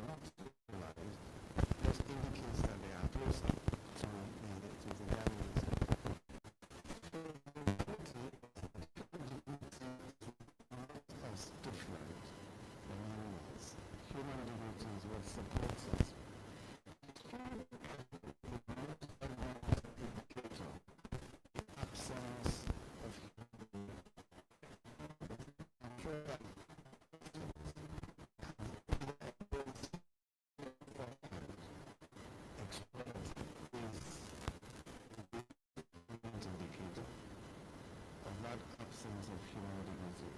not civilized just indicates that they are closer to the animals. So as different from animals. Human dignity is what supports us. Absence of indicator of that absence of human dignity.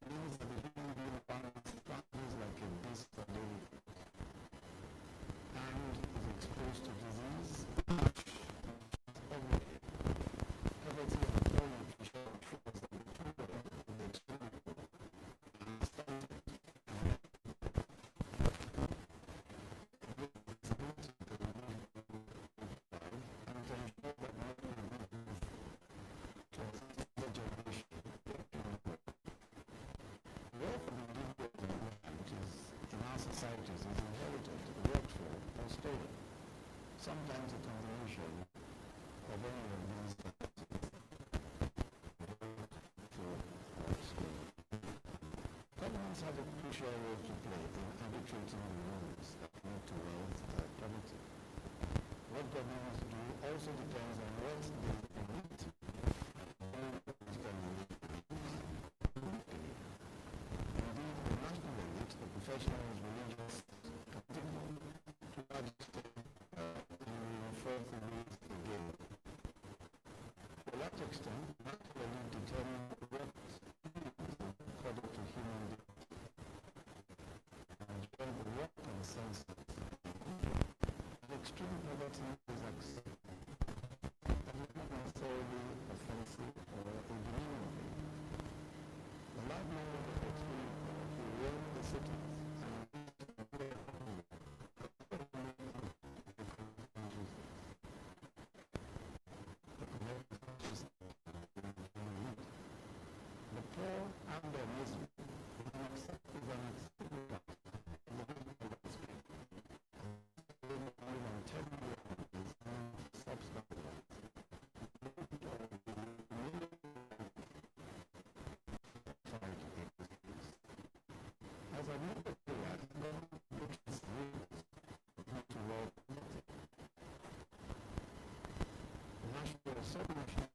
Means that the human being functions like a beast of and is exposed to disease. Poverty and poor nutrition shows that the poor in the extreme are stunted. Societies is inherited, worked for, or stolen. Sometimes a combination of any of these governments have a crucial role to play in arbitrating the rules that lead to wealth and poverty. What governments do also depends on what they elite indeed, the national elite, the professionals, religious, political, to large extent, reinforce the rules again. To a large extent, national elite determine what is according to human dignity and join the work consensus. Extreme poverty is accepted. That is not necessarily offensive or indemeaning. The large number of poverty who run the cities the poor and their misery is an acceptable as a member national subnational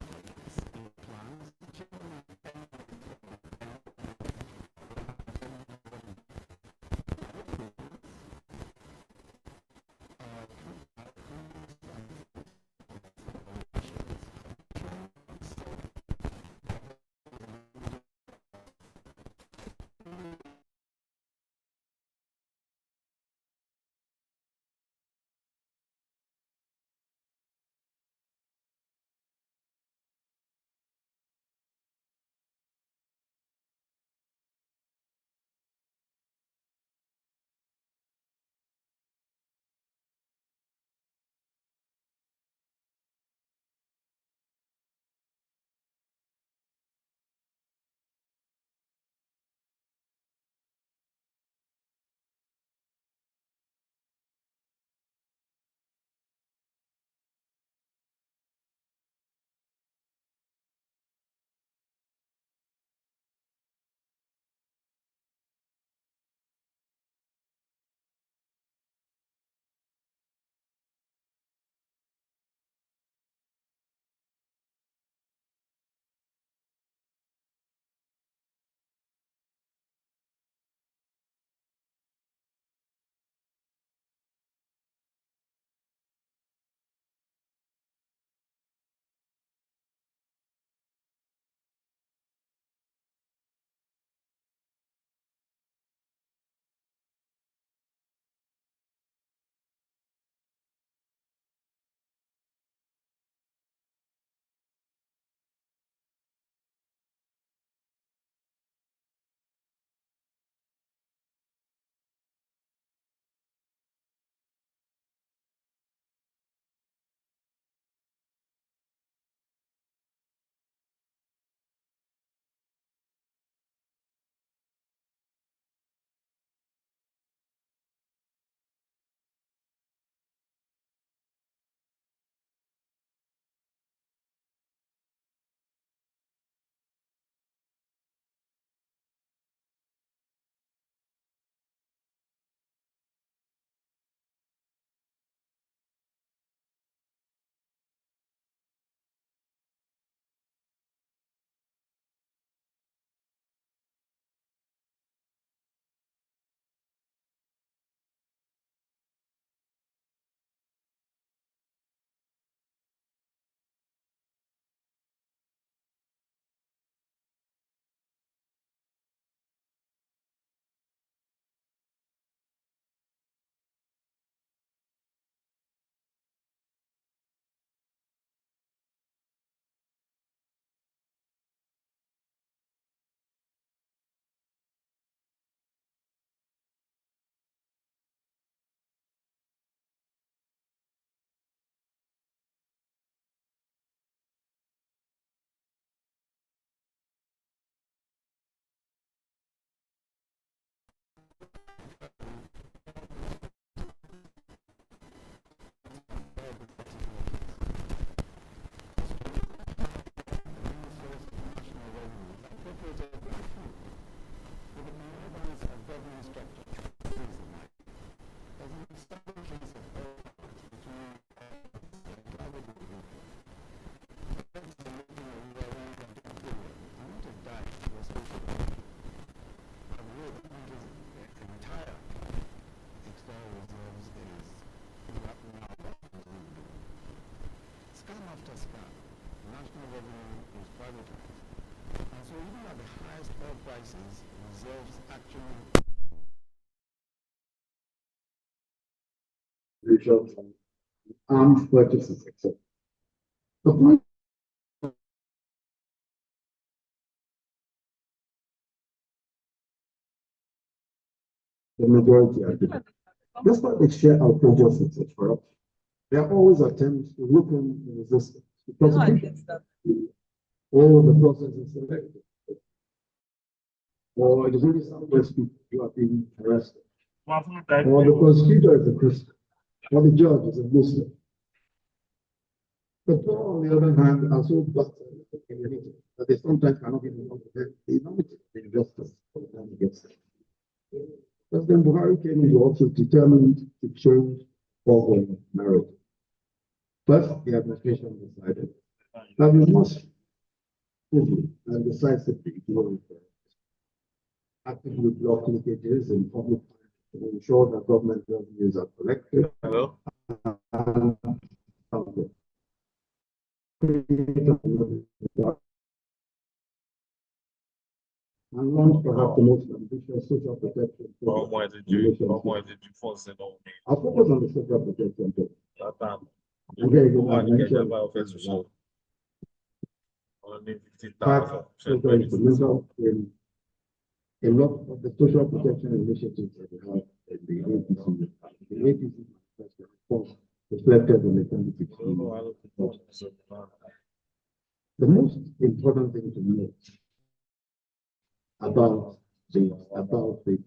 crisis reserves actually armed purchases, etc. The point the majority are doing. That's why they share outrageous, etc. There are always attempts to weaken the resistance because all the process is selected. Or it is only some West people who are being arrested. Or the prosecutor is a Christian, or the judge is a Muslim. The poor, on the other hand, are so blunt that they sometimes cannot even comprehend the enormity of the injustice for the time against them. President Buhari came into office determined to change four-home marriage. First, the administration decided that we must fully and decisively deal with actively block leakages in public to ensure that government revenues are collected. Hello. And launch perhaps the most ambitious social protection program. I'll focus on the social protection program. And here you have mentioned social instrumental in a lot of the social protection initiatives that we have in the APC. The APC manifesto, of course, reflected on the 2016. The most important thing to note about the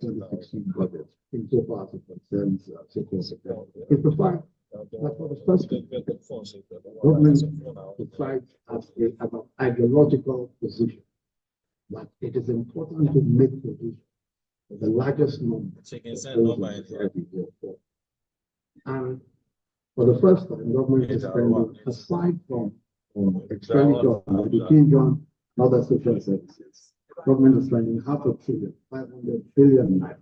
2016 budget, insofar as it concerns social security, is the fact that for the first time, government decides as an ideological position that it is important to make provision for the largest number of society. And for the first time, government is spending, aside from expenditure on education and other social services, government is spending $500 billion, 500 billion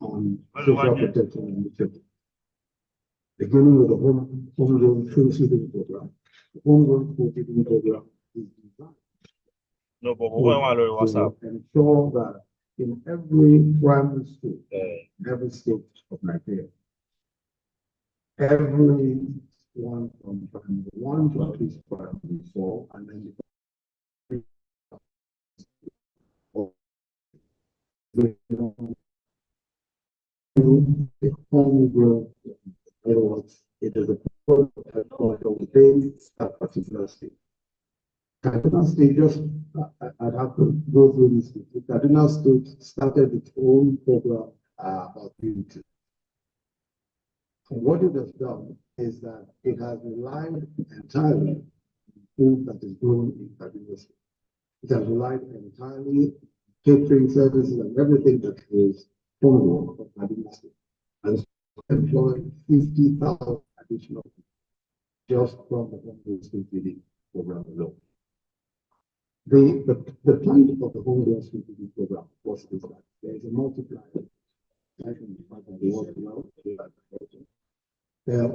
on social protection initiatives. Beginning with the homegrown school feeding program. The homegrown school feeding program is designed to ensure that in every primary school, every state of Nigeria, every one from primary 1 to at least primary 4, and then the homegrown, in other words, it is a program within that particular state. Kaduna State I'd have to go through this. Kaduna State started its own program about unity. And what it has done is that it has relied entirely on food that is grown in Kaduna State. It has relied entirely on catering services and everything that is homegrown from Kaduna State. And employed 50,000 additional people just from the homegrown school feeding program alone. The point of the homegrown school feeding program was is that there is a multiplier. There are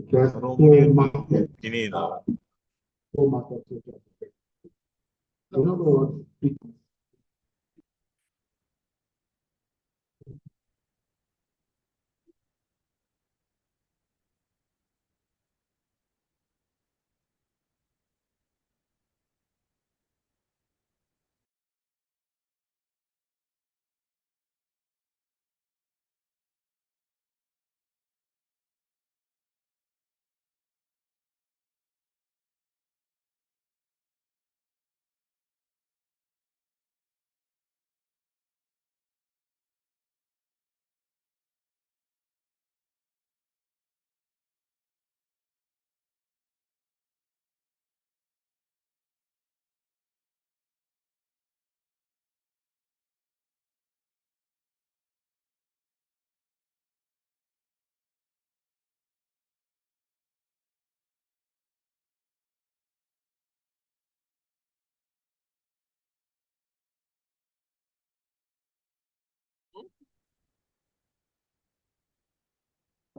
Just full market, Finito. full market. In other words,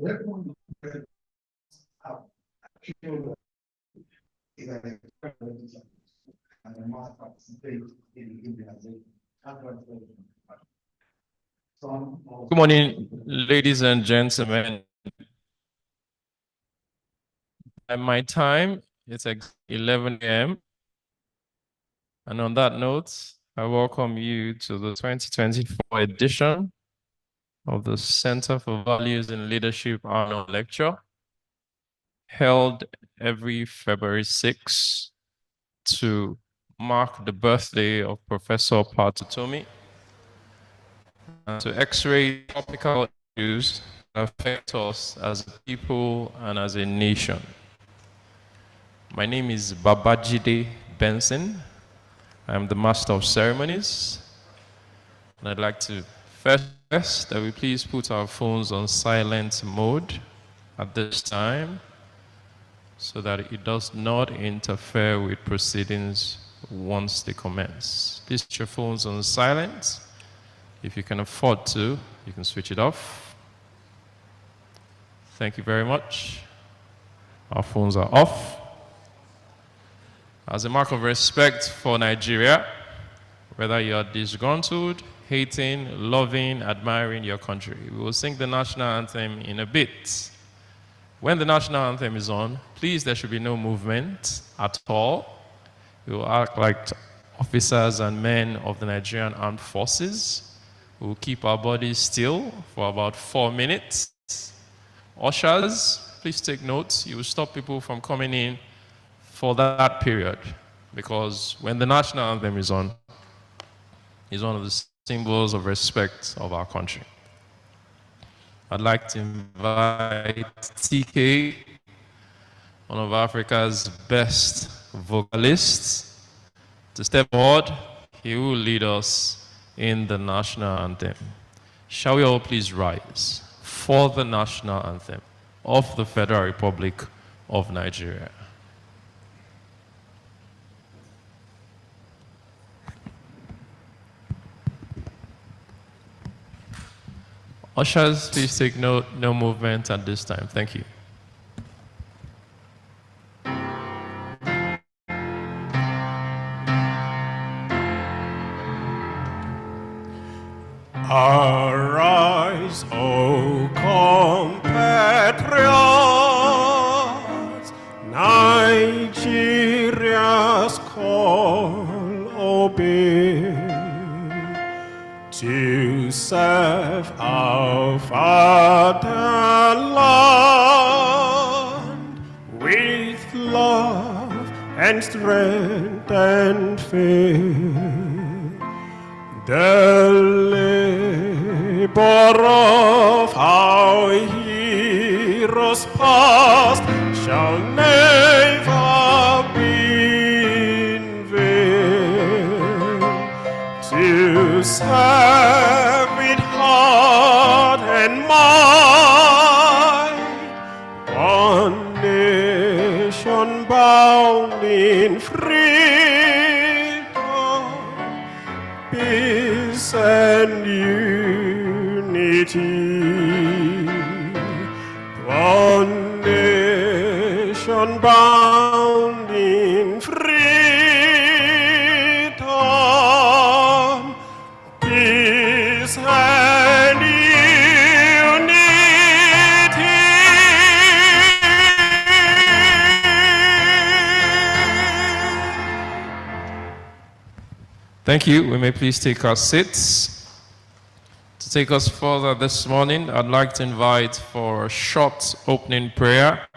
Good morning, ladies and gentlemen. At my time, it's 11 a.m. And on that note, I welcome you to the 2024 edition of the Center for Values in Leadership Annual Lecture, held every February 6 to mark the birthday of Professor Patutomi and to x-ray topical issues that affect us as a people and as a nation. My name is Babajide Benson. I'm the Master of Ceremonies. And I'd like to first request that we please put our phones on silent mode at this time so that it does not interfere with proceedings once they commence. Please put your phones on silent. If you can afford to, you can switch it off. Thank you very much. Our phones are off. As a mark of respect for Nigeria, whether you're disgruntled, hating, loving, admiring your country, we will sing the national anthem in a bit. When the national anthem is on, please, there should be no movement at all. We will act like officers and men of the Nigerian Armed Forces. We will keep our bodies still for about 4 minutes. Ushers, please take notes. You will stop people from coming in for that period, because when the national anthem is on, it's one of the symbols of respect of our country. I'd like to invite TK, one of Africa's best vocalists, to step forward. He will lead us in the national anthem. Shall we all please rise for the national anthem of the Federal Republic of Nigeria? Ushers, please take note, no movement at this time. Thank you. Arise, O compatriots, Nigeria's call obey, to serve our fatherland with love and strength and faith. The labor of our heroes past shall never be in vain. To serve with heart and mind, one nation bound in freedom, peace and unity. One nation peace and Thank you. We may please take our seats. To take us further this morning, I'd like to invite for a short opening prayer,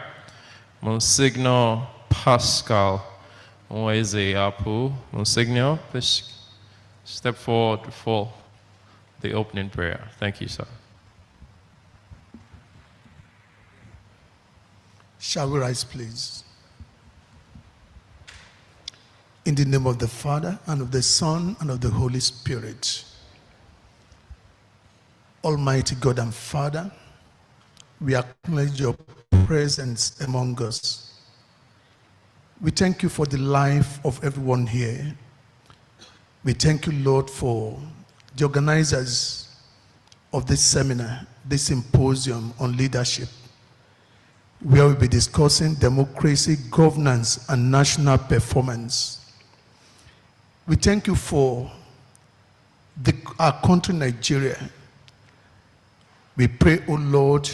Monsignor Pascal Mweze Apu. Monsignor, please step forward for the opening prayer. Thank you, sir. Shall we rise, please? In the name of the Father, and of the Son, and of the Holy Spirit. Almighty God and Father, we acknowledge your presence among us. We thank you for the life of everyone here. We thank you, Lord, for the organizers of this seminar, this symposium on leadership, where we'll be discussing democracy, governance, and national performance. We thank you for our country, Nigeria. We pray, O Lord,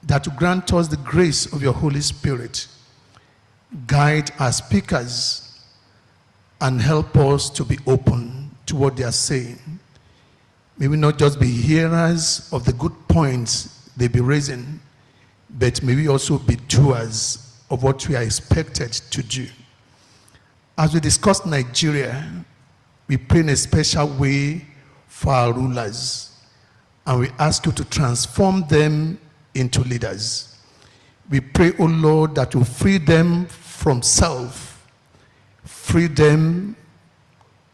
that you grant us the grace of your Holy Spirit, guide our speakers, and help us to be open to what they are saying. May we not just be hearers of the good points they be raising, but may we also be doers of what we are expected to do. As we discuss Nigeria, we pray in a special way for our rulers, and we ask you to transform them into leaders. We pray, O Lord, that you free them from self, free them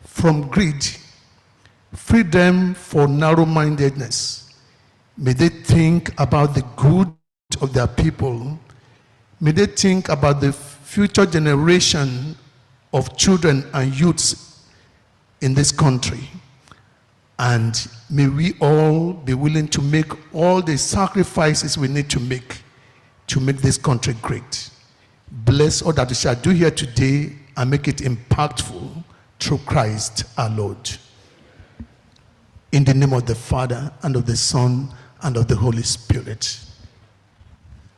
from greed, free them from narrow-mindedness. May they think about the good of their people. May they think about the future generation of children and youths in this country. And may we all be willing to make all the sacrifices we need to make this country great. Bless all that we shall do here today and make it impactful through Christ our Lord. In the name of the Father, and of the Son, and of the Holy Spirit.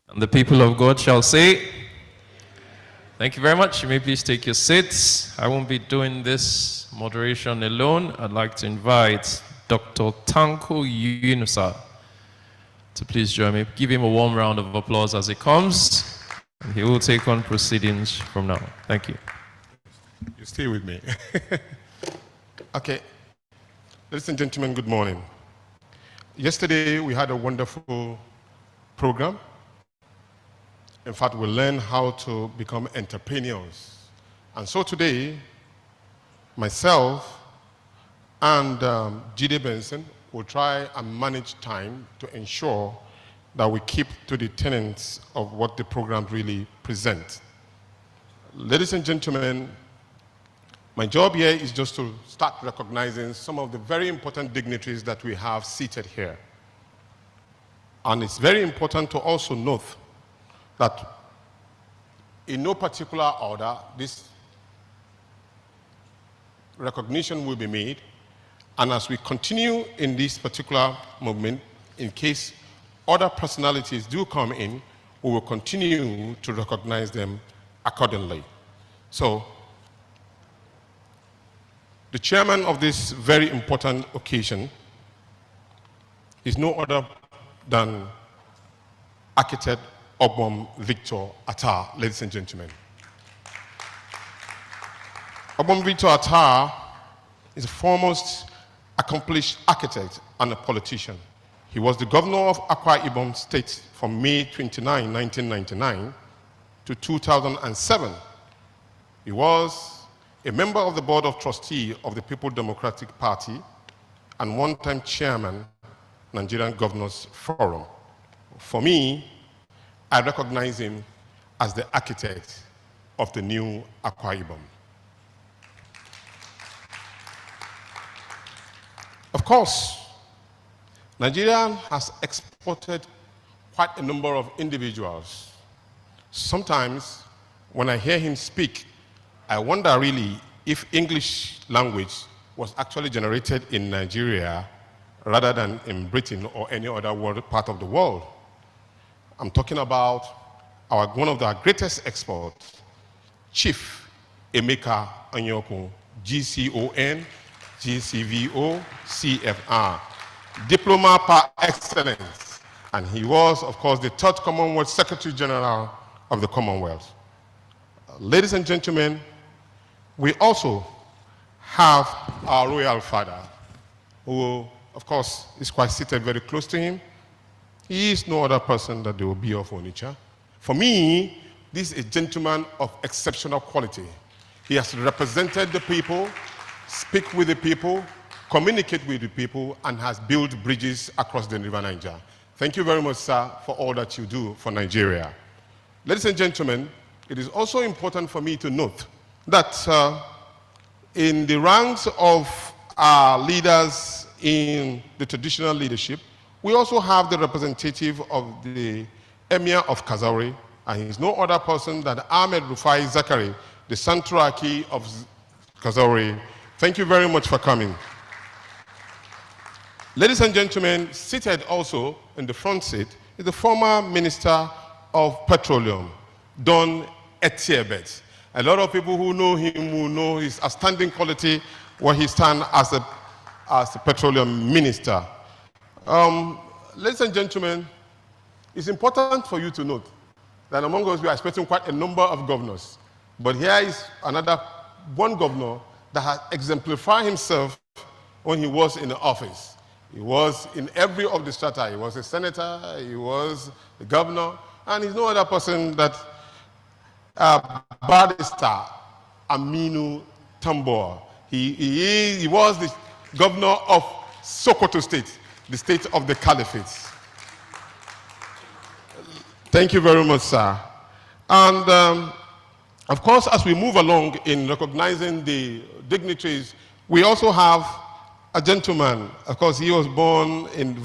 And the people of God shall say, thank you very much. You may please take your seats. I won't be doing this moderation alone. I'd like to invite Dr. Tanko Yunusa to please join me. Give him a warm round of applause as he comes. And he will take on proceedings from now. Thank you. You stay with me. Okay. Ladies and gentlemen, good morning. Yesterday, we had a wonderful program. In fact, we learned how to become entrepreneurs. And so today, myself and Jide Benson will try and manage time to ensure that we keep to the tenets of what the program really presents. Ladies and gentlemen, my job here is just to start recognizing some of the very important dignitaries that we have seated here. And it's very important to also note that in no particular order, this recognition will be made. And as we continue in this particular movement, in case other personalities do come in, we will continue to recognize them accordingly. So, the chairman of this very important occasion is no other than architect Obom Victor Attah, ladies and gentlemen. Obom Victor Attah is a foremost accomplished architect and a politician. He was the governor of Akwa Ibom State from May 29, 1999 to 2007. He was a member of the Board of Trustees of the People Democratic Party and one-time chairman, Nigerian Governors Forum. For me, I recognize him as the architect of the new Akwa Ibom. Of course, Nigeria has exported quite a number of individuals. Sometimes, when I hear him speak, I wonder really if English language was actually generated in Nigeria rather than in Britain or any other part of the world. I'm talking about one of our greatest exports, Chief Emeka Anyokwu, GCON, GCVO, CFR, Diploma par excellence. And he was, of course, the third Commonwealth Secretary General of the Commonwealth. Ladies and gentlemen, we also have our royal father, who, of course, is quite seated very close to him. He is no other person that they will be of Onitsha. For me, this is a gentleman of exceptional quality. He has represented the people, speak with the people, communicate with the people, and has built bridges across the River Niger. Thank you very much, sir, for all that you do for Nigeria. Ladies and gentlemen, it is also important for me to note that in the ranks of our leaders in the traditional leadership, we also have the representative of the Emir of Kazauri, and he's no other person than Ahmed Rufai Zakari, the Santuraki of Kazauri. Thank you very much for coming. Ladies and gentlemen, seated also in the front seat is the former Minister of Petroleum, Don Etiebet. A lot of people who know him will know his outstanding quality where he stands as a petroleum minister. Ladies and gentlemen, it's important for you to note that among us we are expecting quite a number of governors. But here is another one governor that has exemplified himself when he was in the office. He was in every of the strata. He was a senator, he was a governor, and he's no other person that Barrister Aminu Tambour. He was the governor of Sokoto State, the state of the Caliphate. Thank you very much, sir. And of course, as we move along in recognizing the dignitaries, we also have a gentleman. Of course, he was born in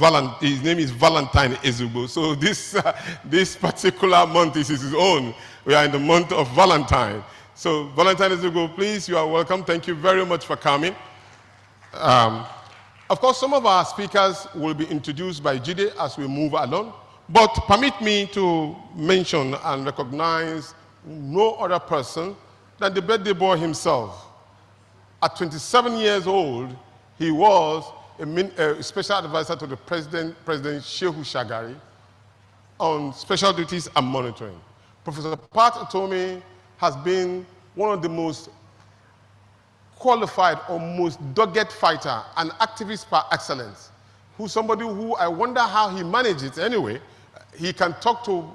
his name is Valentine Ezugbo. So this particular month is his own. We are in the month of Valentine. So Valentine Ezugbo, please, you are welcome. Thank you very much for coming. Of course, some of our speakers will be introduced by Jide as we move along. But permit me to mention and recognize no other person than the birthday boy himself. At 27 years old, he was a special advisor to the President Shehu Shagari on special duties and monitoring. Professor Pat Utomi has been one of the most qualified or most dogged fighter and activist par excellence, somebody who I wonder how he managed it anyway. He can talk to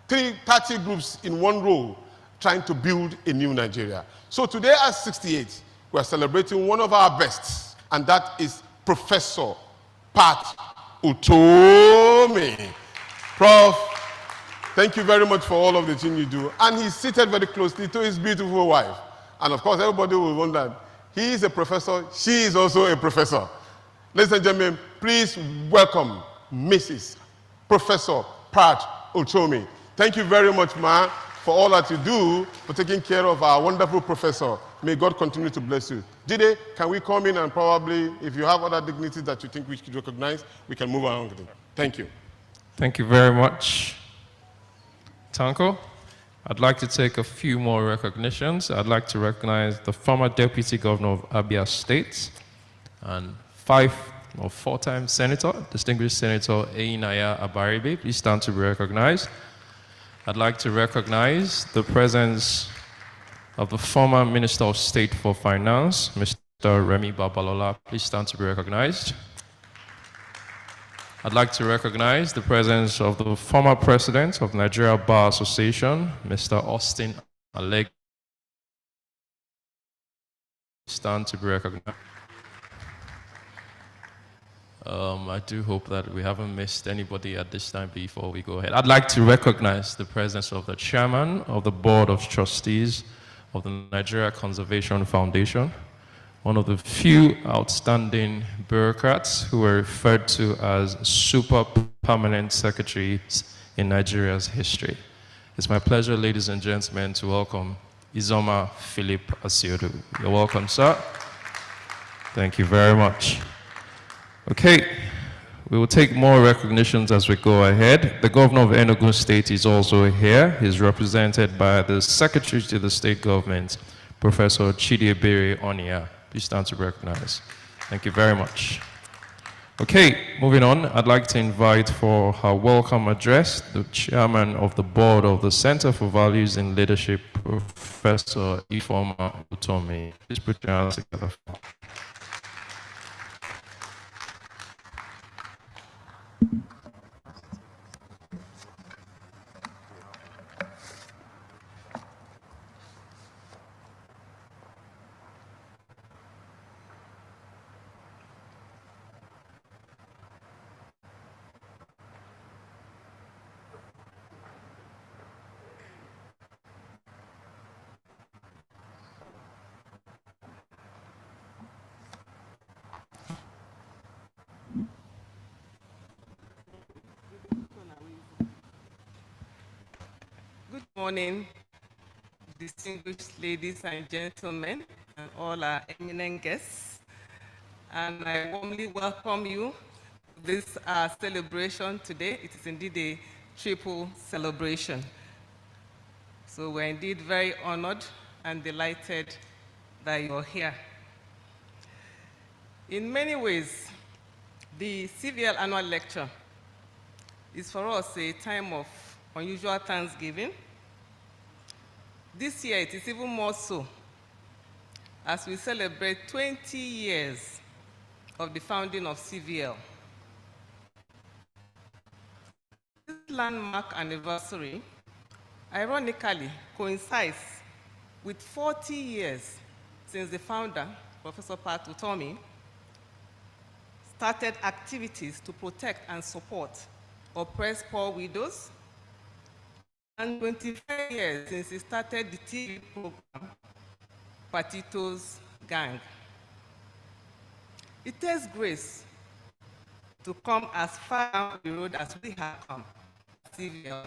30 groups in one row trying to build a new Nigeria. So today at 68, we are celebrating one of our best, and that is Professor Pat Utomi. Prof, thank you very much for all of the things you do. And he's seated very closely to his beautiful wife. And of course, everybody will wonder, he is a professor, she is also a professor. Ladies and gentlemen, please welcome Mrs. Professor Pat Utomi. Thank you very much, ma, for all that you do, for taking care of our wonderful professor. May God continue to bless you. Jide, can we come in and probably, if you have other dignities that you think we should recognize, we can move along with it. Thank you. Thank you very much, Tanko. I'd like to take a few more recognitions. I'd like to recognize the former Deputy Governor of Abia State and 4-time Senator, Distinguished Senator Einaya Abaribe. Please stand to be recognized. I'd like to recognize the presence of the former Minister of State for Finance, Mr. Remy Babalola. Please stand to be recognized. I'd like to recognize the presence of the former President of Nigeria Bar Association, Mr. Austin Aleg. Stand to be recognized. I do hope that we haven't missed anybody at this time before we go ahead. I'd like to recognize the presence of the Chairman of the Board of Trustees of the Nigeria Conservation Foundation, one of the few outstanding bureaucrats who were referred to as super permanent secretaries in Nigeria's history. It's my pleasure, ladies and gentlemen, to welcome Izoma Philip Asiodu. You're welcome, sir. Thank you very much. Okay. We will take more recognitions as we go ahead. The governor of Enugu State is also here. He's represented by the Secretary to the State Government, Professor Chidiebere Onia. Please stand to recognize. Thank you very much. Okay, moving on, I'd like to invite for her welcome address the Chairman of the Board of the Center for Values in Leadership, Professor Ifeoma Utomi. Please put your hands together. Good morning, distinguished ladies and gentlemen, and all our eminent guests. And I warmly welcome you to this celebration today. It is indeed a triple celebration. So we're indeed very honored and delighted that you're here. In many ways, the CVL annual lecture is for us a time of unusual Thanksgiving. This year, it is even more so as we celebrate 20 years of the founding of CVL. This landmark anniversary, ironically, coincides with 40 years since the founder, Professor Pat Utomi, started activities to protect and support oppressed poor widows, and 25 years since he started the TV program, Patito's Gang. It takes grace to come as far down the road as we have come, CVL.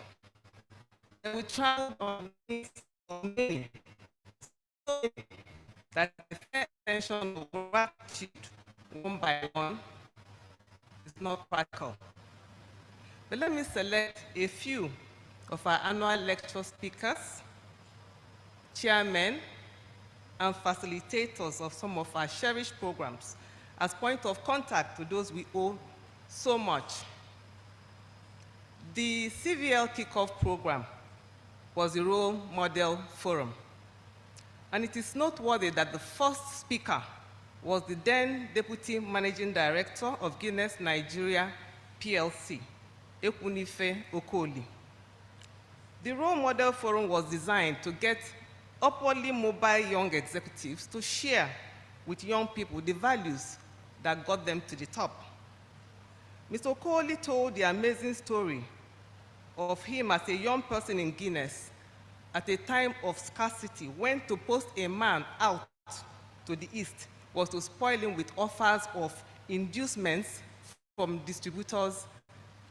And we travel on many, that the fair attention of gratitude one by one is not practical. But let me select a few of our annual lecture speakers, chairmen, and facilitators of some of our cherished programs as point of contact to those we owe so much. The CVL Kickoff Program was a role model forum. And it is noteworthy that the first speaker was the then Deputy Managing Director of Guinness Nigeria PLC, Ekwunife Okoli. The Role Model Forum was designed to get upwardly mobile young executives to share with young people the values that got them to the top. Mr. Okoli told the amazing story of him as a young person in Guinness at a time of scarcity, when to post a man out to the east was to spoil him with offers of inducements from distributors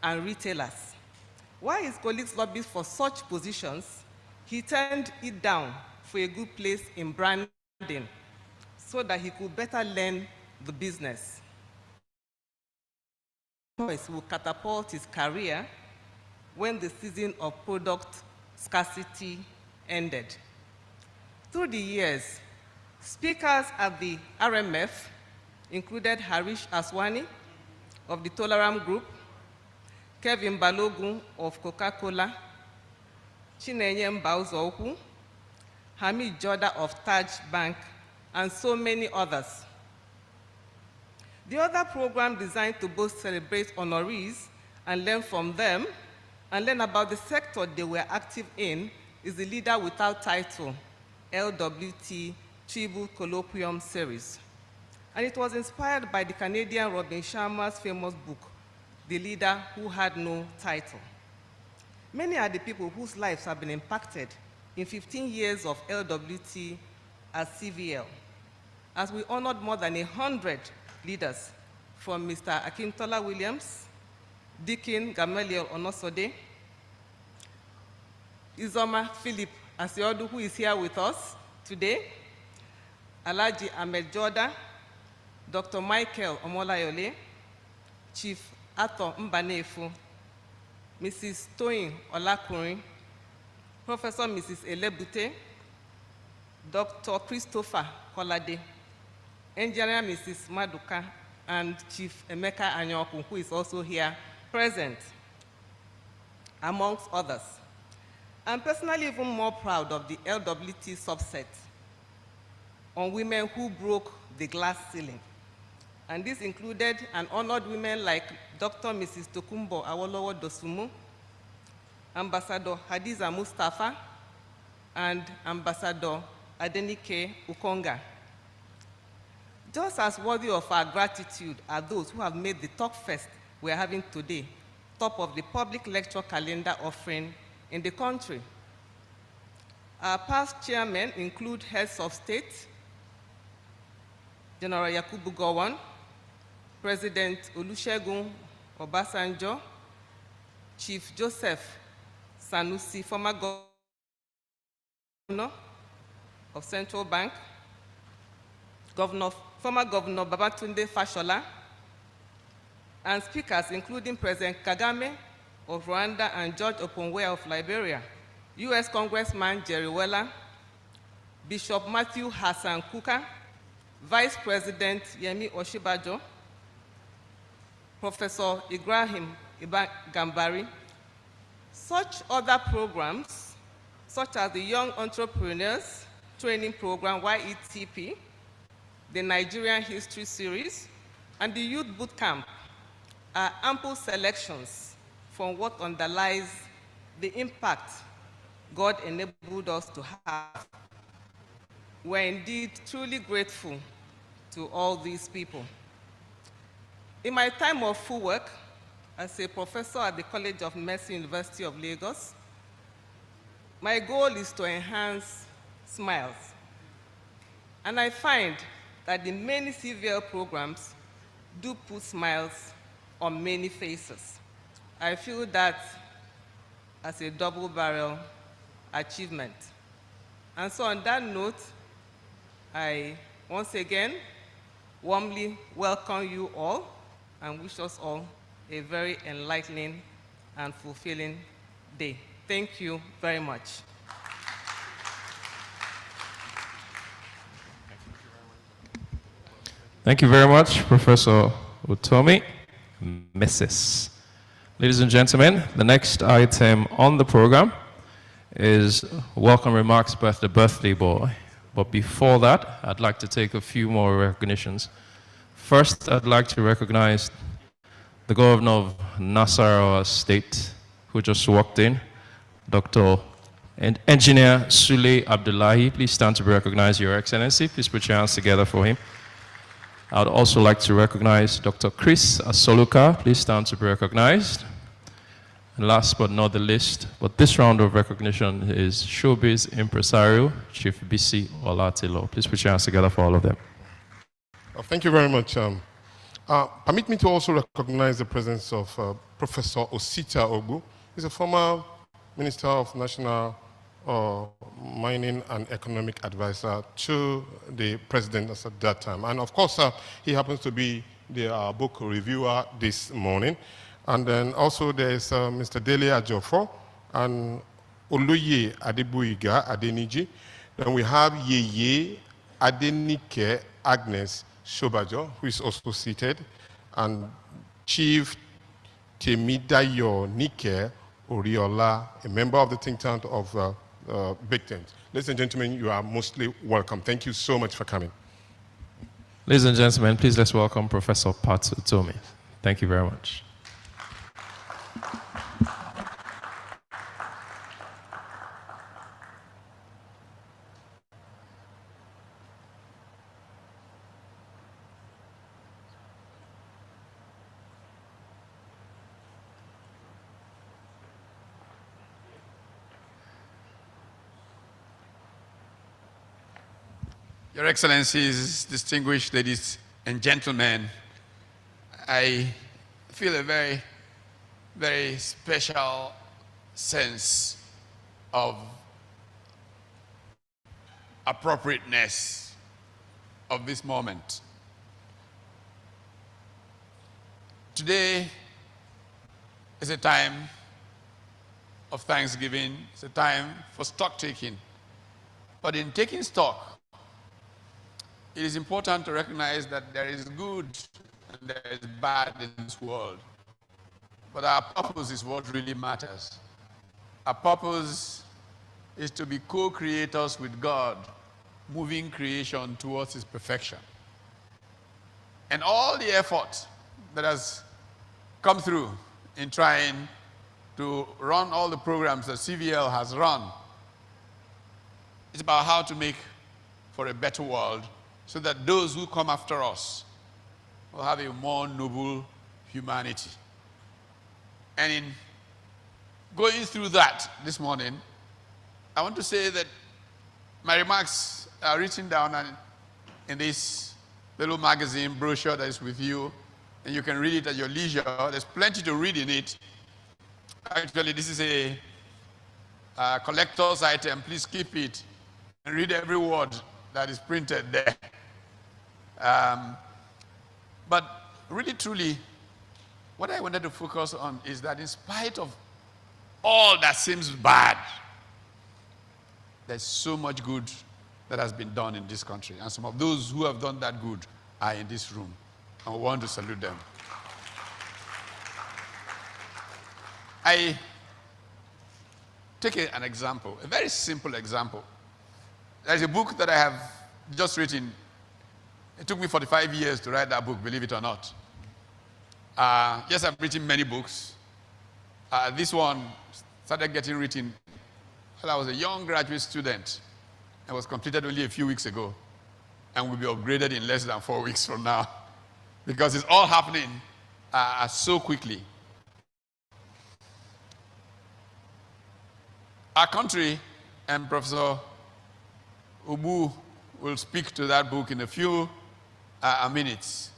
and retailers. While his colleagues lobbied for such positions, he turned it down for a good place in branding so that he could better learn the business. Choice will catapult his career when the season of product scarcity ended. Through the years, speakers at the RMF included Harish Aswani of the Tolaram Group, Kevin Balogun of Coca-Cola, Chinenye Mbauzoku, Hamid Joda of Taj Bank, and so many others. The other program designed to both celebrate honorees and learn from them and learn about the sector they were active in is the Leader Without Title, LWT Tribute Colloquium Series. And it was inspired by the Canadian Robin Sharma's famous book, The Leader Who Had No Title. Many are the people whose lives have been impacted in 15 years of LWT as CVL, as we honored more than 100 leaders, from Mr. Akintola Williams, Deacon Gamaliel Onosode, Izoma Philip Asiodu, who is here with us today, Alhaji Ahmed Joda, Dr. Michael Omolayole, Chief Ato Mbanefu, Mrs. Toyin Olakunrin, Professor Mrs. Elebute, Dr. Christopher Kolade, Engineer Mrs. Maduka, and Chief Emeka Anyoku, who is also here present, amongst others. I'm personally even more proud of the LWT subset on women who broke the glass ceiling. And this included and honored women like Dr. Mrs. Tokumbo Awolowo Dosumu, Ambassador Hadiza Mustafa, and Ambassador Adenike Ukonga. Just as worthy of our gratitude are those who have made the Talk Fest we're having today top of the public lecture calendar offering in the country. Our past chairmen include heads of state, General Yakubu Gowon, President Olusegun Obasanjo, Chief Joseph Sanusi, former governor of Central Bank, former Governor Babatunde Fashola, and speakers including President Kagame of Rwanda and George Oponwe of Liberia, U.S. Congressman Jerry Weller, Bishop Matthew Hassan Kuka, Vice President Yemi Oshibajo, Professor Ibrahim Gambari. Such other programs, such as the Young Entrepreneurs Training Program, YETP, the Nigerian History Series, and the Youth Boot Camp, are ample selections from what underlies the impact God enabled us to have. We're indeed truly grateful to all these people. In my time of full work as a professor at the College of Medicine, University of Lagos, my goal is to enhance smiles. And I find that the many CVL programs do put smiles on many faces. I feel that as a double-barrel achievement. And so on that note, I once again warmly welcome you all and wish us all a very enlightening and fulfilling day. Thank you very much. Thank you very much, Professor Utomi. Mrs. Ladies and gentlemen, the next item on the program is welcome remarks by the birthday boy. But before that, I'd like to take a few more recognitions. First, I'd like to recognize the governor of Nasarawa State, who just walked in, Dr. Engineer Sule Abdullahi. Please stand to be recognized, Your Excellency. Please put your hands together for him. I would also like to recognize Dr. Chris Asoluka. Please stand to be recognized. And last but not the least, but this round of recognition is Showbiz Impresario, Chief BC Olatilo. Please put your hands together for all of them. Thank you very much. Permit me to also recognize the presence of Professor Osita Ogu. He's a former Minister of National Mining and Economic Advisor to the President at that time. And of course, he happens to be the book reviewer this morning. And then also there's Mr. Dele Ajofo and Oluye Adebuiga Adeniji. Then we have Yeye Adenike Agnes Shobajo, who is also seated, and Chief Temidayo Nike Oriola, a member of the think tank of Big Tent. Ladies and gentlemen, you are mostly welcome. Thank you so much for coming. Ladies and gentlemen, please let's welcome Professor Pat Utomi. Thank you very much. Your Excellencies, distinguished ladies and gentlemen, I feel a very, very special sense of appropriateness of this moment. Today It's a time of thanksgiving. It's a time for stock taking. But in taking stock, it is important to recognize that there is good and there is bad in this world. But our purpose is what really matters. Our purpose is to be co-creators with God, moving creation towards His perfection. And all the effort that has come through in trying to run all the programs that CVL has run, it's about how to make for a better world so that those who come after us will have a more noble humanity. And in going through that this morning, I want to say that my remarks are written down in this little magazine brochure that is with you, and you can read it at your leisure. There's plenty to read in it. Actually, this is a collector's item. Please keep it and read every word that is printed there. But really, truly, what I wanted to focus on is that in spite of all that seems bad, there's so much good that has been done in this country. And some of those who have done that good are in this room. And we want to salute them. I take an example, a very simple example. There's a book that I have just written. It took me 45 years to write that book, believe it or not. Yes, I've written many books. This one started getting written while I was a young graduate student. It was completed only a few weeks ago and will be upgraded in less than 4 weeks from now because it's all happening so quickly. Our country, and Professor Ubu will speak to that book in a few minutes,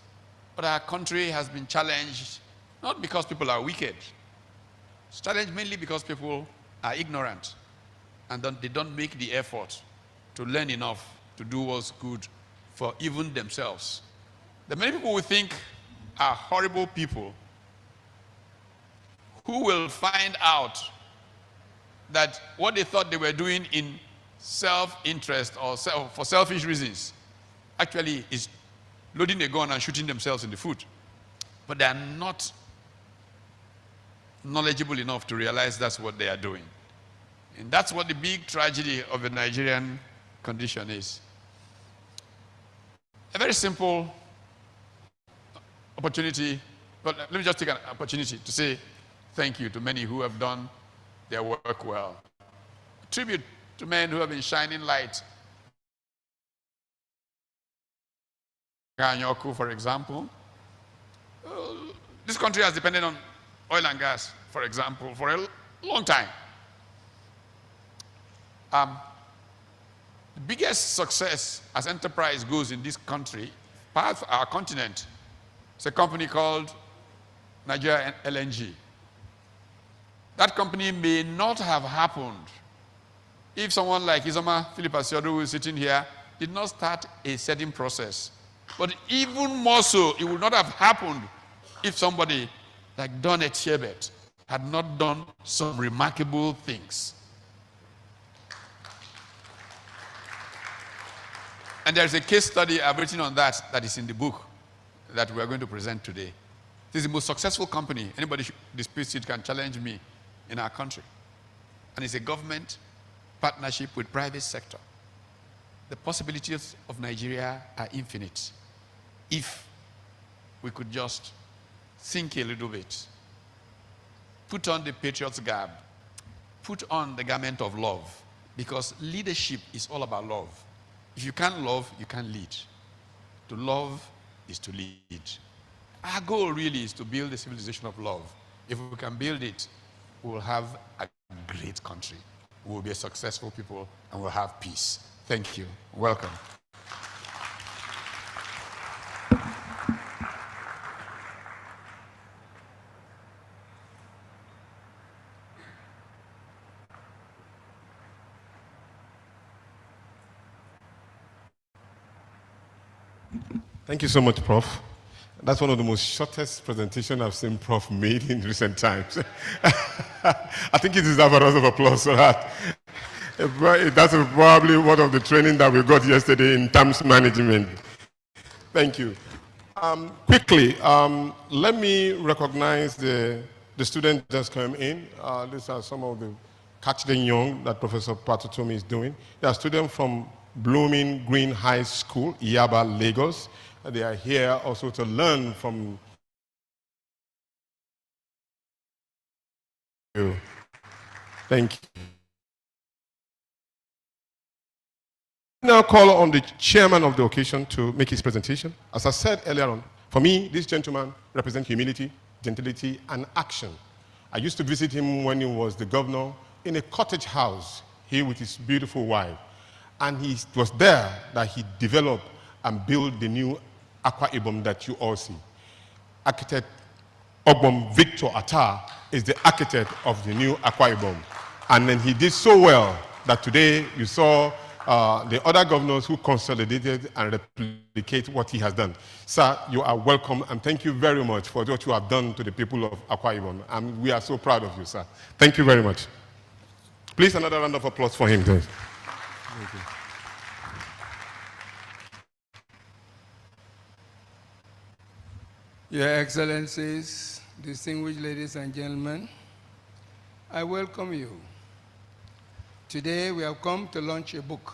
but our country has been challenged not because people are wicked. It's challenged mainly because people are ignorant and they don't make the effort to learn enough to do what's good for even themselves. There are many people we think are horrible people who will find out that what they thought they were doing in self-interest or for selfish reasons actually is loading a gun and shooting themselves in the foot. But they are not knowledgeable enough to realize that's what they are doing. And that's what the big tragedy of the Nigerian condition is. A very simple opportunity, but let me just take an opportunity to say thank you to many who have done their work well. A tribute to men who have been shining light. Kanyoku, for example. This country has depended on oil and gas, for example, for a long time. The biggest success as enterprise goes in this country, part of our continent, it's a company called Nigeria LNG. That company may not have happened if someone like Izoma Philip Asiodu, who is sitting here, did not start a setting process. But even more so, it would not have happened if somebody like Don Etiebet had not done some remarkable things. And there's a case study I've written on that is in the book that we are going to present today. This is the most successful company. Anybody who disputes it can challenge me in our country. And it's a government partnership with private sector. The possibilities of Nigeria are infinite if we could just think a little bit. Put on the patriot's garb. Put on the garment of love, because leadership is all about love. If you can't love, you can't lead. To love is to lead. Our goal really is to build a civilization of love. If we can build it, we will have a great country. We will be a successful people and we'll have peace. Thank you. Welcome. Thank you so much, Prof. That's one of the most shortest presentations I've seen Prof made in recent times. I think it deserves a round of applause for that. That's probably one of the training that we got yesterday in terms management. Thank you. Quickly, let me recognize the students that come in. These are some of the Catch Them Young that Professor Patutomi is doing. They are students from Blooming Green High School, Yaba, Lagos. They are here also to learn from you. Thank you. Now call on the chairman of the occasion to make his presentation. As I said earlier on, for me, this gentleman represents humility, gentility, and action. I used to visit him when he was the governor in a cottage house, he with his beautiful wife. And it was there that he developed and built the new Akwa Ibom that you all see. Architect Obom Victor Atta is the architect of the new Akwa Ibom. And then he did so well that today you saw the other governors who consolidated and replicate what he has done. Sir, you are welcome, and thank you very much for what you have done to the people of Akwa Ibom. And we are so proud of you, sir. Thank you very much. Please, another round of applause for him, please. Thank you. Your Excellencies, distinguished ladies and gentlemen, I welcome you. Today we have come to launch a book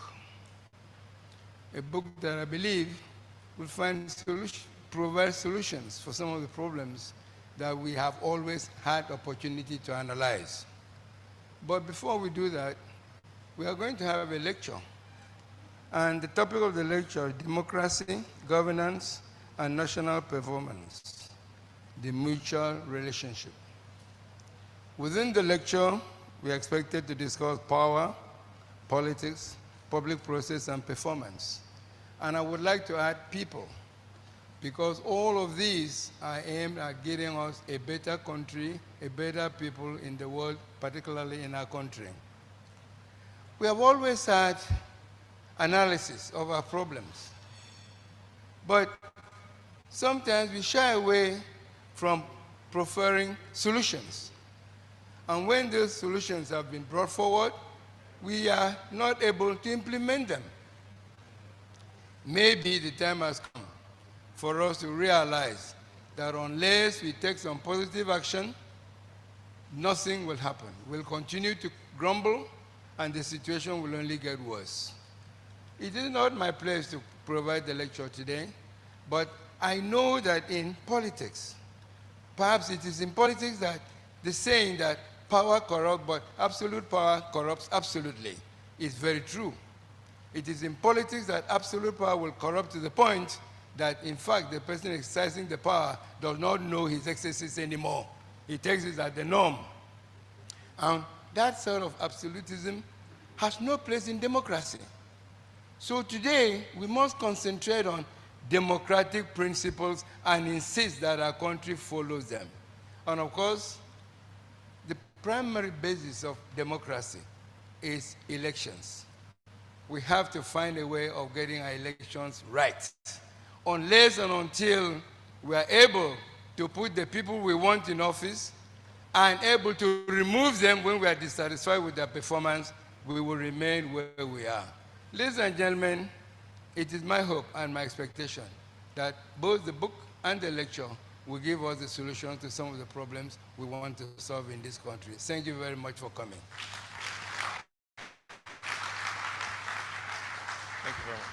that I believe will provide solutions for some of the problems that we have always had opportunity to analyze. But before we do that, we are going to have a lecture. And the topic of the lecture is democracy, governance, and national performance, the mutual relationship. Within the lecture, we are expected to discuss power, politics, public process, and performance. And I would like to add people, because all of these are aimed at getting us a better country, a better people in the world, particularly in our country. We have always had analysis of our problems, but sometimes we shy away from preferring solutions. And when those solutions have been brought forward, we are not able to implement them. Maybe the time has come for us to realize that unless we take some positive action, nothing will happen. We'll continue to grumble, and the situation will only get worse. It is not my place to provide the lecture today, but I know that in politics, perhaps it is in politics that the saying that power corrupts, but absolute power corrupts absolutely is very true. It is in politics that absolute power will corrupt to the point that, in fact, the person exercising the power does not know his excesses anymore. He takes it as the norm. And that sort of absolutism has no place in democracy. So today, we must concentrate on democratic principles and insist that our country follows them. And of course, the primary basis of democracy is elections. We have to find a way of getting our elections right. Unless and until we are able to put the people we want in office and able to remove them when we are dissatisfied with their performance, we will remain where we are. Ladies and gentlemen, it is my hope and my expectation that both the book and the lecture will give us the solution to some of the problems we want to solve in this country. Thank you very much for coming. Thank you very much.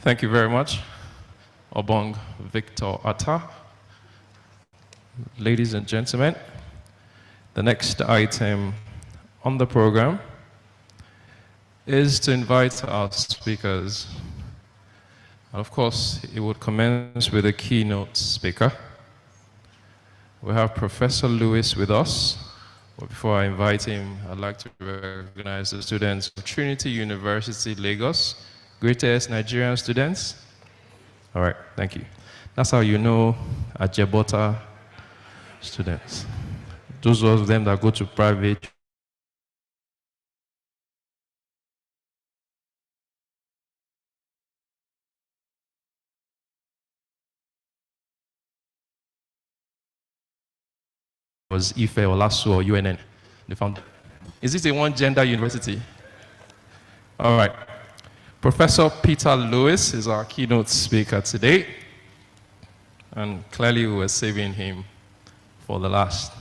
Thank you very much, Obong Victor Atta. Ladies and gentlemen, the next item on the program is to invite our speakers. And of course, it would commence with a keynote speaker. We have Professor Lewis with us. But before I invite him, I'd like to recognize the students of Trinity University, Lagos. Greatest Nigerian students. All right, thank you. That's how you know Ajebota students. Those of them that go to private was Ife or LASU or UNN. They found, is this a one-gender university? All right. Professor Peter Lewis is our keynote speaker today. And clearly we were saving him for the last.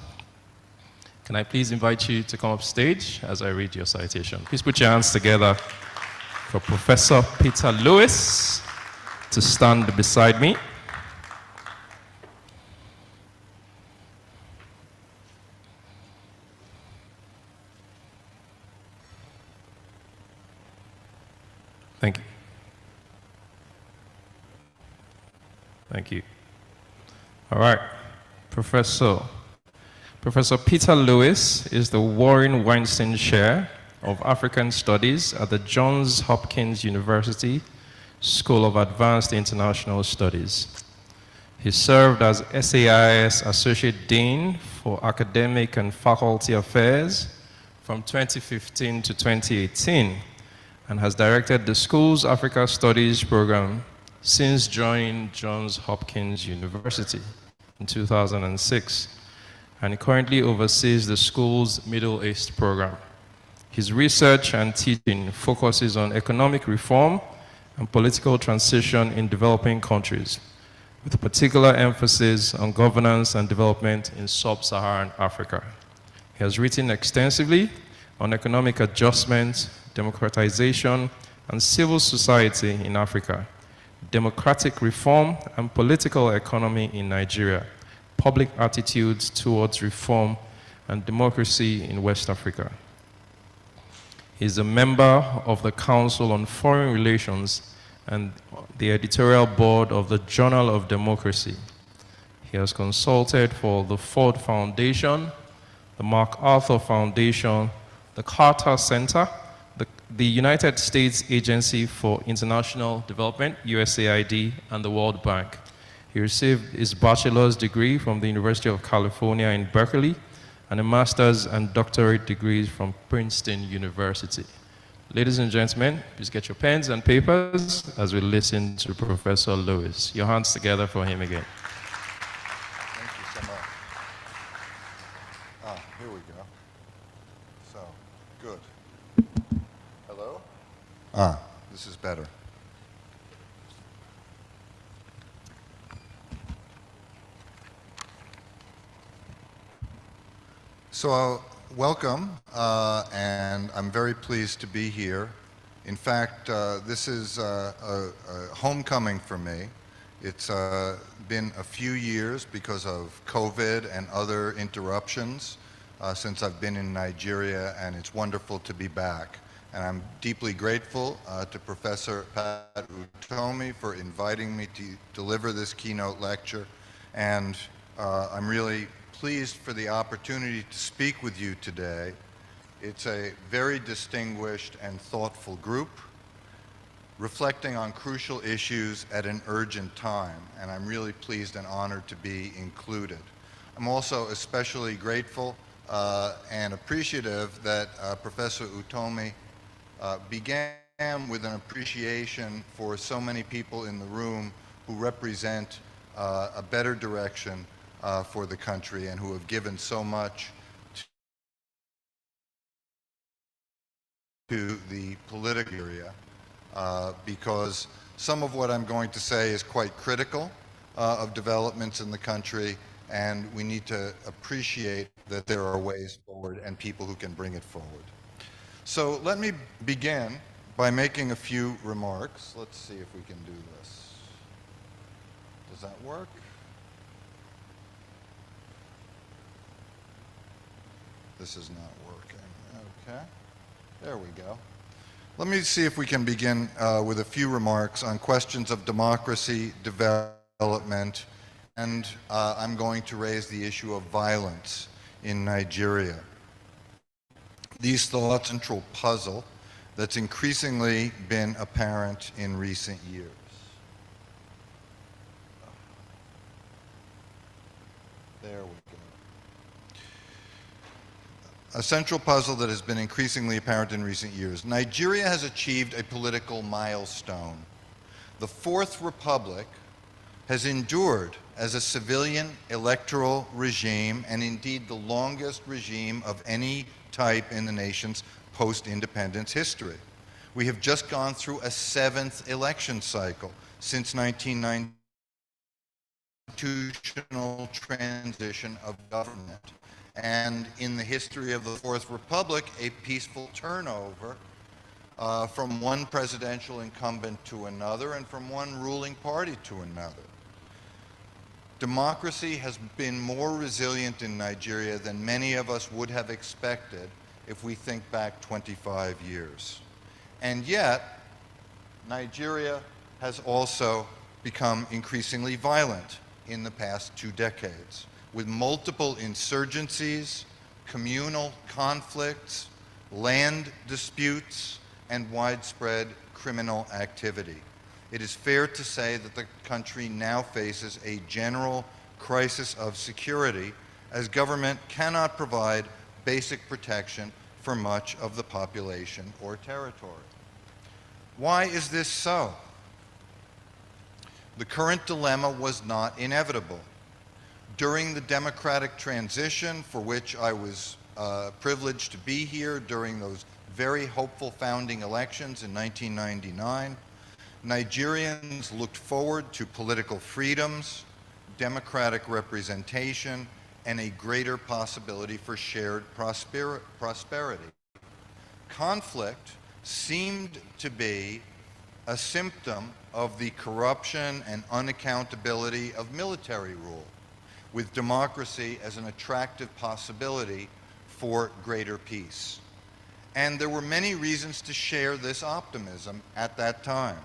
Can I please invite you to come up stage as I read your citation? Please put your hands together for Professor Peter Lewis to stand beside me. Thank you. Thank you. All right. Professor Peter Lewis is the Warren Weinstein Chair of African Studies at the Johns Hopkins University School of Advanced International Studies. He served as SAIS Associate Dean for Academic and Faculty Affairs from 2015 to 2018 and has directed the school's Africa Studies program since joining Johns Hopkins University in 2006, and he currently oversees the school's Middle East program. His research and teaching focuses on economic reform and political transition in developing countries, with a particular emphasis on governance and development in sub-Saharan Africa. He has written extensively on economic adjustment, democratization, and civil society in Africa, democratic reform and political economy in Nigeria, public attitudes towards reform and democracy in West Africa. He is a member of the Council on Foreign Relations and the editorial board of the Journal of Democracy. He has consulted for the Ford Foundation, the MacArthur Foundation, the Carter Center, the United States Agency for International Development, USAID, and the World Bank. He received his bachelor's degree from the University of California in Berkeley and a master's and doctorate degrees from Princeton University. Ladies and gentlemen, please get your pens and papers as we listen to Professor Lewis. Your hands together for him again. Thank you so much. Here we go. So, good. Hello? This is better. So, welcome, and I'm very pleased to be here. In fact, this is a homecoming for me. It's been a few years because of COVID and other interruptions since I've been in Nigeria, and it's wonderful to be back. And I'm deeply grateful to Professor Pat Utomi for inviting me to deliver this keynote lecture. And I'm really pleased for the opportunity to speak with you today. It's a very distinguished and thoughtful group, reflecting on crucial issues at an urgent time, and I'm really pleased and honored to be included. I'm also especially grateful and appreciative that Professor Utomi began with an appreciation for so many people in the room who represent a better direction for the country and who have given so much to the political area, because some of what I'm going to say is quite critical of developments in the country, and we need to appreciate that there are ways forward and people who can bring it forward. So let me begin by making a few remarks. Let's see if we can do this. Does that work? This is not working. Okay. There we go. Let me see if we can begin with a few remarks on questions of democracy, development, and I'm going to raise the issue of violence in Nigeria. These thoughts and central puzzle that's increasingly been apparent in recent years. There we go. A central puzzle that has been increasingly apparent in recent years. Nigeria has achieved a political milestone. The Fourth Republic has endured as a civilian electoral regime, and indeed the longest regime of any type in the nation's post-independence history. We have just gone through a 7th election cycle since 1990. Constitutional transition of government, and in the history of the Fourth Republic, a peaceful turnover from one presidential incumbent to another and from one ruling party to another. Democracy has been more resilient in Nigeria than many of us would have expected if we think back 25 years. And yet, Nigeria has also become increasingly violent in the past 2 decades, with multiple insurgencies, communal conflicts, land disputes, and widespread criminal activity. It is fair to say that the country now faces a general crisis of security, as government cannot provide basic protection for much of the population or territory. Why is this so? The current dilemma was not inevitable. During the democratic transition, for which I was privileged to be here during those very hopeful founding elections in 1999, Nigerians looked forward to political freedoms, democratic representation, and a greater possibility for shared prosperity. Conflict seemed to be a symptom of the corruption and unaccountability of military rule, with democracy as an attractive possibility for greater peace. And there were many reasons to share this optimism at that time.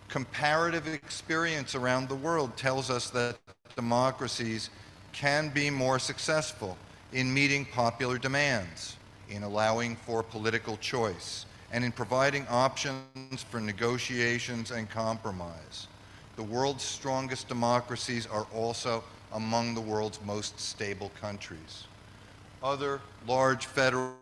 Comparative experience around the world tells us that democracies can be more successful in meeting popular demands, in allowing for political choice, and in providing options for negotiations and compromise. The world's strongest democracies are also among the world's most stable countries. Other large federal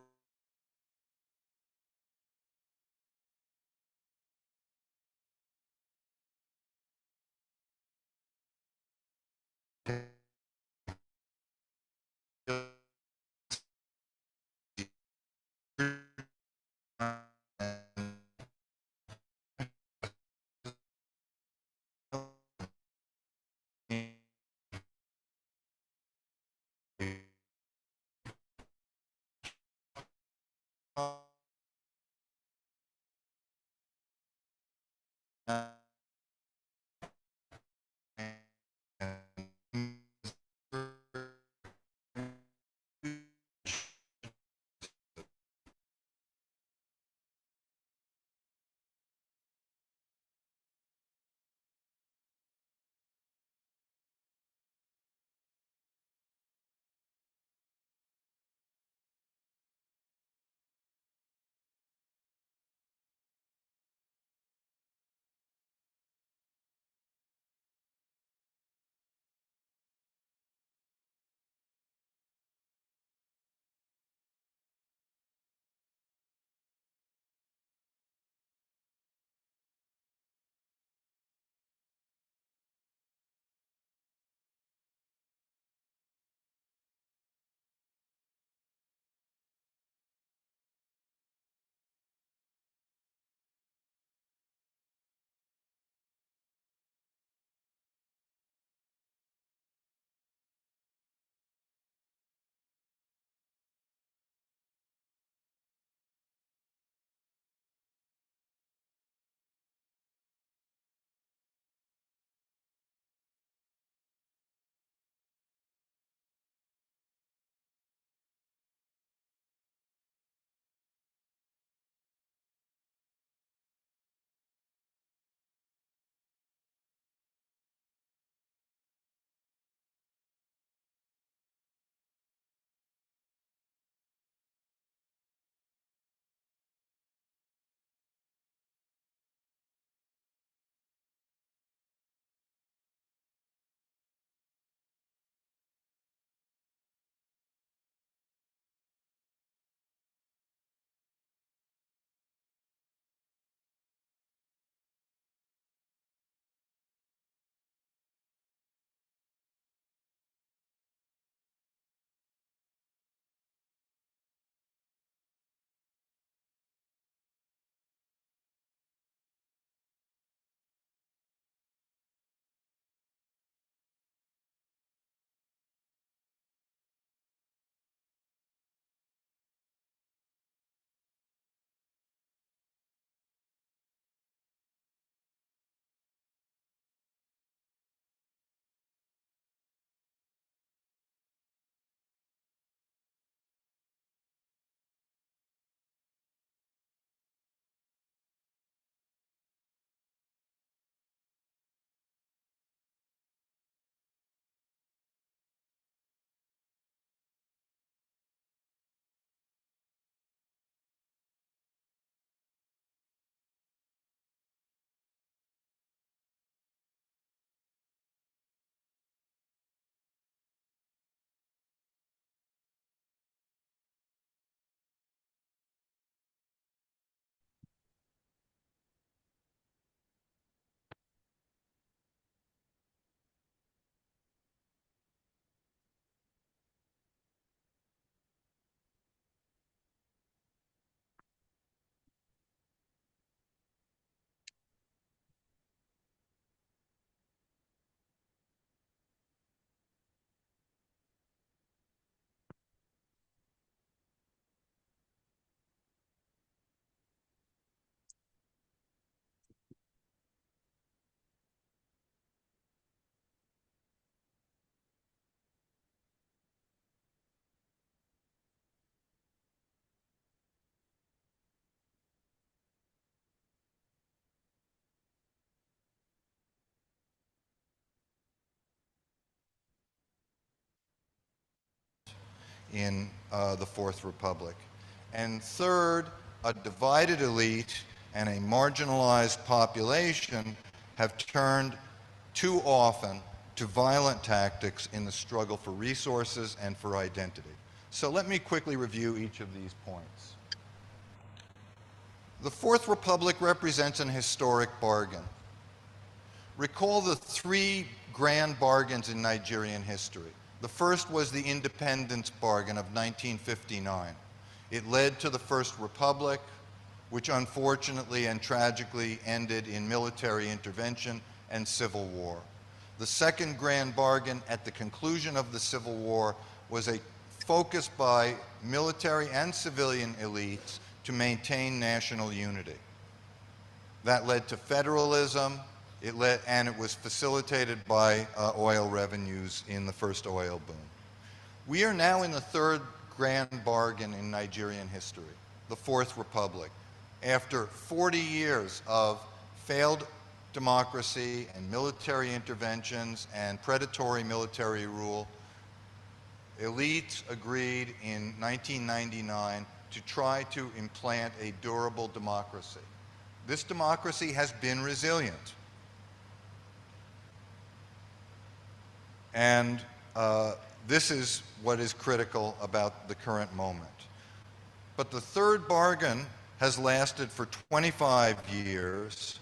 in the Fourth Republic. And third, a divided elite and a marginalized population have turned too often to violent tactics in the struggle for resources and for identity. So let me quickly review each of these points. The Fourth Republic represents an historic bargain. Recall the three grand bargains in Nigerian history. The first was the independence bargain of 1959. It led to the First Republic, which unfortunately and tragically ended in military intervention and civil war. The second grand bargain at the conclusion of the Civil War was a focus by military and civilian elites to maintain national unity. That led to federalism, and it was facilitated by oil revenues in the first oil boom. We are now in the third grand bargain in Nigerian history, the Fourth Republic. After 40 years of failed democracy and military interventions and predatory military rule, elites agreed in 1999 to try to implant a durable democracy. This democracy has been resilient. And this is what is critical about the current moment. But the third bargain has lasted for 25 years,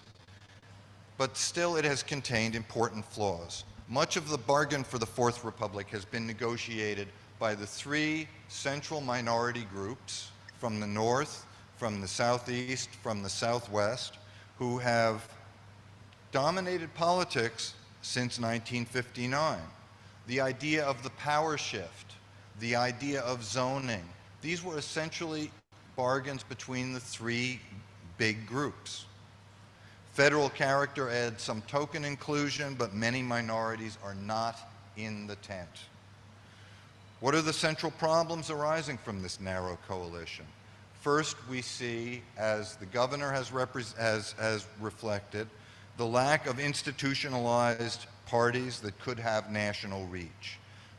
but still it has contained important flaws. Much of the bargain for the Fourth Republic has been negotiated by the three central minority groups from the north, from the southeast, from the southwest, who have dominated politics since 1959. The idea of the power shift, the idea of zoning, these were essentially bargains between the three big groups. Federal character adds some token inclusion, but many minorities are not in the tent. What are the central problems arising from this narrow coalition? First, we see, as the governor has reflected, the lack of institutionalized parties that could have national reach.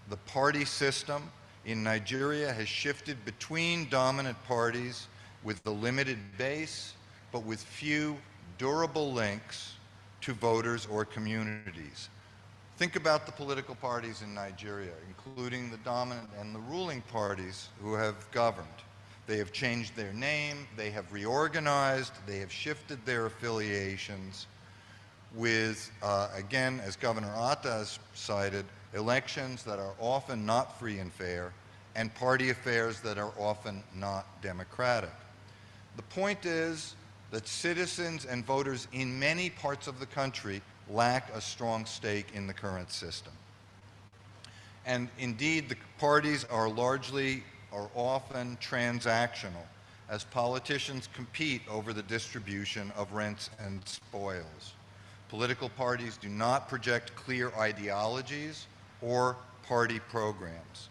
The party system in Nigeria has shifted between dominant parties with a limited base, but with few durable links to voters or communities. Think about the political parties in Nigeria, including the dominant and the ruling parties who have governed. They have changed their name, they have reorganized, they have shifted their affiliations with, again, as Governor Atta has cited, elections that are often not free and fair, and party affairs that are often not democratic. The point is that citizens and voters in many parts of the country lack a strong stake in the current system. And indeed, the parties are often transactional, as politicians compete over the distribution of rents and spoils. Political parties do not project clear ideologies or party programs.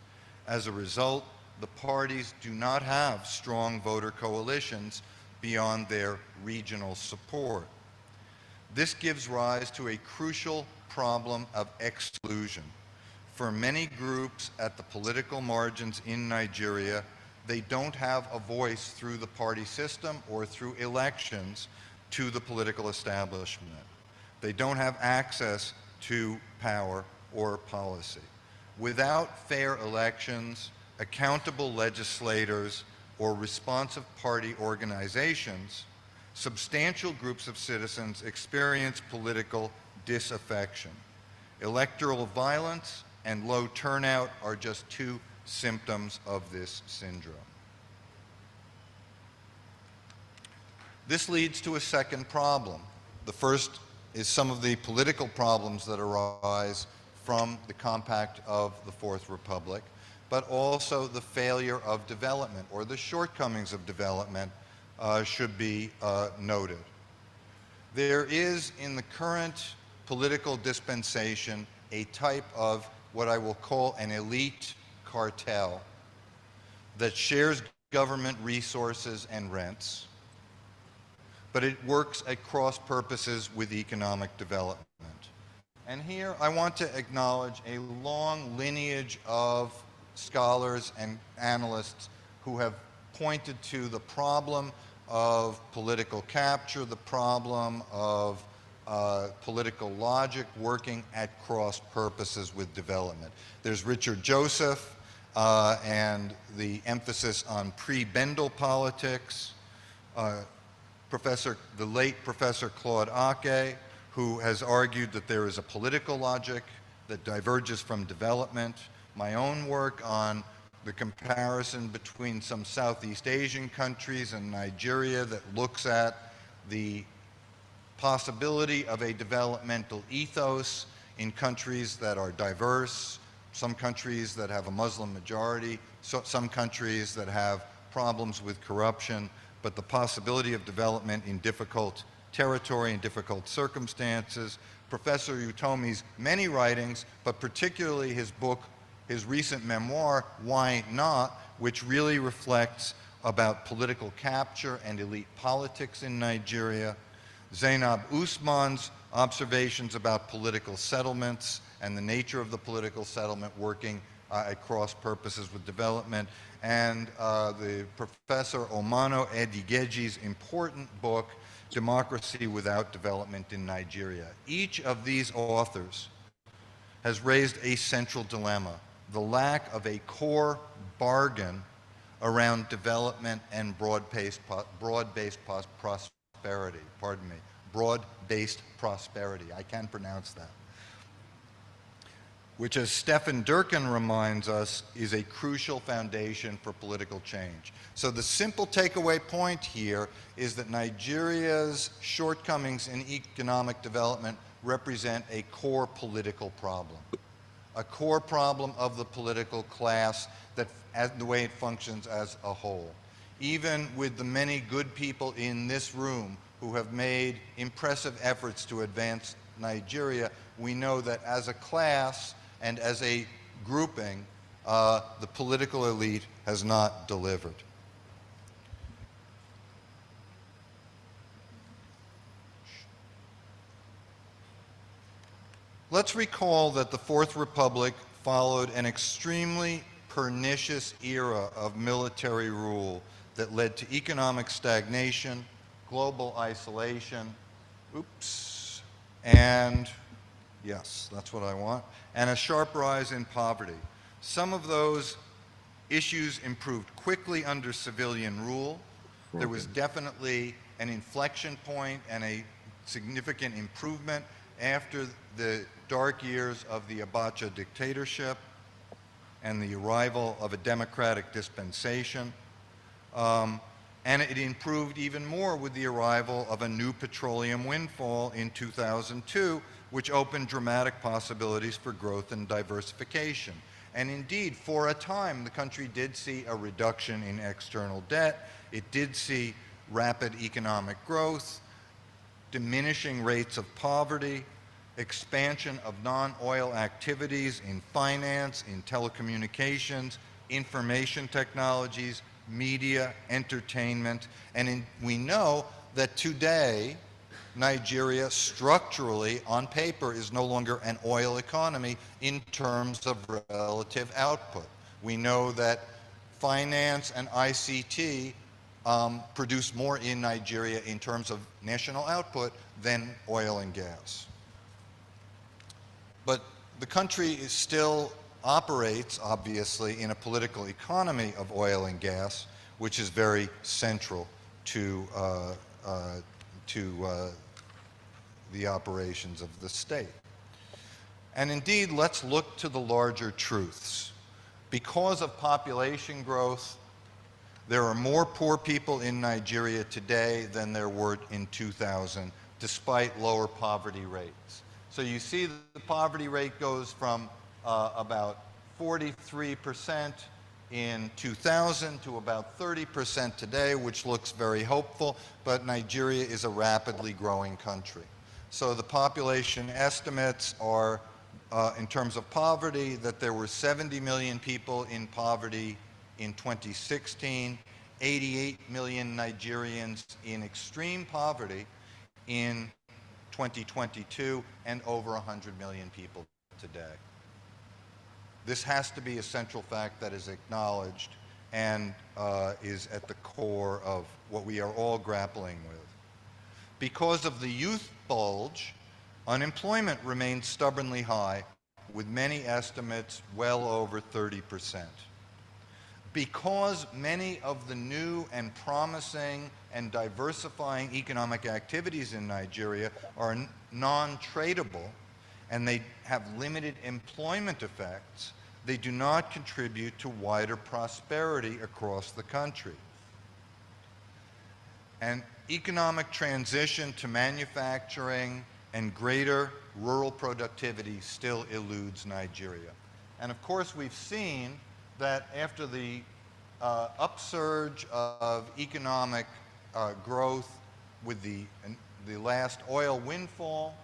As a result, the parties do not have strong voter coalitions beyond their regional support. This gives rise to a crucial problem of exclusion. For many groups at the political margins in Nigeria, they don't have a voice through the party system or through elections to the political establishment. They don't have access to power or policy. Without fair elections, accountable legislators, or responsive party organizations, substantial groups of citizens experience political disaffection. Electoral violence and low turnout are just two symptoms of this syndrome. This leads to a second problem. The first is some of the political problems that arise from the compact of the Fourth Republic, but also the failure of development, or the shortcomings of development should be noted. There is in the current political dispensation a type of what I will call an elite cartel that shares government resources and rents, but it works at cross purposes with economic development. And here I want to acknowledge a long lineage of scholars and analysts who have pointed to the problem of political capture, the problem of political logic working at cross purposes with development. There's Richard Joseph and the emphasis on pre-Bendel politics. The late Professor Claude Ake, who has argued that there is a political logic that diverges from development. My own work on the comparison between some Southeast Asian countries and Nigeria that looks at the possibility of a developmental ethos in countries that are diverse, some countries that have a Muslim majority, some countries that have problems with corruption, but the possibility of development in difficult territory and difficult circumstances. Professor Utomi's many writings, but particularly his book, his recent memoir, Why Not?, which really reflects about political capture and elite politics in Nigeria. Zainab Usman's observations about political settlements and the nature of the political settlement working at cross purposes with development, and the Professor Omano Edigeji's important book, Democracy Without Development in Nigeria. Each of these authors has raised a central dilemma: the lack of a core bargain around development and broad-based prosperity. Pardon me, broad-based prosperity. I can pronounce that. Which, as Stefan Durkin reminds us, is a crucial foundation for political change. So the simple takeaway point here is that Nigeria's shortcomings in economic development represent a core political problem. A core problem of the political class, that the way it functions as a whole. Even with the many good people in this room who have made impressive efforts to advance Nigeria, we know that as a class and as a grouping, the political elite has not delivered. Let's recall that the Fourth Republic followed an extremely pernicious era of military rule that led to economic stagnation, global isolation, and yes, that's what I want, and a sharp rise in poverty. Some of those issues improved quickly under civilian rule. There was definitely an inflection point and a significant improvement after the dark years of the Abacha dictatorship and the arrival of a democratic dispensation. And it improved even more with the arrival of a new petroleum windfall in 2002, which opened dramatic possibilities for growth and diversification. And indeed, for a time, the country did see a reduction in external debt. It did see rapid economic growth, diminishing rates of poverty, expansion of non-oil activities in finance, in telecommunications, information technologies, media, entertainment, and we know that today Nigeria structurally, on paper, is no longer an oil economy in terms of relative output. We know that finance and ICT produce more in Nigeria in terms of national output than oil and gas. But the country still operates, obviously, in a political economy of oil and gas, which is very central to the operations of the state. And indeed, let's look to the larger truths. Because of population growth, there are more poor people in Nigeria today than there were in 2000, despite lower poverty rates. So you see the poverty rate goes from about 43% in 2000 to about 30% today, which looks very hopeful, but Nigeria is a rapidly growing country. So the population estimates are, in terms of poverty, that there were 70 million people in poverty in 2016, 88 million Nigerians in extreme poverty in 2022, and over 100 million people today. This has to be a central fact that is acknowledged and is at the core of what we are all grappling with. Because of the youth bulge, unemployment remains stubbornly high, with many estimates well over 30%. Because many of the new and promising and diversifying economic activities in Nigeria are non-tradable and they have limited employment effects, they do not contribute to wider prosperity across the country. An economic transition to manufacturing and greater rural productivity still eludes Nigeria. And of course, we've seen that after the upsurge of economic growth with the last oil windfall,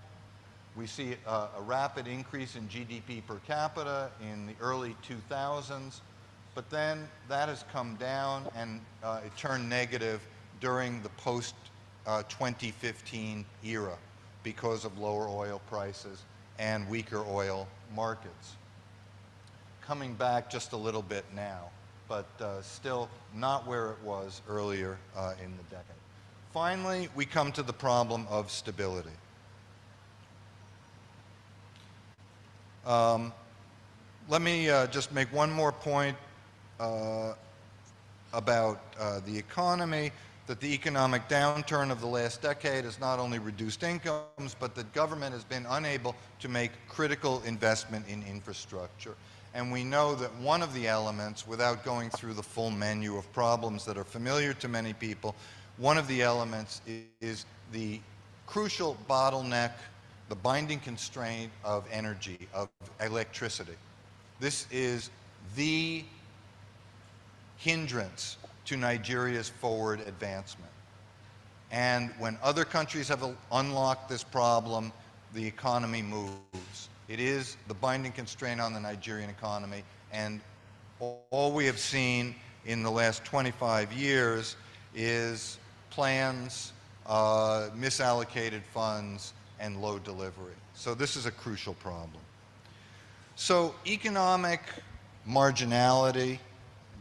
we see a rapid increase in GDP per capita in the early 2000s, but then that has come down and it turned negative during the post-2015 era because of lower oil prices and weaker oil markets. Coming back just a little bit now, but still not where it was earlier in the decade. Finally, we come to the problem of stability. Let me just make one more point about the economy, that the economic downturn of the last decade has not only reduced incomes, but that government has been unable to make critical investment in infrastructure. And we know that one of the elements, without going through the full menu of problems that are familiar to many people, one of the elements is the crucial bottleneck, the binding constraint of energy, of electricity. This is the hindrance to Nigeria's forward advancement. And when other countries have unlocked this problem, the economy moves. It is the binding constraint on the Nigerian economy, and all we have seen in the last 25 years is plans, misallocated funds, and low delivery. So this is a crucial problem. So economic marginality,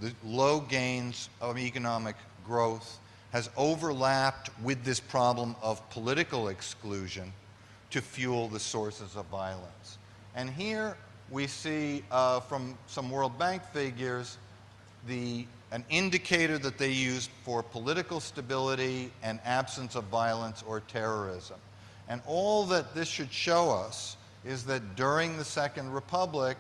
the low gains of economic growth has overlapped with this problem of political exclusion to fuel the sources of violence. And here we see from some World Bank figures an indicator that they use for political stability and absence of violence or terrorism. And all that this should show us is that during the Second Republic,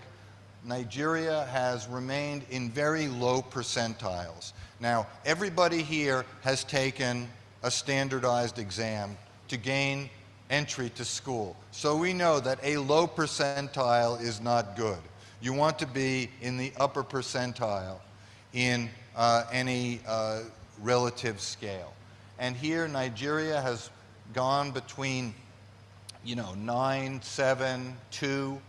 Nigeria has remained in very low percentiles. Now, everybody here has taken a standardized exam to gain entry to school. So we know that a low percentile is not good. You want to be in the upper percentile in any relative scale. And here Nigeria has gone between 9, 7, 2,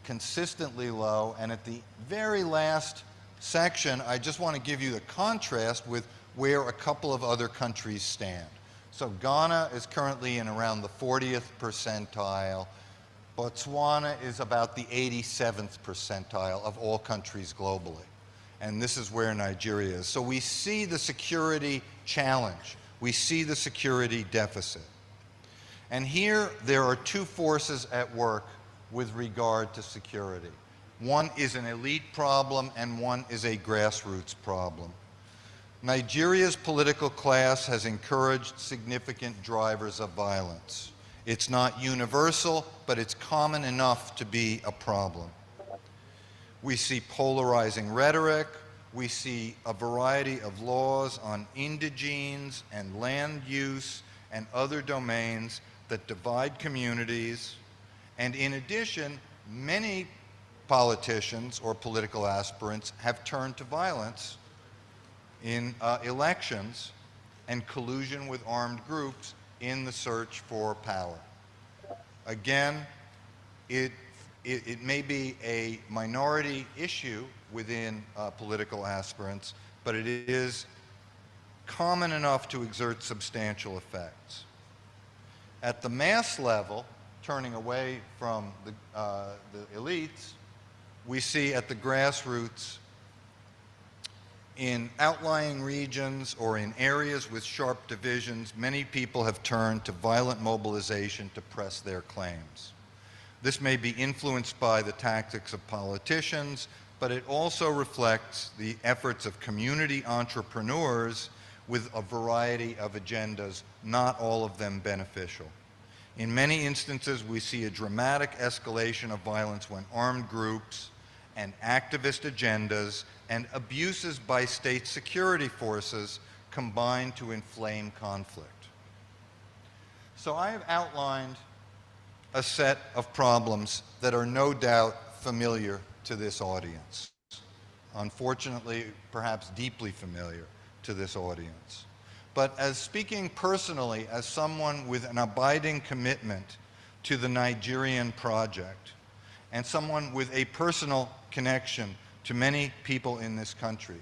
consistently low, and at the very last section, I just want to give you the contrast with where a couple of other countries stand. So Ghana is currently in around the 40th percentile. Botswana is about the 87th percentile of all countries globally. And this is where Nigeria is. So we see the security challenge. We see the security deficit. And here there are two forces at work with regard to security. One is an elite problem and one is a grassroots problem. Nigeria's political class has encouraged significant drivers of violence. It's not universal, but it's common enough to be a problem. We see polarizing rhetoric. We see a variety of laws on indigenes and land use and other domains that divide communities. And in addition, many politicians or political aspirants have turned to violence in elections and collusion with armed groups in the search for power. Again, it may be a minority issue within political aspirants, but it is common enough to exert substantial effects. At the mass level, turning away from the elites, we see at the grassroots in outlying regions or in areas with sharp divisions, many people have turned to violent mobilization to press their claims. This may be influenced by the tactics of politicians, but it also reflects the efforts of community entrepreneurs with a variety of agendas, not all of them beneficial. In many instances, we see a dramatic escalation of violence when armed groups and activist agendas and abuses by state security forces combine to inflame conflict. So I have outlined a set of problems that are no doubt familiar to this audience. Unfortunately, perhaps deeply familiar to this audience. But as speaking personally, as someone with an abiding commitment to the Nigerian project, and someone with a personal connection to many people in this country.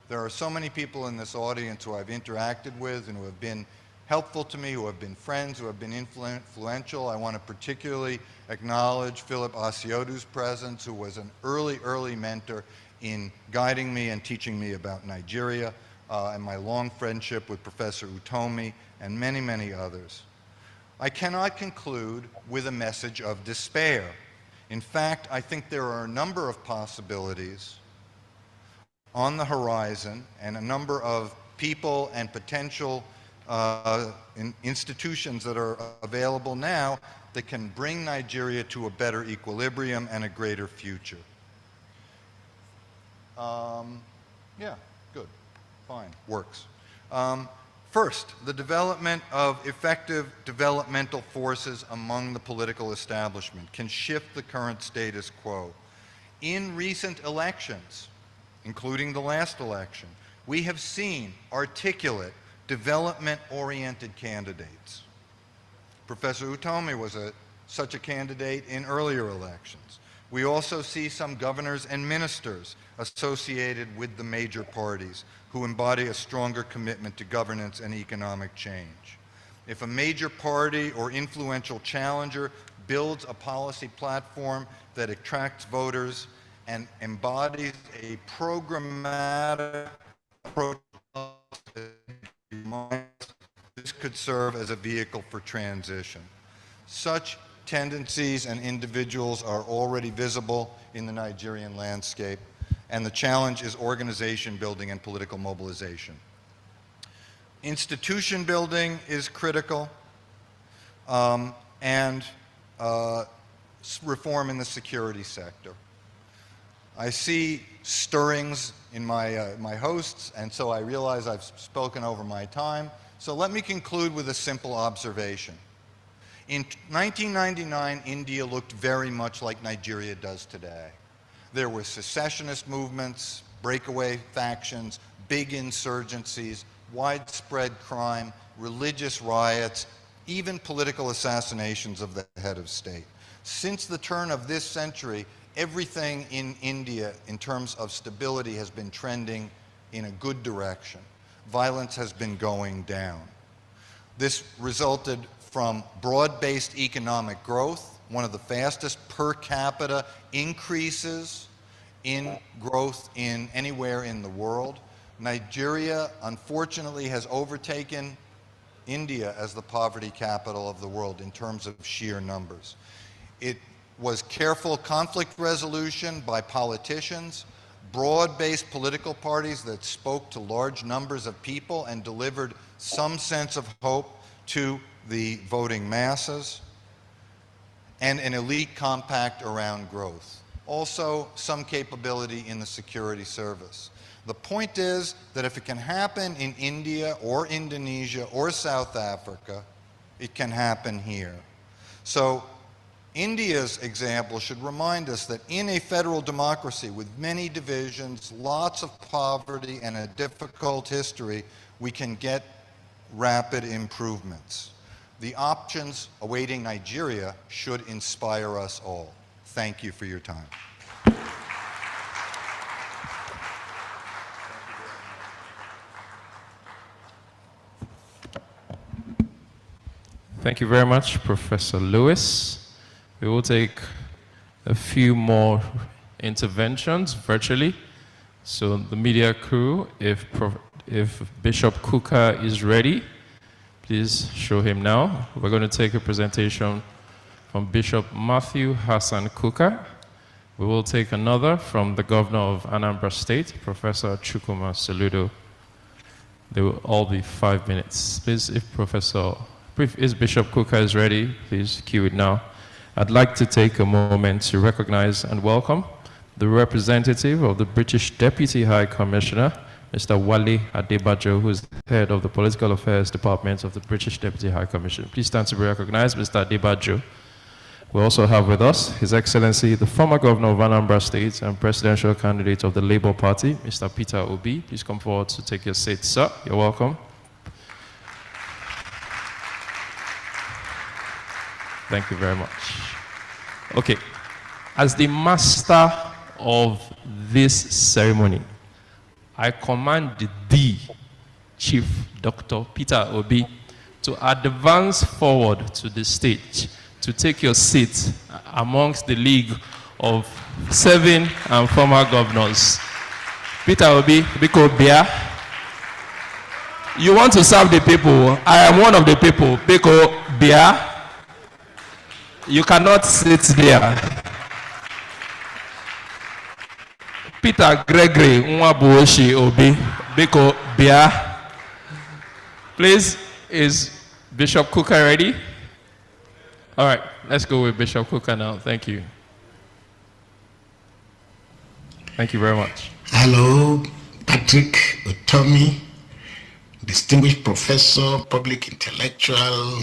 There are so many people in this audience who I've interacted with and who have been helpful to me, who have been friends, who have been influential. I want to particularly acknowledge Philip Asiodu's presence, who was an early mentor in guiding me and teaching me about Nigeria, and my long friendship with Professor Utomi and many others. I cannot conclude with a message of despair. In fact, I think there are a number of possibilities on the horizon and a number of people and potential institutions that are available now that can bring Nigeria to a better equilibrium and a greater future. Yeah, good, fine, works. First, the development of effective developmental forces among the political establishment can shift the current status quo. In recent elections, including the last election, we have seen articulate, development-oriented candidates. Professor Utomi was such a candidate in earlier elections. We also see some governors and ministers associated with the major parties who embody a stronger commitment to governance and economic change. If a major party or influential challenger builds a policy platform that attracts voters and embodies a programmatic approach, this could serve as a vehicle for transition. Such tendencies and individuals are already visible in the Nigerian landscape, and the challenge is organization building and political mobilization. Institution building is critical, and reform in the security sector. I see stirrings in my hosts, and so I realize I've spoken over my time. So let me conclude with a simple observation. In 1999, India looked very much like Nigeria does today. There were secessionist movements, breakaway factions, big insurgencies, widespread crime, religious riots, even political assassinations of the head of state. Since the turn of this century, everything in India in terms of stability has been trending in a good direction. Violence has been going down. This resulted from broad-based economic growth, one of the fastest per capita increases in growth in anywhere in the world. Nigeria, unfortunately, has overtaken India as the poverty capital of the world in terms of sheer numbers. It was careful conflict resolution by politicians, broad-based political parties that spoke to large numbers of people and delivered some sense of hope to the voting masses, and an elite compact around growth. Also, some capability in the security service. The point is that if it can happen in India or Indonesia or South Africa, it can happen here. So India's example should remind us that in a federal democracy with many divisions, lots of poverty, and a difficult history, we can get rapid improvements. The options awaiting Nigeria should inspire us all. Thank you for your time. Thank you very much, Professor Lewis. We will take a few more interventions virtually. So the media crew, if Bishop Kuka is ready, please show him now. We're going to take a presentation from Bishop Matthew Hassan Kuka. We will take another from the governor of Anambra State, Professor Chukwuma Soludo. They will all be 5 minutes. Please, if Bishop Kuka is ready, please cue it now. I'd like to take a moment to recognize and welcome the representative of the British Deputy High Commissioner, Mr. Wale Adebajo, who is the head of the Political Affairs Department of the British Deputy High Commission. Please stand to be recognized, Mr. Adebajo. We also have with us His Excellency, the former governor of Anambra State and presidential candidate of the Labour Party, Mr. Peter Obi. Please come forward to take your seat, sir. You're welcome. Thank you very much. Okay, as the master of this ceremony, I command the Chief Dr. Peter Obi to advance forward to the stage to take your seat amongst the league of 7 and former governors. Peter Obi, Biko Bia, you want to serve the people. I am one of the people. Biko Bia, you cannot sit there. Peter Gregory Nwabuoshi Obi, Biko Bia. Please, is Bishop Kuka ready? All right, let's go with Bishop Kuka now. Thank you. Thank you very much. Hello, Patrick Otomi, distinguished professor, public intellectual,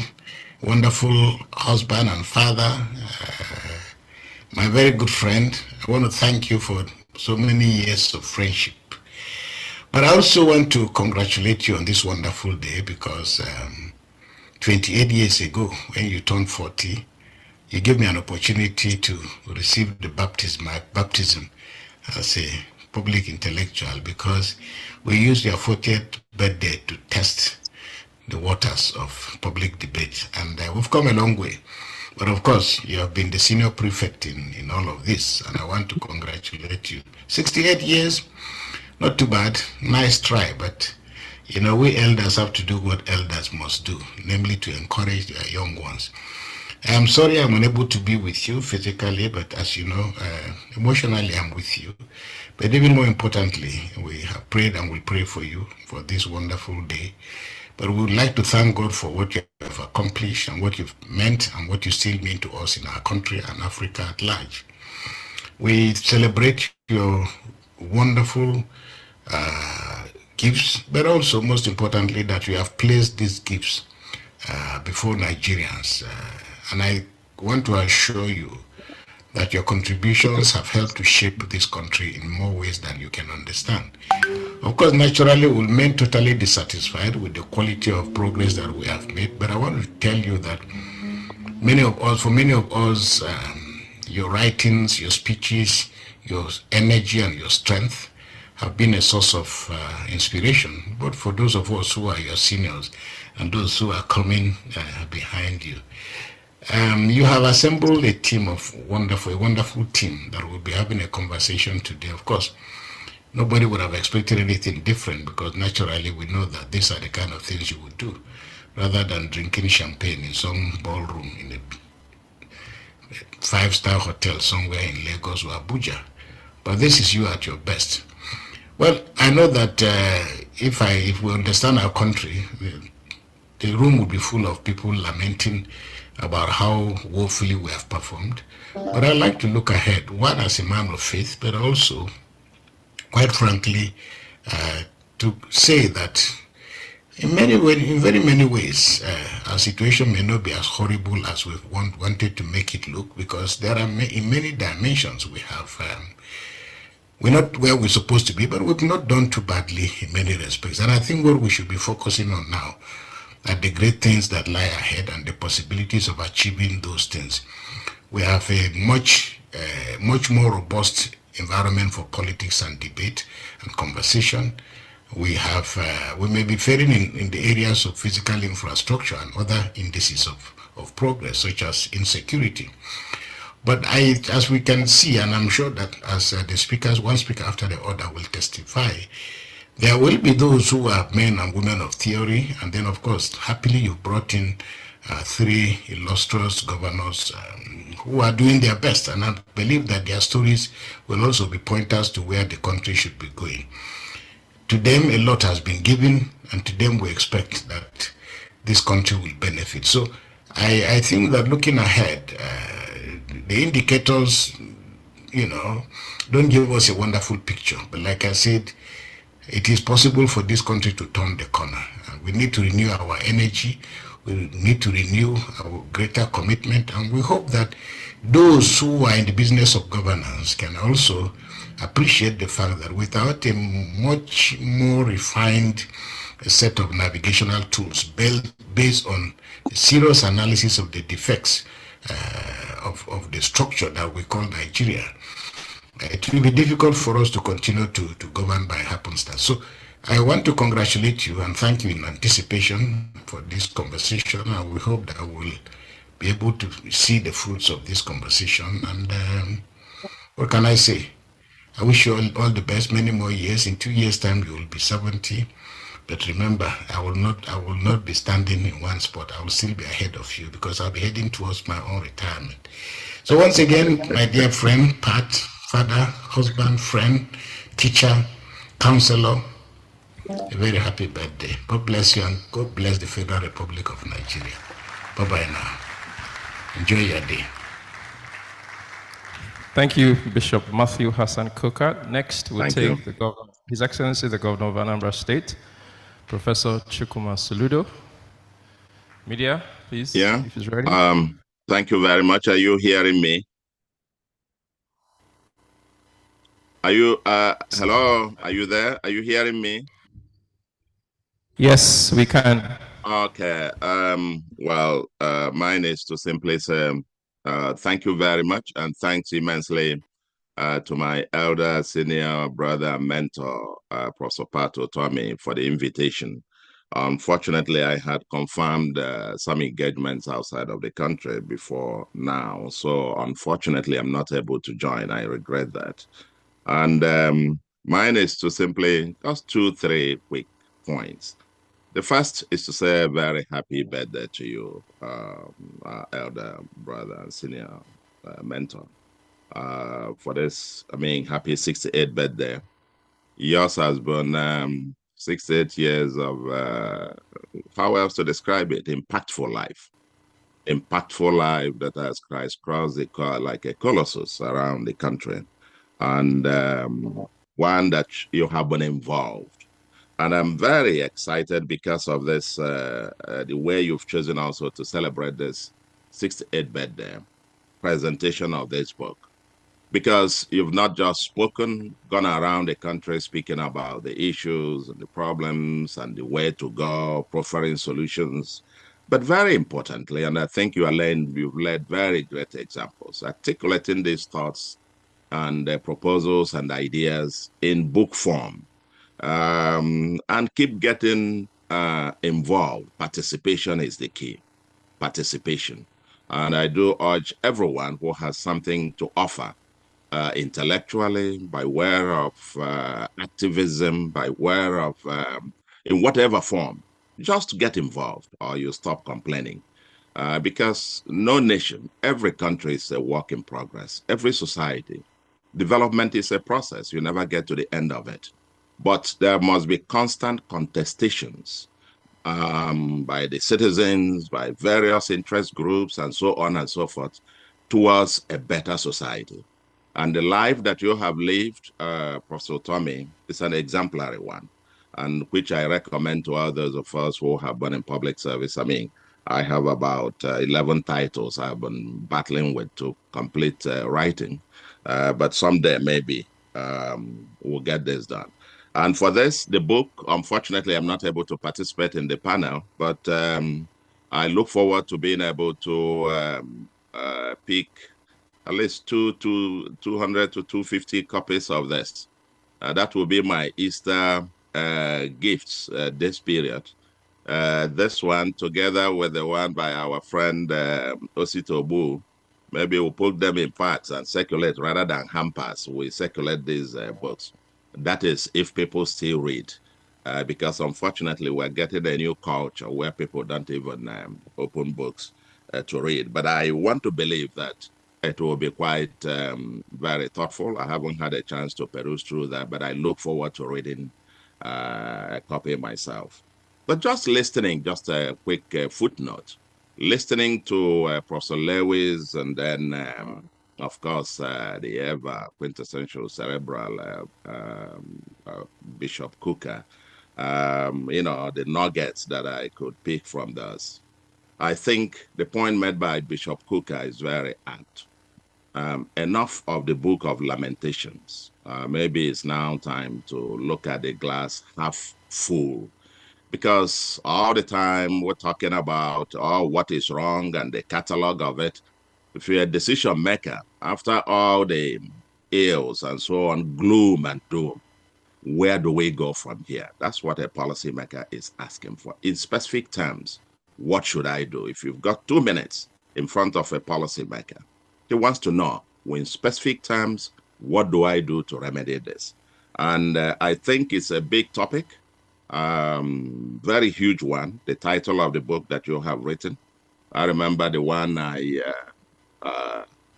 wonderful husband and father, my very good friend. I want to thank you for so many years of friendship. But I also want to congratulate you on this wonderful day because 28 years ago, when you turned 40, you gave me an opportunity to receive the baptism as a public intellectual, because we used your 40th birthday to test the waters of public debate. And we've come a long way. But of course, you have been the senior prefect in all of this, and I want to congratulate you. 68 years, not too bad, nice try, but you know, we elders have to do what elders must do, namely to encourage their young ones. I'm sorry I'm unable to be with you physically, but as you know, emotionally I'm with you. But even more importantly, we have prayed and will pray for you for this wonderful day. But we would like to thank God for what you have accomplished and what you've meant and what you still mean to us in our country and Africa at large. We celebrate your wonderful gifts, but also most importantly that you have placed these gifts before Nigerians. And I want to assure you that your contributions have helped to shape this country in more ways than you can understand. Of course, naturally, we'll remain totally dissatisfied with the quality of progress that we have made, but I want to tell you that for many of us, your writings, your speeches, your energy and your strength have been a source of inspiration, but for those of us who are your seniors and those who are coming behind you. You have assembled a team of a wonderful team that will be having a conversation today. Of course, nobody would have expected anything different because naturally we know that these are the kind of things you would do rather than drinking champagne in some ballroom in a 5-star hotel somewhere in Lagos or Abuja. But this is you at your best. Well, I know that if we understand our country, the room would be full of people lamenting about how woefully we have performed. But I like to look ahead, one as a man of faith, but also, quite frankly, to say that in very many ways, our situation may not be as horrible as we wanted to make it look, because there are in many dimensions we have. We're not where we're supposed to be, but we've not done too badly in many respects. And I think what we should be focusing on now are the great things that lie ahead and the possibilities of achieving those things. We have a much more robust environment for politics and debate and conversation. We may be failing in the areas of physical infrastructure and other indices of progress, such as insecurity. But as we can see, and I'm sure that as the speakers, one speaker after the other will testify, there will be those who are men and women of theory, and then, of course, happily you brought in 3 illustrious governors who are doing their best, and I believe that their stories will also be pointers to where the country should be going. To them, a lot has been given, and to them we expect that this country will benefit. So I think that looking ahead, the indicators, don't give us a wonderful picture. But like I said, it is possible for this country to turn the corner. We need to renew our energy. We need to renew our greater commitment. And we hope that those who are in the business of governance can also appreciate the fact that without a much more refined set of navigational tools based on a serious analysis of the defects of the structure that we call Nigeria, it will be difficult for us to continue to govern by happenstance. So I want to congratulate you and thank you in anticipation for this conversation, and we hope that we'll be able to see the fruits of this conversation. And what can I say? I wish you all the best, many more years. In 2 years' time, you will be 70. But remember, I will not be standing in one spot. I will still be ahead of you because I'll be heading towards my own retirement. So once again, my dear friend, Pat, father, husband, friend, teacher, counselor, a very happy birthday. God bless you and God bless the Federal Republic of Nigeria. Bye-bye now. Enjoy your day. Thank you, Bishop Matthew Hassan Kokar. Next, we'll take the Governor, His Excellency, the Governor of Anambra State, Professor Chukwuma Soludo. Media, please, if he's ready. Thank you very much. Are you hearing me? Are you, hello, are you there? Are you hearing me? Yes, we can. Okay. Well, mine is to simply say thank you very much, and thanks immensely to my elder, senior brother, mentor, Professor Pato Tommy, for the invitation. Unfortunately, I had confirmed some engagements outside of the country before now, so unfortunately, I'm not able to join. I regret that. And mine is to simply just 2-3 quick points. The first is to say a very happy birthday to you, elder brother and senior mentor. For this, happy 68th birthday. Yours has been 68 years of, how else to describe it? Impactful life. Impactful life that has crisscrossed like a colossus around the country. And one that you have been involved. And I'm very excited because of this, the way you've chosen also to celebrate this 68th birthday presentation of this book. Because you've not just spoken, gone around the country speaking about the issues and the problems and the way to go, proffering solutions, but very importantly, and I think you've led very great examples, articulating these thoughts and proposals and ideas in book form, and keep getting involved. Participation is the key. Participation. And I do urge everyone who has something to offer, intellectually, by way of activism, by way of, in whatever form, just to get involved or you stop complaining. Because no nation, every country is a work in progress. Every society, development is a process. You never get to the end of it. But there must be constant contestations by the citizens, by various interest groups, and so on and so forth, towards a better society. And the life that you have lived, Professor Tommy, is an exemplary one, and which I recommend to others of us who have been in public service. I have about 11 titles I've been battling with to complete writing, but someday maybe we'll get this done. And for this, the book, unfortunately, I'm not able to participate in the panel, but I look forward to being able to pick at least 200 to 250 copies of this. That will be my Easter gifts this period. This one, together with the one by our friend Osito Bu, Maybe we'll put them in parts and circulate rather than hampers. We circulate these books. That is if people still read. Because unfortunately, we're getting a new culture where people don't even open books to read. But I want to believe that it will be quite very thoughtful. I haven't had a chance to peruse through that, but I look forward to reading a copy myself. But just listening, just a quick footnote, listening to Professor Lewis and then, of course, the ever quintessential cerebral Bishop Cooker, the nuggets that I could pick from those. I think the point made by Bishop Cooker is very apt. Enough of the book of Lamentations. Maybe it's now time to look at the glass half full, because all the time we're talking about what is wrong and the catalog of it. If you're a decision maker, after all the ills and so on, gloom and doom, where do we go from here? That's what a policymaker is asking for. In specific terms, what should I do? If you've got 2 minutes in front of a policymaker, he wants to know, in specific terms, what do I do to remedy this? And I think it's a big topic, very huge one, the title of the book that you have written. I remember the one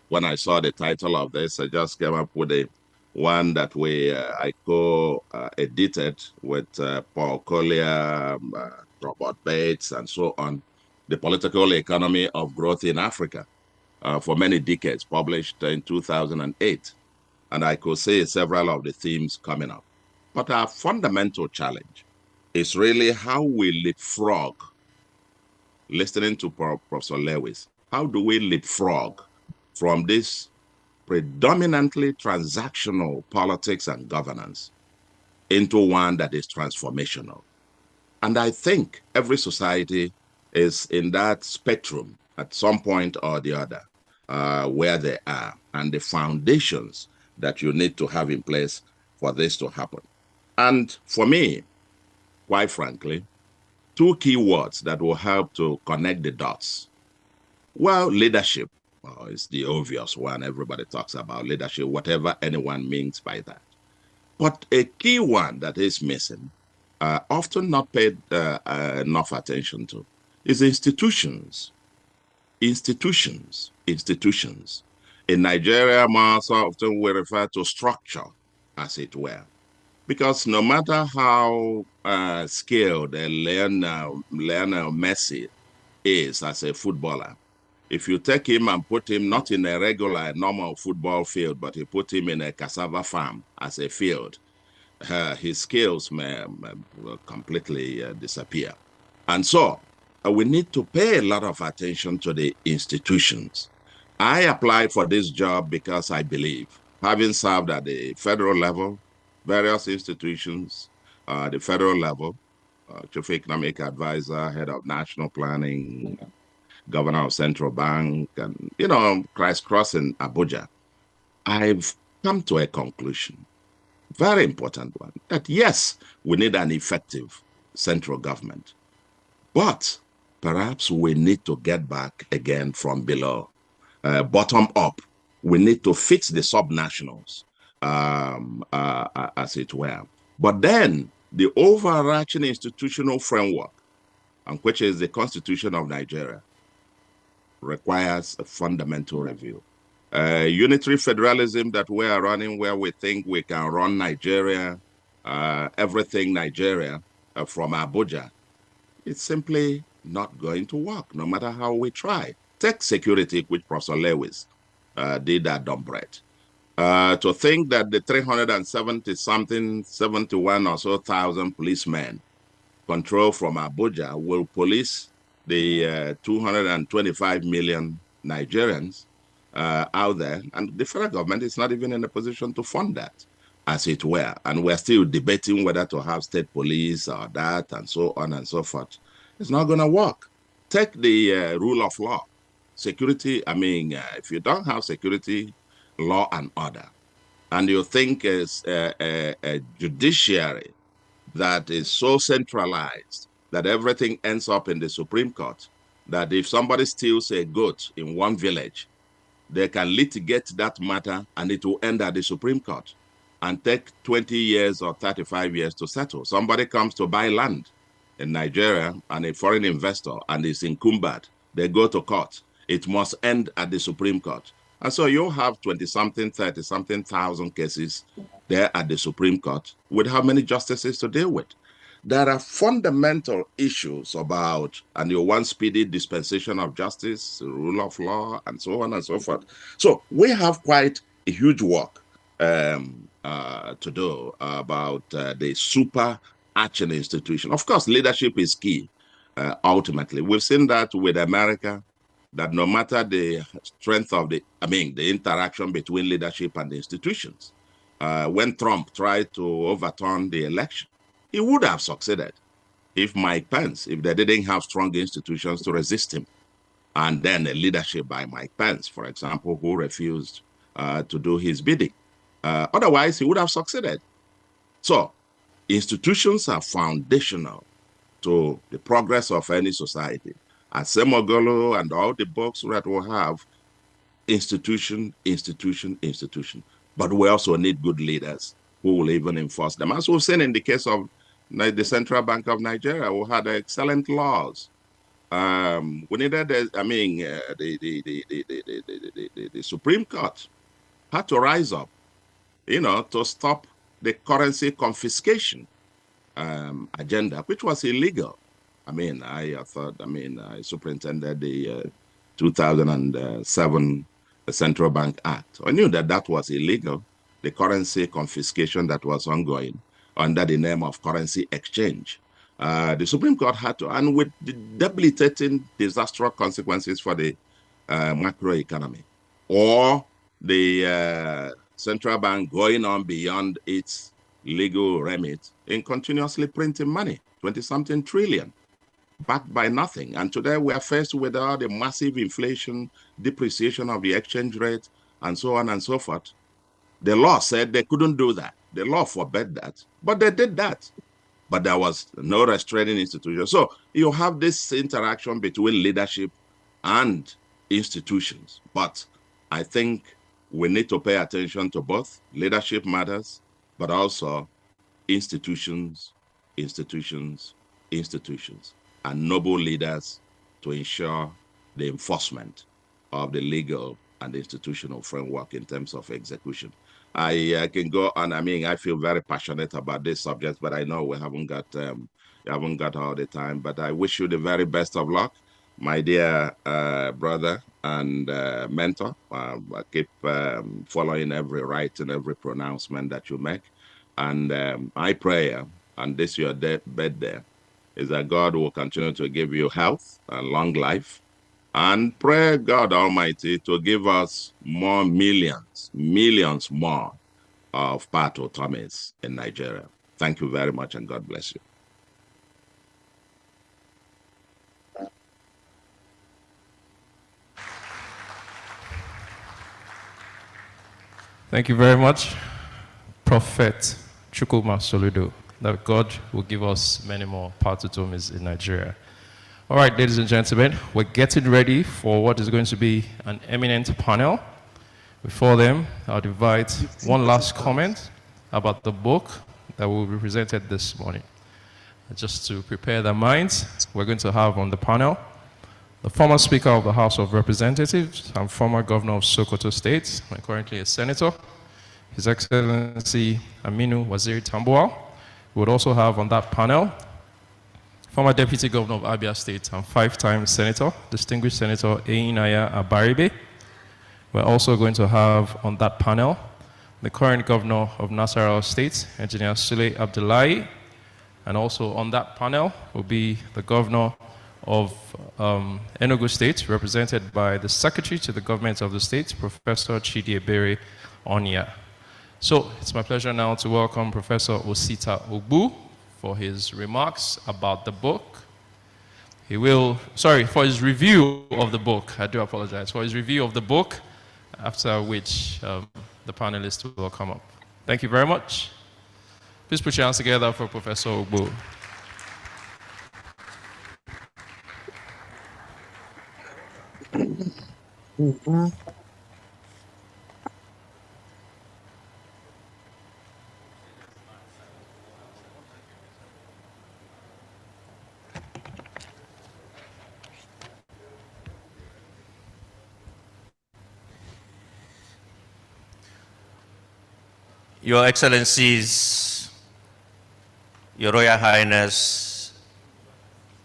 when I saw the title of this, I just came up with the one that I co-edited with Paul Collier, Robert Bates, and so on, The Political Economy of Growth in Africa, for many decades, published in 2008. And I could see several of the themes coming up. But our fundamental challenge is really how we leapfrog, listening to Professor Lewis, how do we leapfrog from this predominantly transactional politics and governance into one that is transformational? And I think every society is in that spectrum at some point or the other, where they are, and the foundations that you need to have in place for this to happen. And for me, quite frankly, 2 key words that will help to connect the dots. Well, leadership is the obvious one. Everybody talks about leadership, whatever anyone means by that. But a key one that is missing, often not paid enough attention to, is institutions. Institutions. In Nigeria, most often we refer to structure, as it were. Because no matter how skilled Lionel Messi is as a footballer, if you take him and put him not in a regular, normal football field, but you put him in a cassava farm as a field, his skills may completely disappear. And so we need to pay a lot of attention to the institutions. I applied for this job because I believe, having served at the federal level, various institutions, the federal level, Chief Economic Advisor, Head of National Planning, Governor of Central Bank, and, crisscrossing Abuja, I've come to a conclusion, very important one, that yes, we need an effective central government, but perhaps we need to get back again from below, bottom up. We need to fix the subnationals, as it were. But then the overarching institutional framework, which is the Constitution of Nigeria, requires a fundamental review. Unitary federalism that we are running, where we think we can run Nigeria, everything Nigeria from Abuja, it's simply not going to work, no matter how we try. Take security, which Professor Lewis did at Dumbret. To think that the 71 or so thousand policemen controlled from Abuja will police the 225 million Nigerians out there, and the federal government is not even in a position to fund that, as it were. And we're still debating whether to have state police or that, and so on and so forth. It's not going to work. Take the rule of law. Security, if you don't have security, law and order, and you think is a judiciary that is so centralized that everything ends up in the Supreme Court, that if somebody steals a goat in one village, they can litigate that matter and it will end at the Supreme Court and take 20 years or 35 years to settle. Somebody comes to buy land in Nigeria and a foreign investor and is incumbent. They go to court. It must end at the Supreme Court. And so you have 20-something, 30-something thousand cases there at the Supreme Court with how many justices to deal with. There are fundamental issues about, and you want speedy dispensation of justice, rule of law, and so on and so forth. So we have quite a huge work to do about the super-arching institution. Of course, leadership is key, ultimately. We've seen that with America, that no matter the strength of the interaction between leadership and the institutions, when Trump tried to overturn the election, he would have succeeded if Mike Pence, if they didn't have strong institutions to resist him. And then a leadership by Mike Pence, for example, who refused to do his bidding. Otherwise, he would have succeeded. So institutions are foundational to the progress of any society. As Semogolo and all the books that we have, institution. But we also need good leaders who will even enforce them. As we've seen in the case of the Central Bank of Nigeria, who had excellent laws. We needed, the Supreme Court had to rise up, to stop the currency confiscation agenda, which was illegal. I superintended the 2007 Central Bank Act. I knew that was illegal, the currency confiscation that was ongoing under the name of currency exchange. The Supreme Court had to, and with the debilitating disastrous consequences for the macroeconomy, or the central bank going on beyond its legal remit in continuously printing money, 20-something trillion, backed by nothing. And today we are faced with all the massive inflation, depreciation of the exchange rate, and so on and so forth. The law said they couldn't do that. The law forbade that, but they did that. But there was no restraining institution. So you have this interaction between leadership and institutions. But I think we need to pay attention to both. Leadership matters, but also institutions, and noble leaders to ensure the enforcement of the legal and institutional framework in terms of execution. I can go on. I feel very passionate about this subject, but I know we haven't got all the time. But I wish you the very best of luck, my dear brother and mentor. I keep following every right and every pronouncement that you make. And my prayer, and this your birthday, is that God will continue to give you health and long life. And pray God Almighty to give us more millions more of Pat-O-Tomies in Nigeria. Thank you very much, and God bless you. Thank you very much, Prophet Chukwuma Soludo, that God will give us many more Pat-O-Tomies in Nigeria. All right, ladies and gentlemen, we're getting ready for what is going to be an eminent panel. Before them, I'll invite one last comment about the book that will be presented this morning. Just to prepare their minds, we're going to have on the panel the former Speaker of the House of Representatives and former Governor of Sokoto State, and currently a Senator, His Excellency Aminu Waziri Tambuwal. We would also have on that panel former Deputy Governor of Abia State and 5-time Senator, distinguished Senator Einaya Abaribe. We're also going to have on that panel the current Governor of Nasarawa State, Engineer Sule Abdullahi. And also on that panel will be the Governor of Enugu State, represented by the Secretary to the Government of the State, Professor Chidi Ebere Onya. So it's my pleasure now to welcome Professor Osita Ogbu for his remarks about the book. For his review of the book. I do apologize. For his review of the book, after which the panelists will come up. Thank you very much. Please put your hands together for Professor Ogbu. Your Excellencies, Your Royal Highness,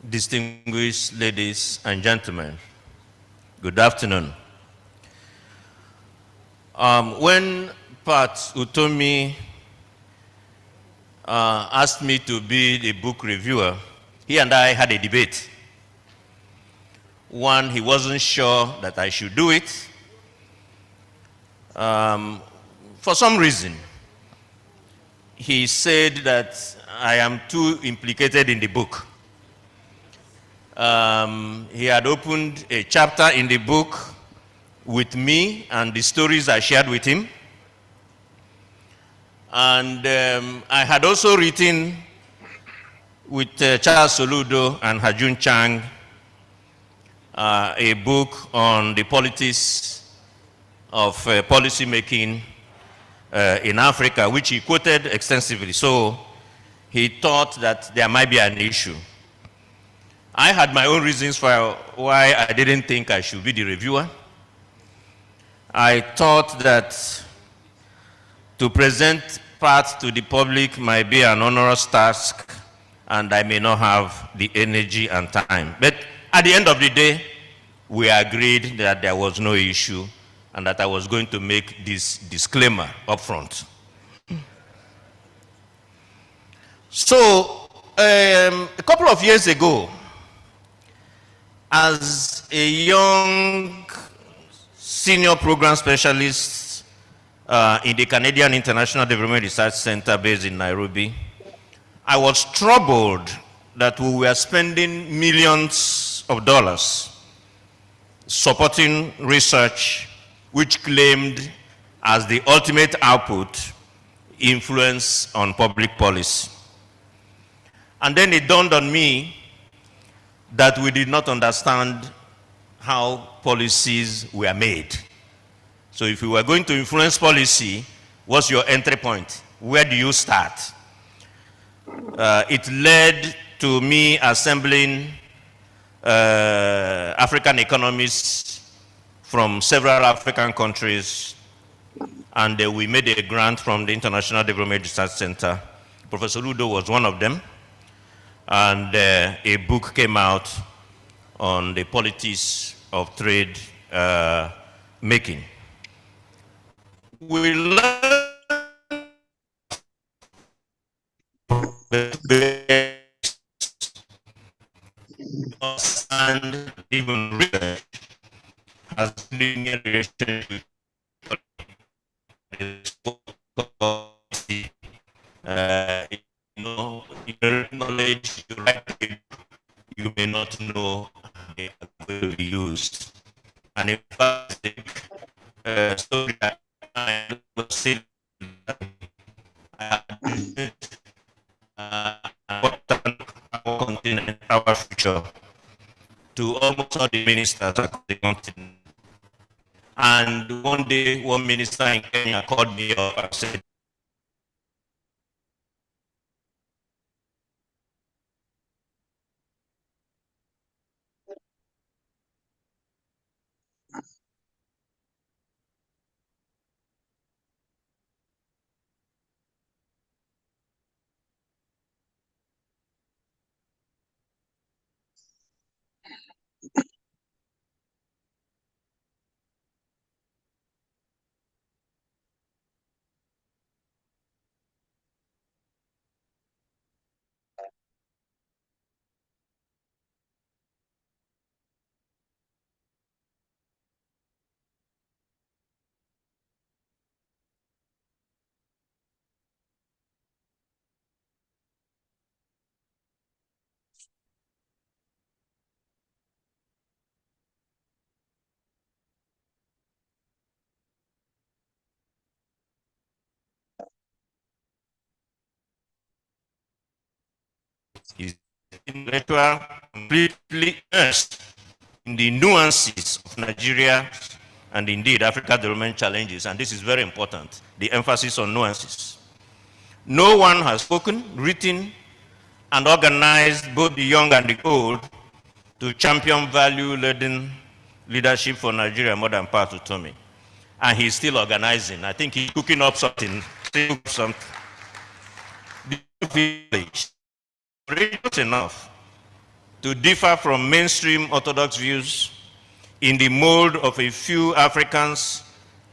distinguished ladies and gentlemen, good afternoon. When Pat Utomi asked me to be the book reviewer, he and I had a debate. One, he wasn't sure that I should do it for some reason. He said that I am too implicated in the book. He had opened a chapter in the book with me and the stories I shared with him. And I had also written with Charles Soludo and Hajun Chang a book on the politics of policy making in Africa, which he quoted extensively. So he thought that there might be an issue. I had my own reasons for why I didn't think I should be the reviewer. I thought that to present parts to the public might be an onerous task, and I may not have the energy and time. But at the end of the day, we agreed that there was no issue and that I was going to make this disclaimer up front. So, a couple of years ago, as a young senior program specialist in the Canadian International Development Research Center based in Nairobi, I was troubled that we were spending millions of dollars supporting research which claimed as the ultimate output influence on public policy. And then it dawned on me that we did not understand how policies were made. So if you were going to influence policy, what's your entry point? Where do you start? It led to me assembling African economists from several African countries, and we made a grant from the International Development Research Center. Professor Ludo was one of them, and a book came out on the politics of trade making. We learned and even research has linear relationship your knowledge you write, you may not know it will be used. And in fact, the story I was saying our continent, our future, to almost all the ministers across the continent. And one day, one minister in Kenya called me up and said, is intellectual completely immersed in the nuances of Nigeria and indeed Africa development challenges, and this is very important, the emphasis on nuances. No one has spoken, written, and organized both the young and the old to champion value-laden leadership for Nigeria more than Pat Utomi. And he's still organizing. I think he's cooking up something something. The village, courageous enough to differ from mainstream Orthodox views in the mold of a few Africans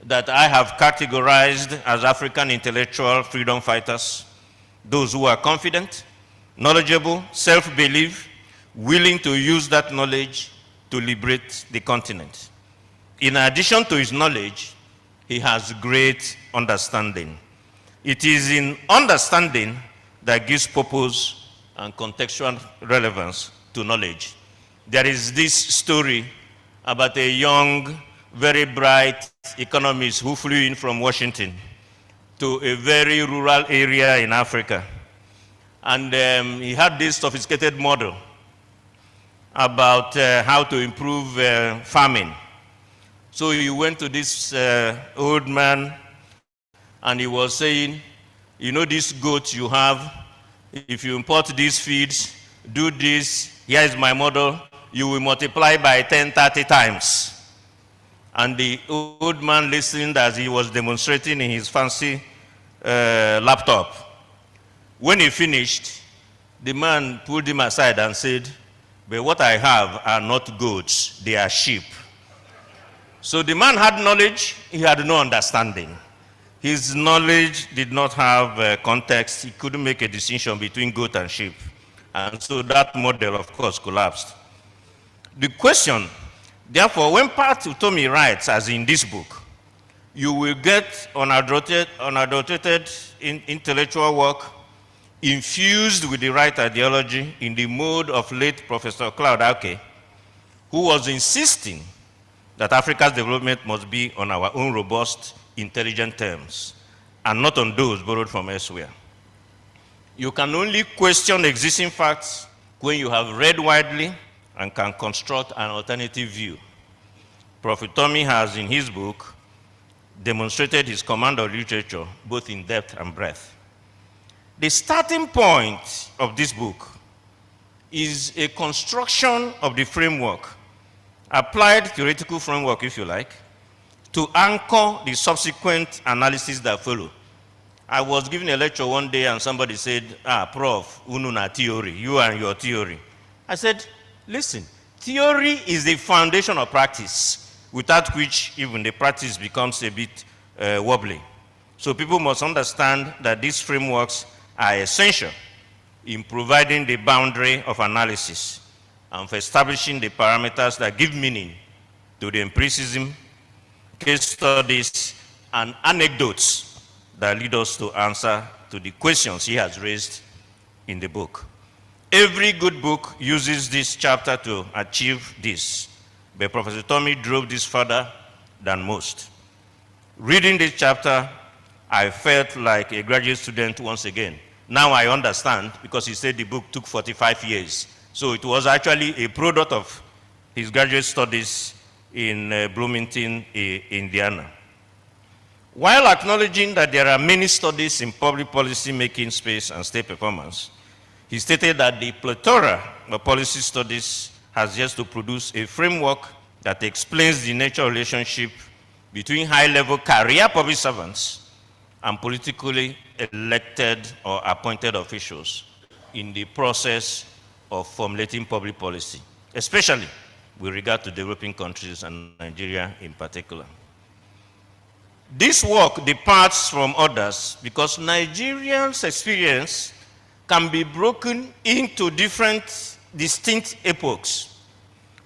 that I have categorized as African intellectual freedom fighters, those who are confident, knowledgeable, self-believe, willing to use that knowledge to liberate the continent. In addition to his knowledge, he has great understanding. It is in understanding that gives purpose and contextual relevance to knowledge. There is this story about a young, very bright economist who flew in from Washington to a very rural area in Africa. And he had this sophisticated model about how to improve farming. So he went to this old man and he was saying, you know this goat you have, if you import these feeds, do this, here is my model, you will multiply by 10, 30 times. And the old man listened as he was demonstrating in his fancy laptop. When he finished, the man pulled him aside and said, but what I have are not goats, they are sheep. So the man had knowledge, he had no understanding. His knowledge did not have context. He couldn't make a distinction between goat and sheep. And so that model, of course, collapsed. The question, therefore, when Pat Utomi writes, as in this book, you will get unadulterated intellectual work infused with the right ideology in the mode of late Professor Claude Ake, who was insisting that Africa's development must be on our own robust, intelligent terms, and not on those borrowed from elsewhere. You can only question existing facts when you have read widely and can construct an alternative view. Prophet Utomi has, in his book, demonstrated his command of literature, both in depth and breadth. The starting point of this book is a construction of the framework, applied theoretical framework, if you like, to anchor the subsequent analysis that follow. I was giving a lecture one day and somebody said, Prof, unu na theory, you and your theory. I said, listen, theory is the foundation of practice, without which even the practice becomes a bit wobbly. So people must understand that these frameworks are essential in providing the boundary of analysis and for establishing the parameters that give meaning to the empiricism, case studies, and anecdotes that lead us to answer to the questions he has raised in the book. Every good book uses this chapter to achieve this, but Professor Utomi drove this further than most. Reading this chapter, I felt like a graduate student once again. Now I understand, because he said the book took 45 years. So it was actually a product of his graduate studies in Bloomington, Indiana. While acknowledging that there are many studies in public policy making space and state performance, he stated that the plethora of policy studies has yet to produce a framework that explains the nature of relationship between high-level career public servants and politically elected or appointed officials in the process of formulating public policy, especially with regard to developing countries and Nigeria in particular. This work departs from others because Nigerians' experience can be broken into different distinct epochs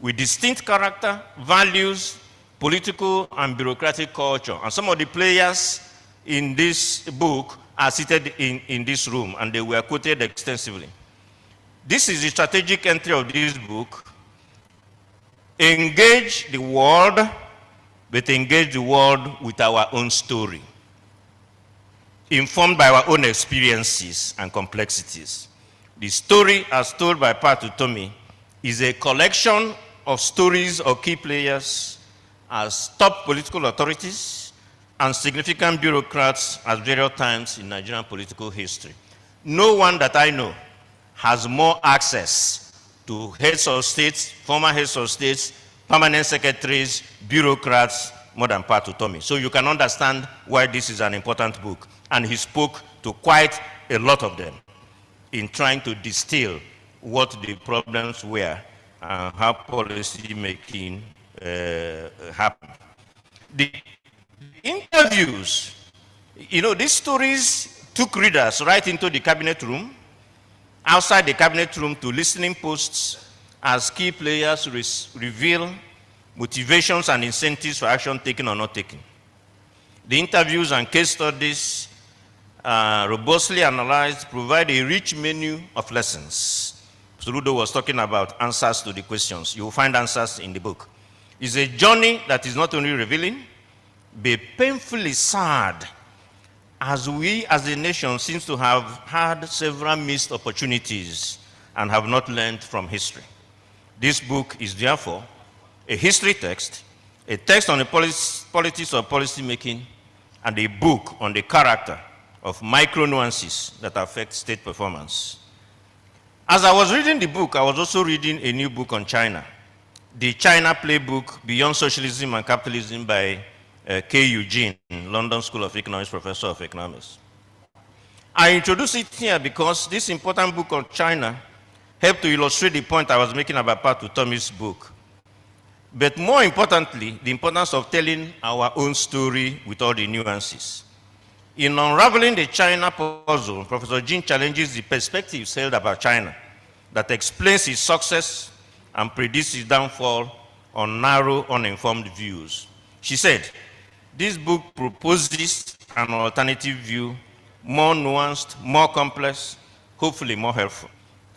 with distinct character, values, political and bureaucratic culture. And some of the players in this book are seated in this room, and they were quoted extensively. This is the strategic entry of this book. Engage the world, but engage the world with our own story, informed by our own experiences and complexities. The story, as told by Pat Utomi, is a collection of stories of key players as top political authorities and significant bureaucrats at various times in Nigerian political history. No one that I know has more access to heads of states, former heads of states, permanent secretaries, bureaucrats, more than Pat Utomi. So you can understand why this is an important book. And he spoke to quite a lot of them in trying to distill what the problems were and how policy making happened. The interviews, these stories took readers right into the cabinet room, outside the cabinet room to listening posts as key players reveal motivations and incentives for action taken or not taken. The interviews and case studies robustly analyzed provide a rich menu of lessons. Soludo was talking about answers to the questions. You will find answers in the book. It's a journey that is not only revealing, but painfully sad, as we as a nation seems to have had several missed opportunities and have not learned from history. This book is therefore a history text, a text on the politics of policy making, and a book on the character of micro nuances that affect state performance. As I was reading the book, I was also reading a new book on China, the China Playbook, Beyond Socialism and Capitalism by K. Eugene, London School of Economics, Professor of Economics. I introduce it here because this important book on China helped to illustrate the point I was making about Pat Utomi's book. But more importantly, the importance of telling our own story with all the nuances. In unraveling the China puzzle, Professor Jin challenges the perspectives held about China that explains its success and predicts its downfall on narrow, uninformed views. She said, this book proposes an alternative view, more nuanced, more complex, hopefully more helpful,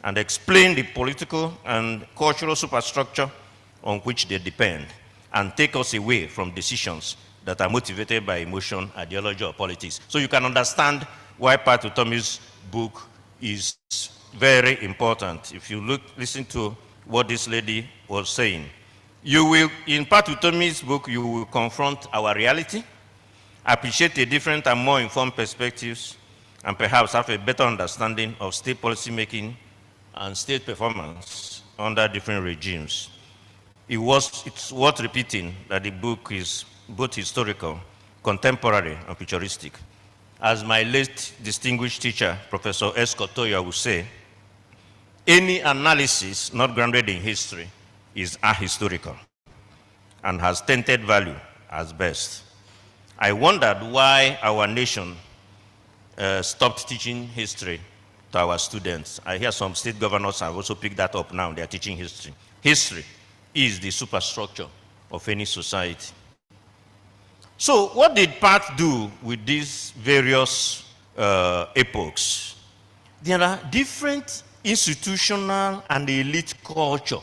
and explain the political and cultural superstructure on which they depend, and take us away from decisions that are motivated by emotion, ideology, or politics. So you can understand why Pat Utomi's book is very important. If you listen to what this lady was saying, you will, in Pat Utomi's book, you will confront our reality, appreciate the different and more informed perspectives, and perhaps have a better understanding of state policy making and state performance under different regimes. It's worth repeating that the book is both historical, contemporary, and futuristic. As my late distinguished teacher, Professor S. Kotoya, would say, any analysis not grounded in history is ahistorical and has tainted value as best. I wondered why our nation stopped teaching history to our students. I hear some state governors have also picked that up now. They are teaching history. History is the superstructure of any society. So what did Pat do with these various epochs? There are different institutional and elite culture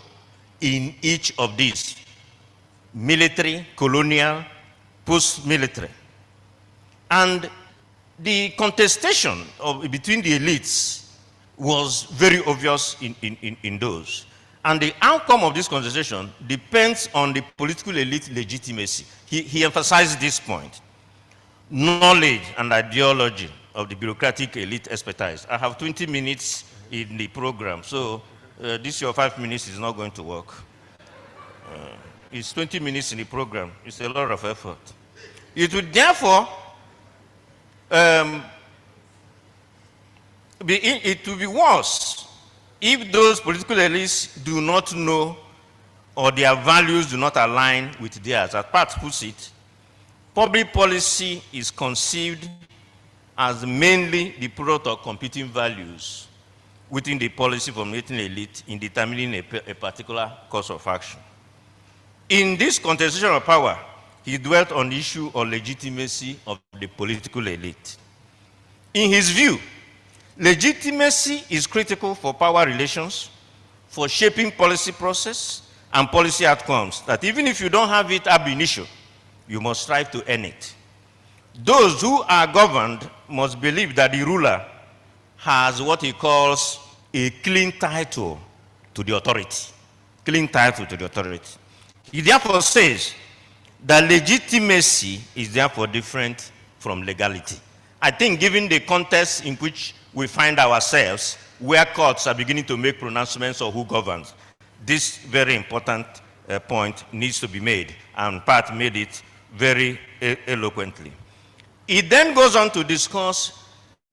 in each of these: military, colonial, post-military. And the contestation between the elites was very obvious in those. And the outcome of this contestation depends on the political elite legitimacy. He emphasized this point. Knowledge and ideology of the bureaucratic elite expertise. I have 20 minutes in the program, so this your 5 minutes is not going to work. It's 20 minutes in the program. It's a lot of effort. It would therefore be worse if those political elites do not know or their values do not align with theirs. As Pat puts it, public policy is conceived as mainly the product of competing values within the policy formulating elite in determining a particular course of action. In this contestation of power, he dwelt on the issue of legitimacy of the political elite. In his view, legitimacy is critical for power relations, for shaping policy process and policy outcomes, that even if you don't have it ab initio, you must strive to earn it. Those who are governed must believe that the ruler has what he calls a clean title to the authority. Clean title to the authority. He therefore says that legitimacy is therefore different from legality. I think given the context in which we find ourselves, where courts are beginning to make pronouncements on who governs, this very important point needs to be made, and Pat made it very eloquently. It then goes on to discuss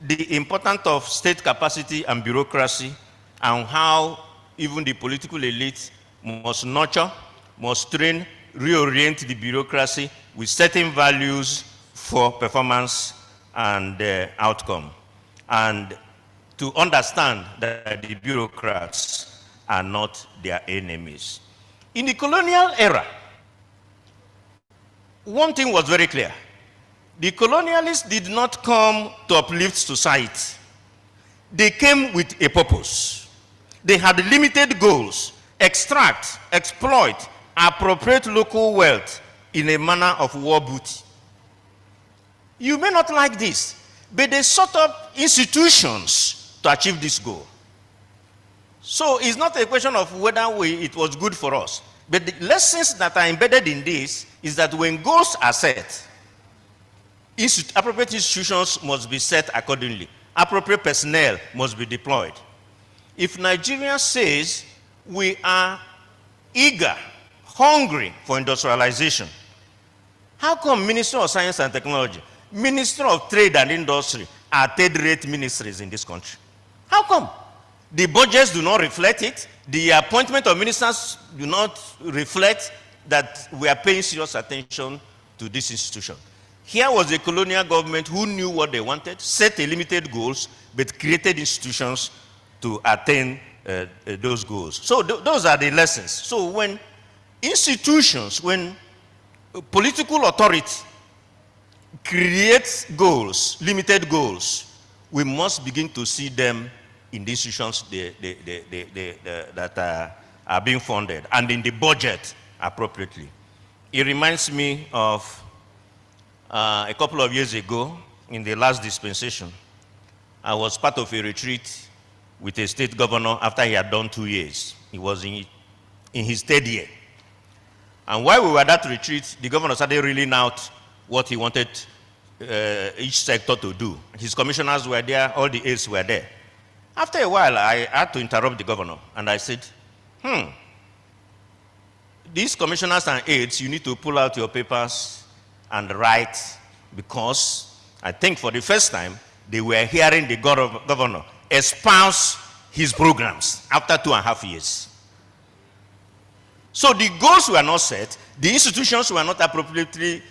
the importance of state capacity and bureaucracy and how even the political elite must nurture, must train, reorient the bureaucracy with certain values for performance and outcome. And to understand that the bureaucrats are not their enemies. In the colonial era, one thing was very clear. The colonialists did not come to uplift society. They came with a purpose. They had limited goals: extract, exploit, appropriate local wealth in a manner of war booty. You may not like this, but they set up institutions to achieve this goal. So it's not a question of whether it was good for us, but the lessons that are embedded in this is that when goals are set, appropriate institutions must be set accordingly. Appropriate personnel must be deployed. If Nigeria says we are eager, hungry for industrialization, how come Minister of Science and Technology, Minister of Trade and Industry are third-rate ministries in this country? How come? The budgets do not reflect it. The appointment of ministers do not reflect that we are paying serious attention to this institution. Here was a colonial government who knew what they wanted, set a limited goals, but created institutions to attain those goals. So those are the lessons. So when institutions, when political authority creates goals, limited goals, we must begin to see them in the institutions that are being funded and in the budget appropriately. It reminds me of a couple of years ago, in the last dispensation, I was part of a retreat with a state governor after he had done 2 years. He was in his third year. And while we were at that retreat, the governor started reeling out what he wanted each sector to do. His commissioners were there, all the aides were there. After a while, I had to interrupt the governor, and I said, these commissioners and aides, you need to pull out your papers and write, because I think for the first time, they were hearing the governor espouse his programs after 2.5 years. So the goals were not set, the institutions were not appropriately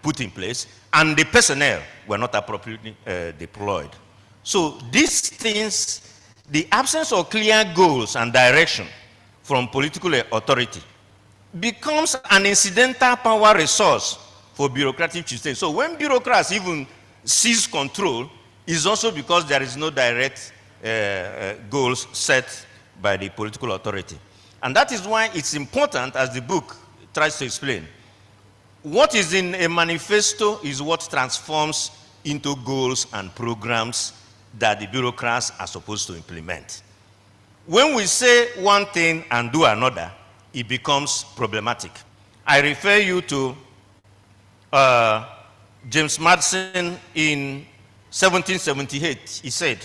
put in place, and the personnel were not appropriately deployed. So these things, the absence of clear goals and direction from political authority becomes an incidental power resource for bureaucratic systems. So when bureaucrats even seize control, it's also because there is no direct goals set by the political authority. And that is why it's important, as the book tries to explain, what is in a manifesto is what transforms into goals and programs that the bureaucrats are supposed to implement. When we say one thing and do another, it becomes problematic. I refer you to James Madison in 1778. He said,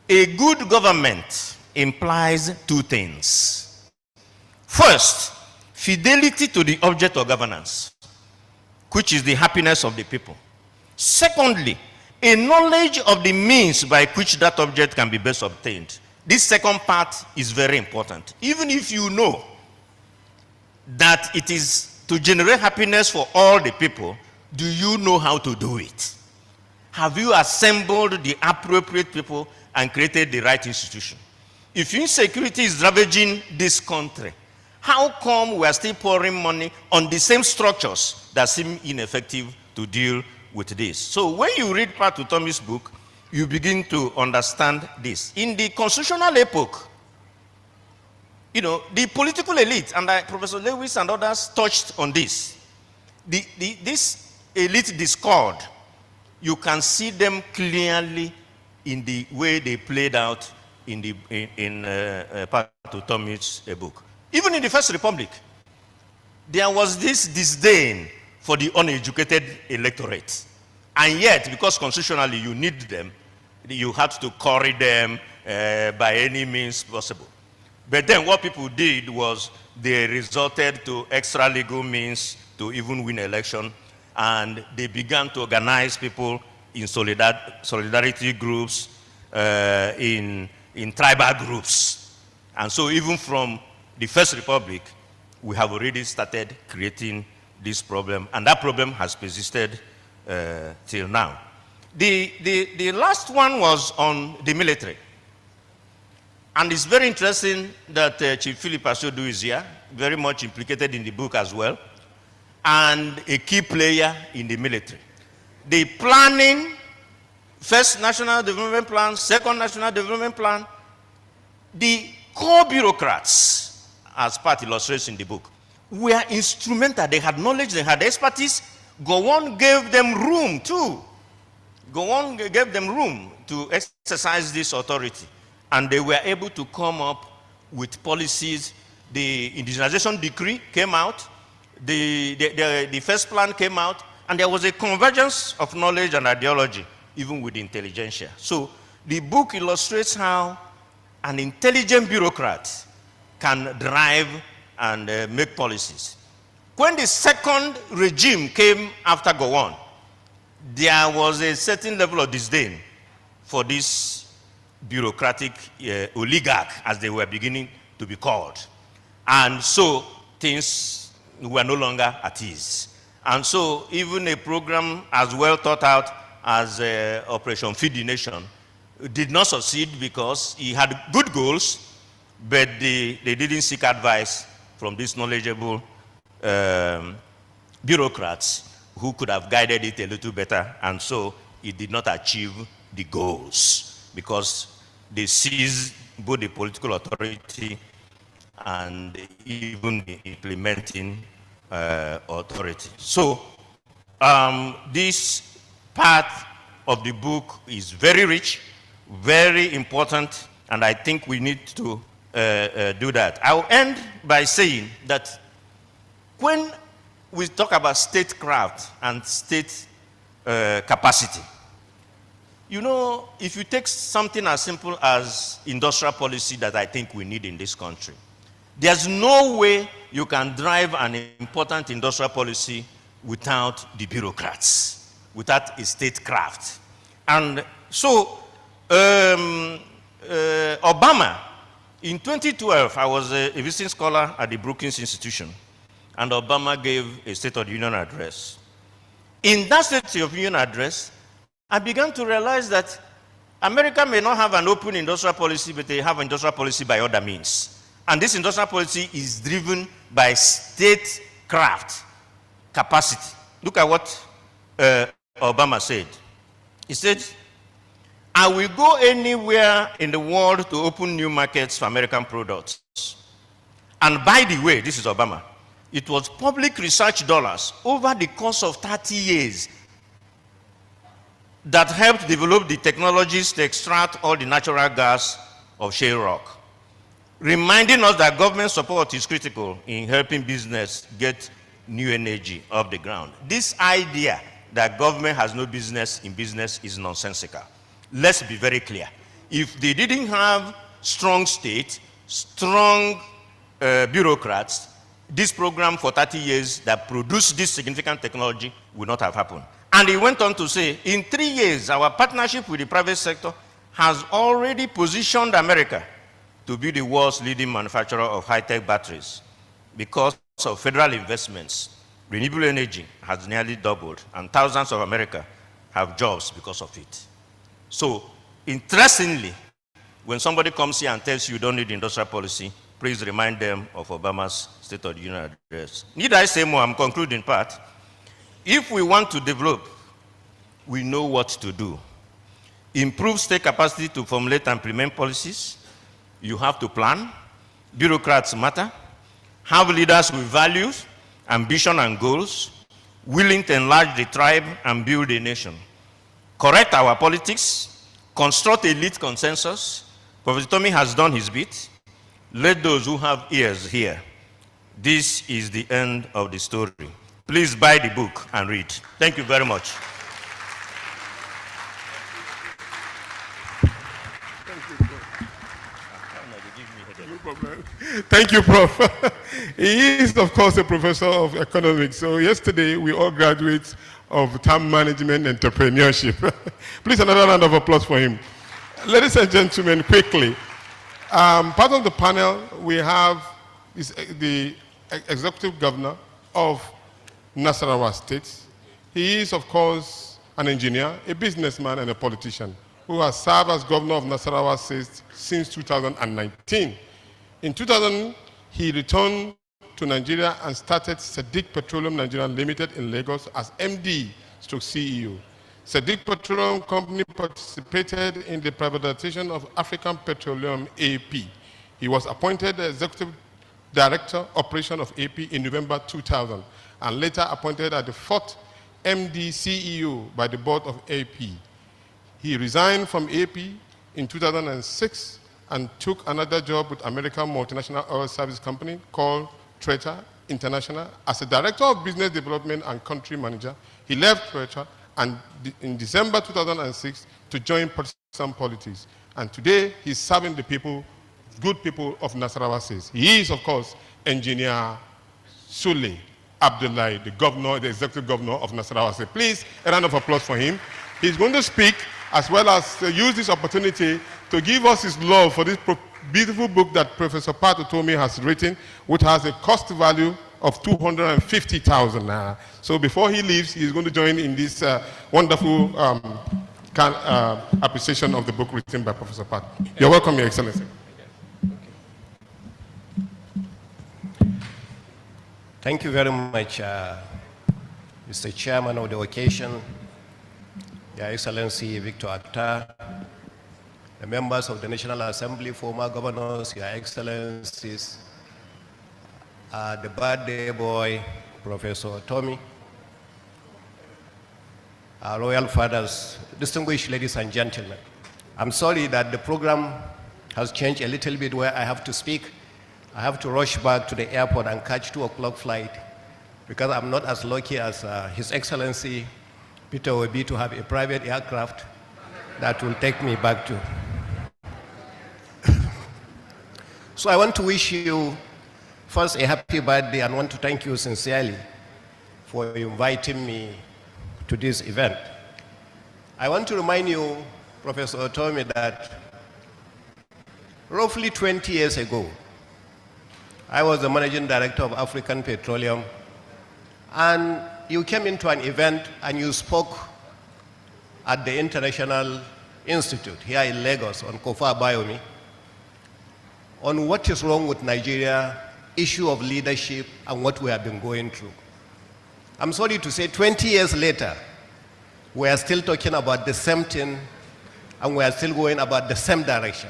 a good government implies two things. First, fidelity to the object of governance, which is the happiness of the people. Secondly, a knowledge of the means by which that object can be best obtained. This second part is very important. Even if you know that it is to generate happiness for all the people, do you know how to do it? Have you assembled the appropriate people and created the right institution? If insecurity is ravaging this country, how come we are still pouring money on the same structures that seem ineffective to deal with this? So when you read Pat Utomi's book, you begin to understand this. In the constitutional epoch, you know, the political elite, and Professor Lewis and others touched on this. This elite discord, you can see them clearly in the way they played out in Pat Utomi's book. Even in the First Republic, there was this disdain for the uneducated electorate. And yet, because constitutionally you need them, you had to curry them by any means possible. But then what people did was they resorted to extra legal means to even win election, and they began to organize people in solidarity groups, in tribal groups. And so even from the First Republic, we have already started creating this problem, and that problem has persisted till now. The last one was on the military. And it's very interesting that Chief Philip Asiodu is here, very much implicated in the book as well, and a key player in the military. The planning, first National Development Plan, second National Development Plan, the core bureaucrats, as Pat illustrates in the book, were instrumental. They had knowledge, they had expertise. Gowon gave them room too. Gowon gave them room to exercise this authority. And they were able to come up with policies. The indigenization decree came out, the first plan came out, and there was a convergence of knowledge and ideology, even with the intelligentsia. So the book illustrates how an intelligent bureaucrat can drive and make policies. When the second regime came after Gowon, there was a certain level of disdain for this bureaucratic oligarch, as they were beginning to be called. And so things were no longer at ease. And so even a program as well thought out as Operation Feed the Nation did not succeed because he had good goals, but they didn't seek advice from these knowledgeable bureaucrats who could have guided it a little better, and so it did not achieve the goals because they seized both the political authority and even the implementing authority. So this part of the book is very rich, very important, and I think we need to do that. I'll end by saying that when we talk about statecraft and state capacity, you know, if you take something as simple as industrial policy that I think we need in this country, there's no way you can drive an important industrial policy without the bureaucrats, without a statecraft. And so, Obama, in 2012, I was a visiting scholar at the Brookings Institution, and Obama gave a State of the Union address. In that State of the Union address, I began to realize that America may not have an open industrial policy, but they have industrial policy by other means. And this industrial policy is driven by statecraft capacity. Look at what Obama said. He said, I will go anywhere in the world to open new markets for American products. And by the way, this is Obama, it was public research dollars over the course of 30 years that helped develop the technologies to extract all the natural gas of shale rock, reminding us that government support is critical in helping business get new energy off the ground. This idea that government has no business in business is nonsensical. Let's be very clear. If they didn't have strong state, strong bureaucrats, this program for 30 years that produced this significant technology would not have happened. And he went on to say, in 3 years, our partnership with the private sector has already positioned America to be the world's leading manufacturer of high-tech batteries. Because of federal investments, renewable energy has nearly doubled, and thousands of Americans have jobs because of it. So, interestingly, when somebody comes here and tells you don't need industrial policy, please remind them of Obama's State of the Union address. Need I say more? I'm concluding part. If we want to develop, we know what to do. Improve state capacity to formulate and implement policies. You have to plan. Bureaucrats matter. Have leaders with values, ambition, and goals, willing to enlarge the tribe and build a nation. Correct our politics. Construct elite consensus. Professor Tommy has done his bit. Let those who have ears hear. This is the end of the story. Please buy the book and read. Thank you very much. You problem. Thank you, Prof. He is, of course, a professor of economics. So yesterday, we all graduates of time management and entrepreneurship. Please, another round of applause for him. Ladies and gentlemen, quickly, part of the panel we have is the executive governor of Nasarawa State. He is, of course, an engineer, a businessman, and a politician who has served as governor of Nasarawa State since 2019. In 2000, he returned to Nigeria and started Sadiq Petroleum Nigeria Limited in Lagos as MD/CEO. Sadiq Petroleum Company participated in the privatization of African Petroleum AP. He was appointed the Executive Director Operation of AP in November 2000 and later appointed as the 4th MD/CEO by the board of AP. He resigned from AP in 2006 and took another job with American multinational oil service company called Treta International as a Director of Business Development and Country Manager. He left Treta and in December 2006 to join partisan politics. And today he's serving the people, good people of Nasarawa State. He is, of course, Engineer Sule Abdullahi, the governor, the executive governor of Nasarawa State. Please, a round of applause for him. He's going to speak as well as use this opportunity to give us his love for this beautiful book that Professor Pat Utomi has written, which has a cost value of 250,000 naira. So before he leaves, he's going to join in this wonderful appreciation of the book written by Professor Pat. You're welcome, Your Excellency. Thank you very much, Mr. Chairman of the occasion, Your Excellency Victor Atta, the members of the National Assembly, former governors, Your Excellencies, the birthday boy, Professor Tommy, our royal fathers, distinguished ladies and gentlemen. I'm sorry that the program has changed a little bit where I have to speak. I have to rush back to the airport and catch 2 o'clock flight because I'm not as lucky as His Excellency Peter Obi to have a private aircraft that will take me back to. So I want to wish you first a happy birthday and want to thank you sincerely for inviting me to this event. I want to remind you, Professor Otomi, that roughly 20 years ago, I was the managing director of African Petroleum, and you came into an event and you spoke at the International Institute here in Lagos on Kofa Bayomi on what is wrong with Nigeria, issue of leadership, and what we have been going through. I'm sorry to say 20 years later, we are still talking about the same thing and we are still going about the same direction.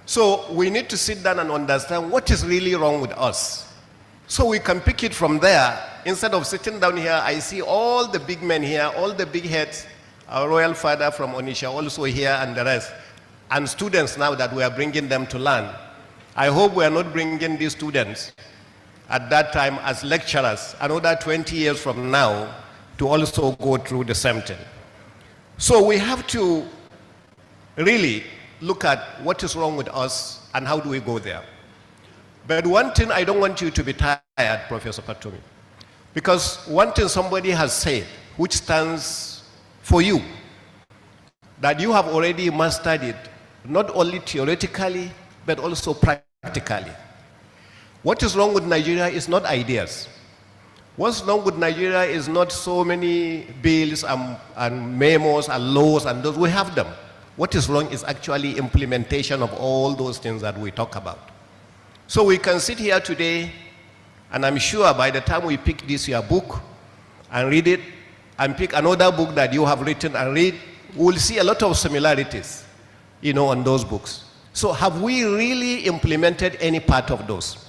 So we need to sit down and understand what is really wrong with us. So we can pick it from there. Instead of sitting down here, I see all the big men here, all the big heads, our royal father from Onisha also here and the rest, and students now that we are bringing them to learn. I hope we are not bringing these students at that time as lecturers another 20 years from now to also go through the same thing. So we have to really look at what is wrong with us and how do we go there. But one thing I don't want you to be tired, Professor Patomi, because one thing somebody has said, which stands for you, that you have already mastered it, not only theoretically, but also practically. What is wrong with Nigeria is not ideas. What's wrong with Nigeria is not so many bills and memos and laws and those, we have them. What is wrong is actually implementation of all those things that we talk about. So we can sit here today, and I'm sure by the time we pick this your book and read it, and pick another book that you have written and read, we'll see a lot of similarities, you know, on those books. So have we really implemented any part of those?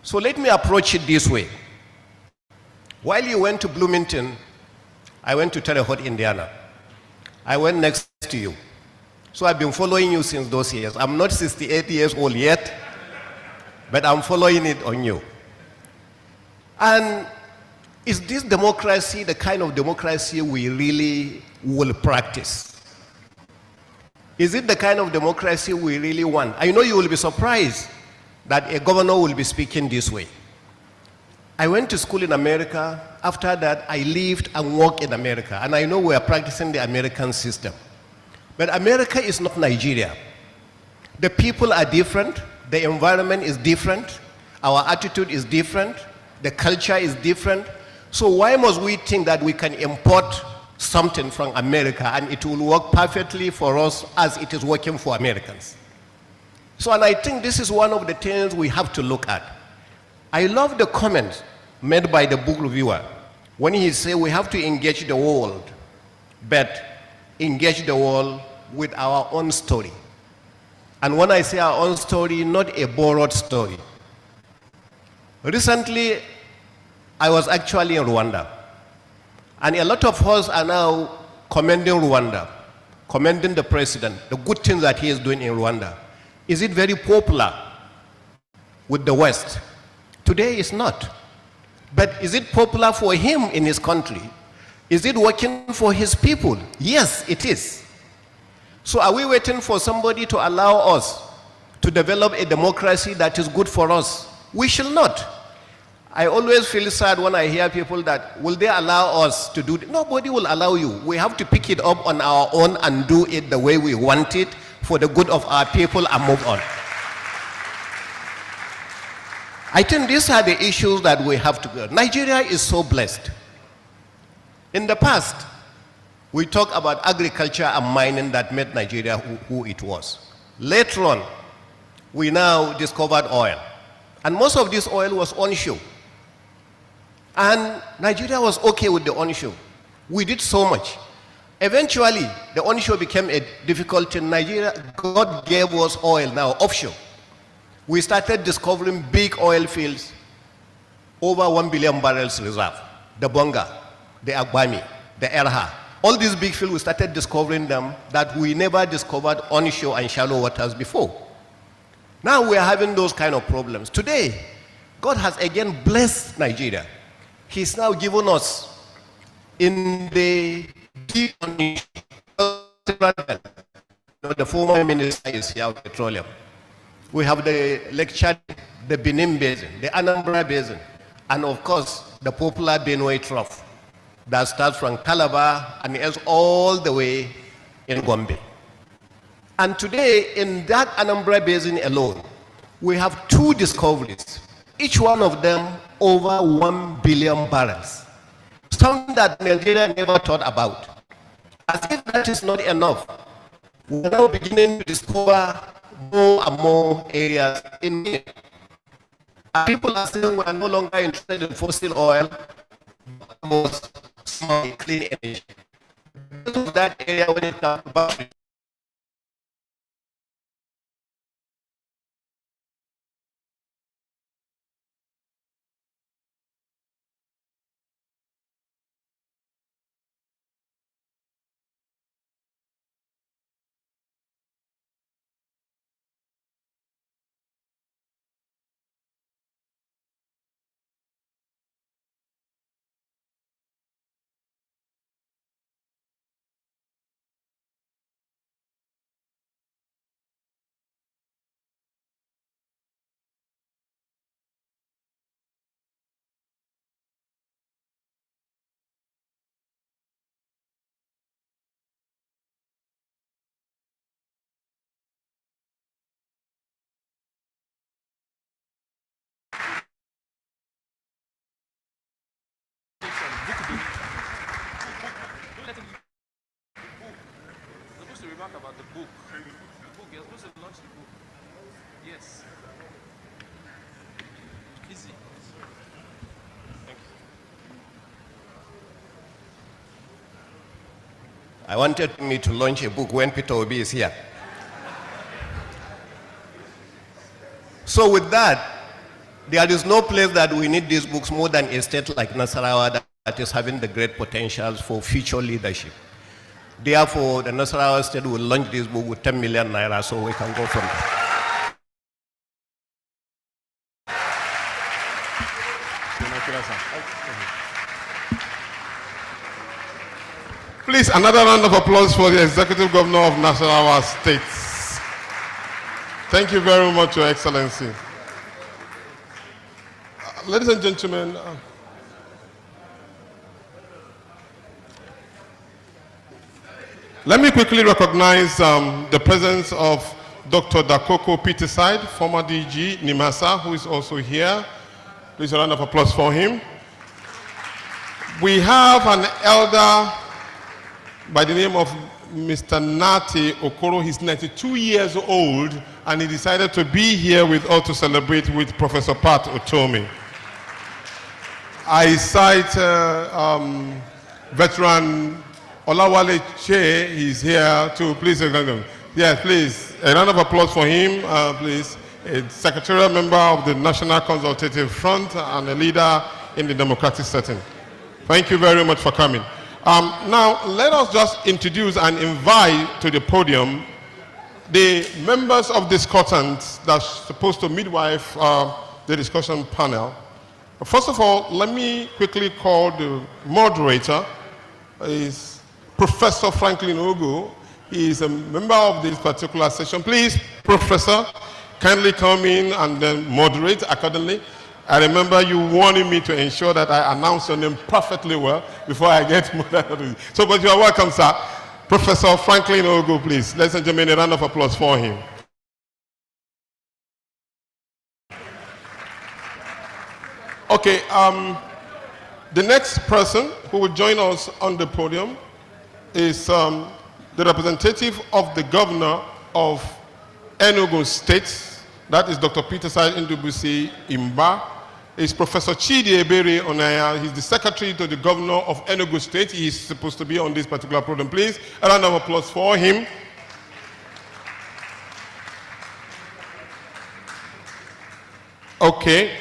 So let me approach it this way. While you went to Bloomington, I went to Terre Haute, Indiana. I went next to you. So I've been following you since those years. I'm not 68 years old yet, but I'm following it on you. And is this democracy the kind of democracy we really will practice? Is it the kind of democracy we really want? I know you will be surprised that a governor will be speaking this way. I went to school in America. After that, I lived and worked in America. And I know we are practicing the American system. But America is not Nigeria. The people are different. The environment is different. Our attitude is different. The culture is different. So why must we think that we can import something from America and it will work perfectly for us as it is working for Americans? So, and I think this is one of the things we have to look at. I love the comments made by the book reviewer when he said we have to engage the world, but engage the world with our own story. And when I say our own story, not a borrowed story. Recently, I was actually in Rwanda. And a lot of us are now commending Rwanda, commending the president, the good things that he is doing in Rwanda. Is it very popular with the West? Today it's not. But is it popular for him in his country? Is it working for his people? Yes, it is. So are we waiting for somebody to allow us to develop a democracy that is good for us? We shall not. I always feel sad when I hear people that, will they allow us to do it? Nobody will allow you. We have to pick it up on our own and do it the way we want it for the good of our people and move on. I think these are the issues that we have to go. Nigeria is so blessed. In the past, we talk about agriculture and mining that made Nigeria who it was. Later on, we now discovered oil. And most of this oil was onshore. And Nigeria was okay with the onshore. We did so much. Eventually, the onshore became a difficulty in Nigeria. God gave us oil now, offshore. We started discovering big oil fields, over 1 billion barrels reserve. The Bonga, the Agbami, the Erha. All these big fields, we started discovering them that we never discovered onshore and shallow waters before. Now we are having those kind of problems. Today, God has again blessed Nigeria. He's now given us in the deep onshore, the former minister is here of petroleum. We have the Lake Chad, the Benin Basin, the Anambra Basin, and of course, the popular Benue Trough that starts from Calabar and ends all the way in Gombe. And today, in that Anambra Basin alone, we have 2 discoveries, each one of them over 1 billion barrels. Something that Nigeria never thought about. As if that is not enough, we are now beginning to discover more and more areas in it. People are saying we are no longer interested in fossil oil, but most clean energy. Because of that area when it comes to battery, about the book. You're supposed to launch the book. Yes. Easy. Thank you. I wanted me to launch a book when Peter Obi is here. So with that, there is no place that we need these books more than a state like Nasarawa that is having the great potentials for future leadership. Therefore, the Nasarawa state will launch this book with 10 million naira so we can go from there. Please, another round of applause for the Executive Governor of Nasarawa State. Thank you very much, Your Excellency. Ladies and gentlemen, let me quickly recognize the presence of Dr. Dakoko Peterside, former DG, NIMASA, who is also here. Please, a round of applause for him. We have an elder by the name of Mr. Nati Okoro. He's 92 years old, and he decided to be here with us to celebrate with Professor Pat Otomi. I cite veteran Olawale Che. He's here too. Please, yes, please. A round of applause for him, please. A secretarial member of the National Consultative Front and a leader in the democratic setting. Thank you very much for coming. Now, let us just introduce and invite to the podium the members of discordants that's supposed to midwife the discussion panel. First of all, let me quickly call the moderator. Is Professor Franklin Ogu. He is a member of this particular session. Please, Professor, kindly come in and then moderate accordingly. I remember you warning me to ensure that I announce your name perfectly well before I get moderated. So, but you are welcome, sir. Professor Franklin Ogu, please. Ladies and gentlemen, a round of applause for him. Okay, the next person who will join us on the podium is the representative of the governor of Enugu State. That is Dr. Peterside Ndubuisi Imba. Is Professor Chidi Ebere Onaya. He's the secretary to the governor of Enugu State. He's supposed to be on this particular program. Please, a round of applause for him. Okay.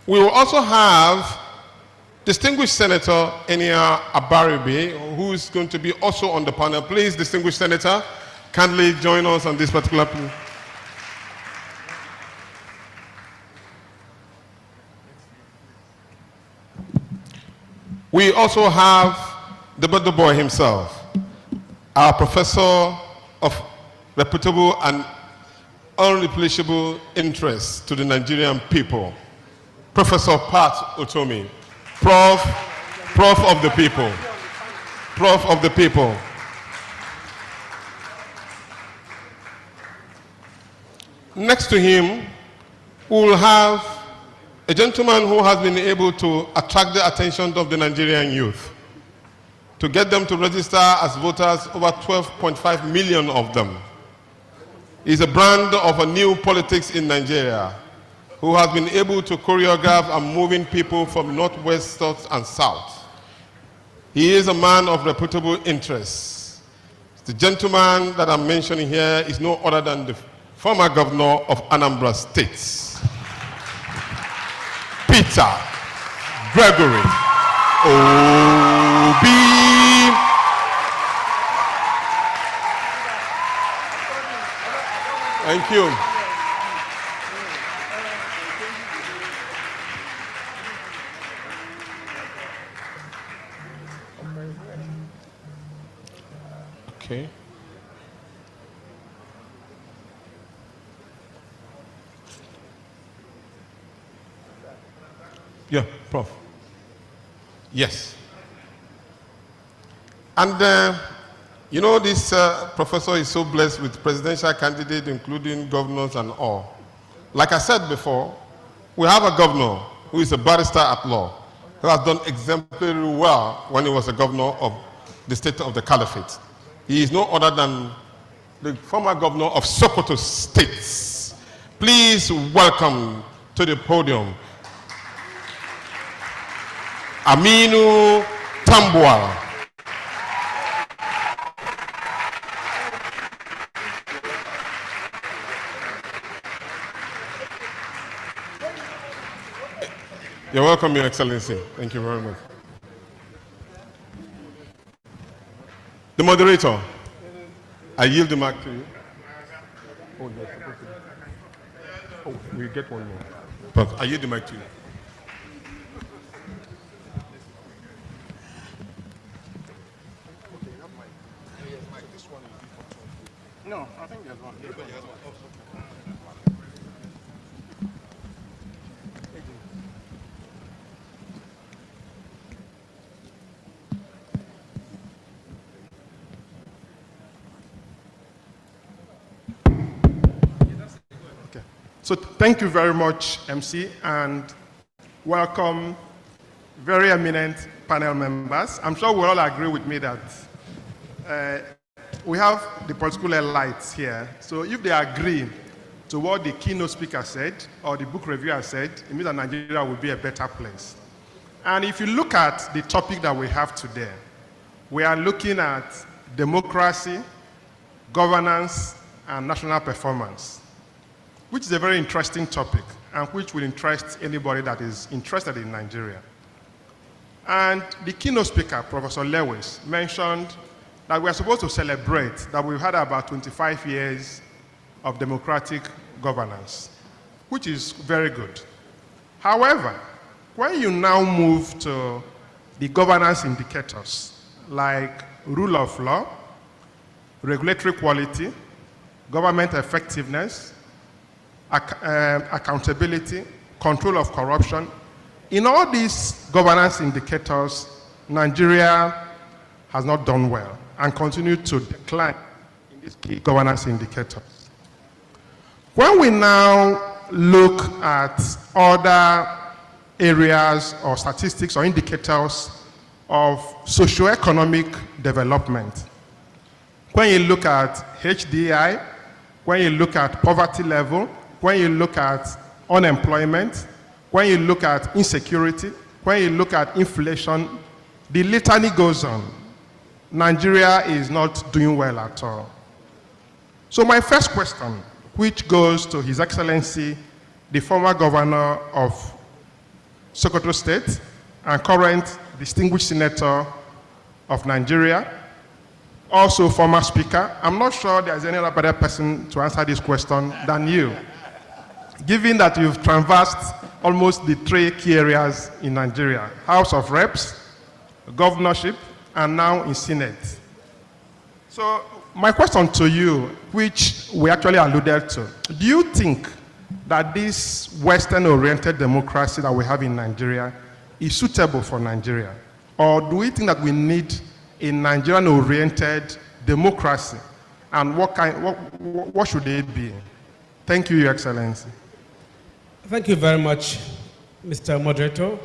We will also have distinguished Senator Enia Abaribe, who is going to be also on the panel. Please, distinguished Senator, kindly join us on this particular panel. We also have the Bado boy himself, our professor of reputable and unreplaceable interest to the Nigerian people, Professor Pat Otomi, Prof of the people, Prof of the people. Next to him, we will have a gentleman who has been able to attract the attention of the Nigerian youth, to get them to register as voters, over 12.5 million of them. He's a brand of a new politics in Nigeria, who has been able to choreograph and moving people from northwest, south, and south. He is a man of reputable interests. The gentleman that I'm mentioning here is no other than the former governor of Anambra State, Peter Gregory Obi. Thank you. Okay. Yeah, Prof. Yes. And you know, this professor is so blessed with presidential candidates, including governors and all. Like I said before, we have a governor who is a barrister at law, who has done exemplary well when he was a governor of the state of the Caliphate. He is no other than the former governor of Sokoto State. Please welcome to the podium Aminu Tambuwal. You're welcome, Your Excellency. Thank you very much. The moderator, I yield the mic to you. Oh, yes. Oh, we get one more. But I yield the mic to you. No, I think there's one. Okay. So thank you very much, MC, and welcome very eminent panel members. I'm sure we all agree with me that we have the political elites here. So if they agree to what the keynote speaker said or the book reviewer said, it means that Nigeria will be a better place. And if you look at the topic that we have today, we are looking at democracy, governance, and national performance, which is a very interesting topic and which will interest anybody that is interested in Nigeria. And the keynote speaker, Professor Lewis, mentioned that we are supposed to celebrate that we've had about 25 years of democratic governance, which is very good. However, when you now move to the governance indicators like rule of law, regulatory quality, government effectiveness, accountability, control of corruption, in all these governance indicators, Nigeria has not done well and continued to decline in these key governance indicators. When we now look at other areas or statistics or indicators of socioeconomic development, when you look at HDI, when you look at poverty level, when you look at unemployment, when you look at insecurity, when you look at inflation, the litany goes on. Nigeria is not doing well at all. So my first question, which goes to His Excellency, the former governor of Sokoto State and current distinguished senator of Nigeria, also former speaker. I'm not sure there's any other better person to answer this question than you, given that you've traversed almost the 3 key areas in Nigeria: House of Reps, governorship, and now in Senate. So my question to you, which we actually alluded to, do you think that this Western-oriented democracy that we have in Nigeria is suitable for Nigeria? Or do we think that we need a Nigerian-oriented democracy? And what should it be? Thank you, Your Excellency. Thank you very much, Mr. Moderator.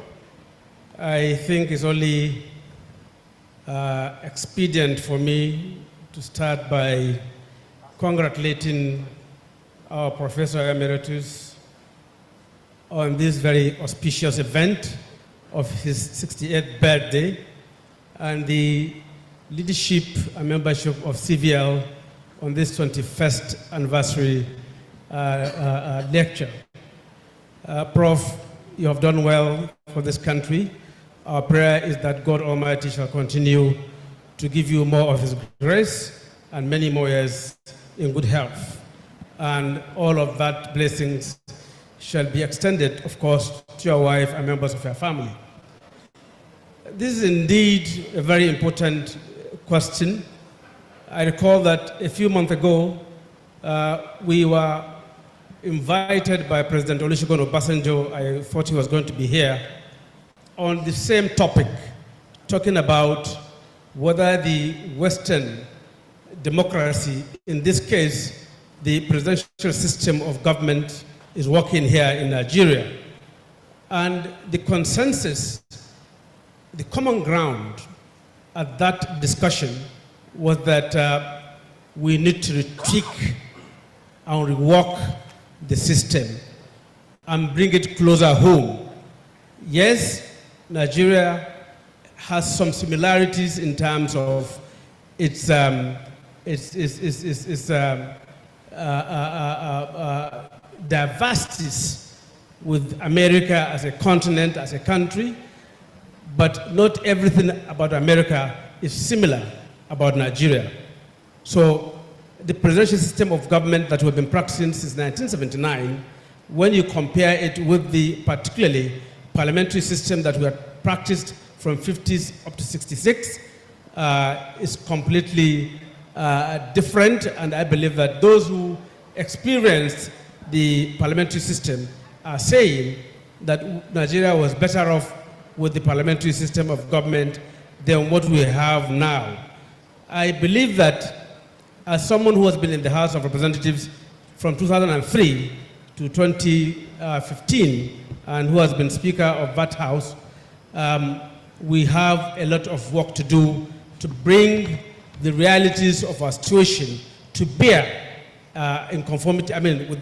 I think it's only expedient for me to start by congratulating our Professor Emeritus on this very auspicious event of his 68th birthday and the leadership and membership of CVL on this 21st anniversary lecture. Prof, you have done well for this country. Our prayer is that God Almighty shall continue to give you more of His grace and many more years in good health. And all of that blessings shall be extended, of course, to your wife and members of your family. This is indeed a very important question. I recall that a few months ago, we were invited by President Olusegun Obasanjo. I thought he was going to be here on the same topic, talking about whether the Western democracy, in this case, the presidential system of government, is working here in Nigeria. And the consensus, the common ground at that discussion was that we need to tweak and rework the system and bring it closer home. Yes, Nigeria has some similarities in terms of its diversities with America as a continent, as a country, but not everything about America is similar about Nigeria. So the presidential system of government that we've been practicing since 1979, when you compare it with the particularly parliamentary system that we have practiced from 50s up to 66, is completely different, and I believe that those who experienced the parliamentary system are saying that Nigeria was better off with the parliamentary system of government than what we have now. I believe that as someone who has been in the House of Representatives from 2003 to 2015 and who has been Speaker of that House, we have a lot of work to do to bring the realities of our situation to bear in conformity, with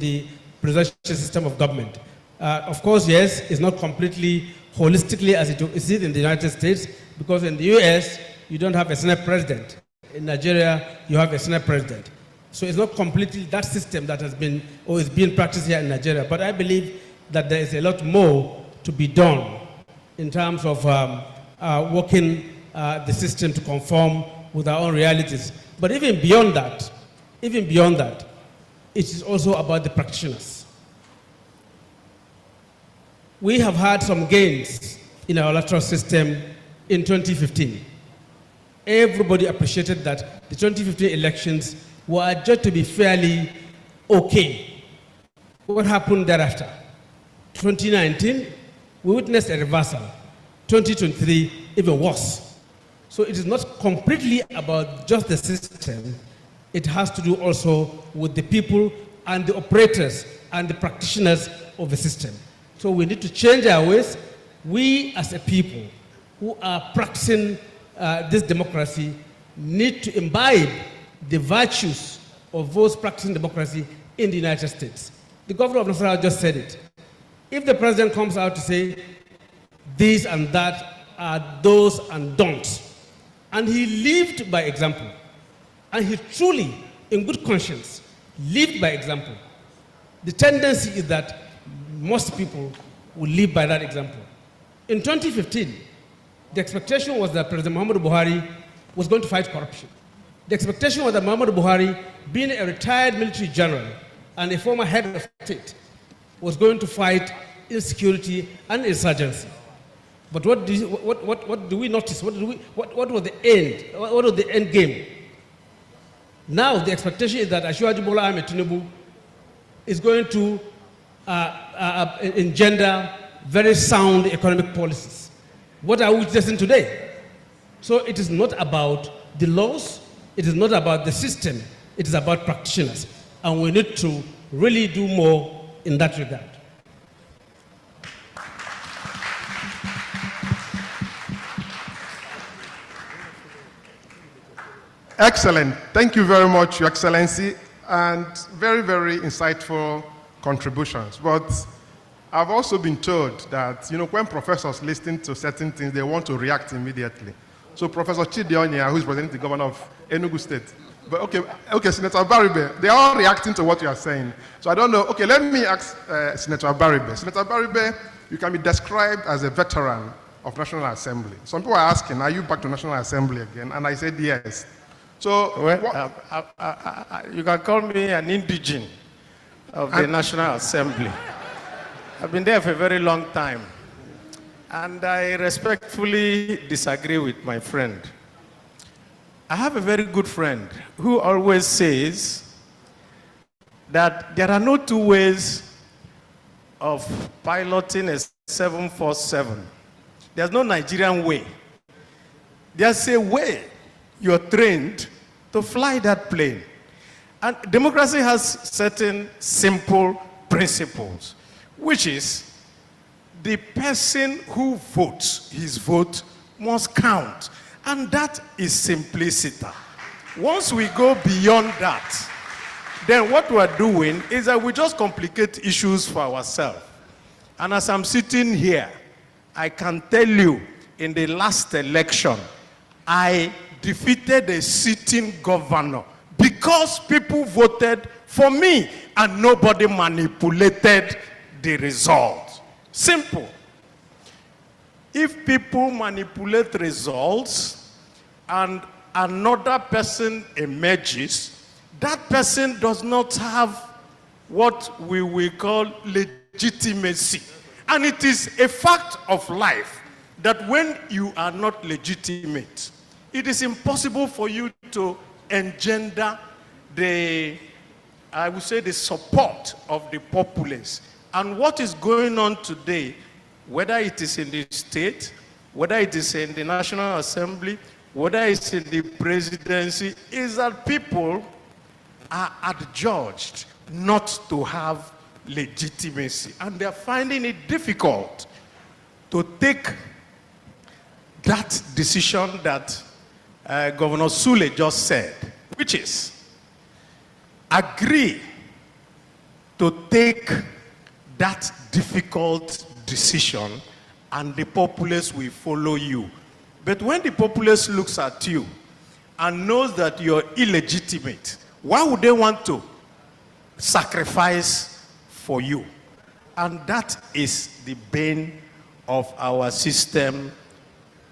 the presidential system of government. Of course, yes, it's not completely holistically as it is in the United States, because in the US, you don't have a Senate president. In Nigeria, you have a Senate president. So it's not completely that system that has been or is being practiced here in Nigeria. But I believe that there is a lot more to be done in terms of working the system to conform with our own realities. But even beyond that, it is also about the practitioners. We have had some gains in our electoral system in 2015. Everybody appreciated that the 2015 elections were judged to be fairly okay. What happened thereafter? 2019, we witnessed a reversal. 2023, even worse. So it is not completely about just the system. It has to do also with the people and the operators and the practitioners of the system. So we need to change our ways. We as a people who are practicing this democracy need to imbibe the virtues of those practicing democracy in the United States. The governor of Nasarawa just said it. If the president comes out to say this and that are do's and don'ts, and he lived by example, and he truly, in good conscience, lived by example, the tendency is that most people will live by that example. In 2015, the expectation was that President Muhammadu Buhari was going to fight corruption. The expectation was that Muhammadu Buhari, being a retired military general and a former head of state, was going to fight insecurity and insurgency. But what do we notice? What was the end? What was the end game? Now the expectation is that Asiwaju Bola Ahmed Tinubu is going to engender very sound economic policies. What are we witnessing today? So it is not about the laws, it is not about the system, it is about practitioners. And we need to really do more in that regard. Excellent. Thank you very much, Your Excellency, and very, very insightful contributions. But I've also been told that, when professors listen to certain things, they want to react immediately. So Professor Chidi Onya, who is presenting the governor of Enugu State, but okay, Senator Baribe, they are all reacting to what you are saying. So I don't know. Okay, let me ask Senator Baribe. Senator Baribe, you can be described as a veteran of National Assembly. Some people are asking, are you back to National Assembly again? And I said yes. So, you can call me an indigene of the National Assembly. I've been there for a very long time. And I respectfully disagree with my friend. I have a very good friend who always says that there are no two ways of piloting a 747. There's no Nigerian way. There's a way you're trained to fly that plane. And democracy has certain simple principles, which is the person who votes, his vote must count. And that is simplicity. Once we go beyond that, then what we're doing is that we just complicate issues for ourselves. And as I'm sitting here, I can tell you, in the last election, I defeated a sitting governor because people voted for me and nobody manipulated the result. Simple. If people manipulate results and another person emerges, that person does not have what we will call legitimacy. And it is a fact of life that when you are not legitimate, it is impossible for you to engender I would say, the support of the populace. And what is going on today, whether it is in the state, whether it is in the National Assembly, whether it's in the presidency, is that people are adjudged not to have legitimacy. And they're finding it difficult to take that decision that Governor Sule just said, which is agree to take that difficult decision and the populace will follow you. But when the populace looks at you and knows that you're illegitimate, why would they want to sacrifice for you? And that is the bane of our system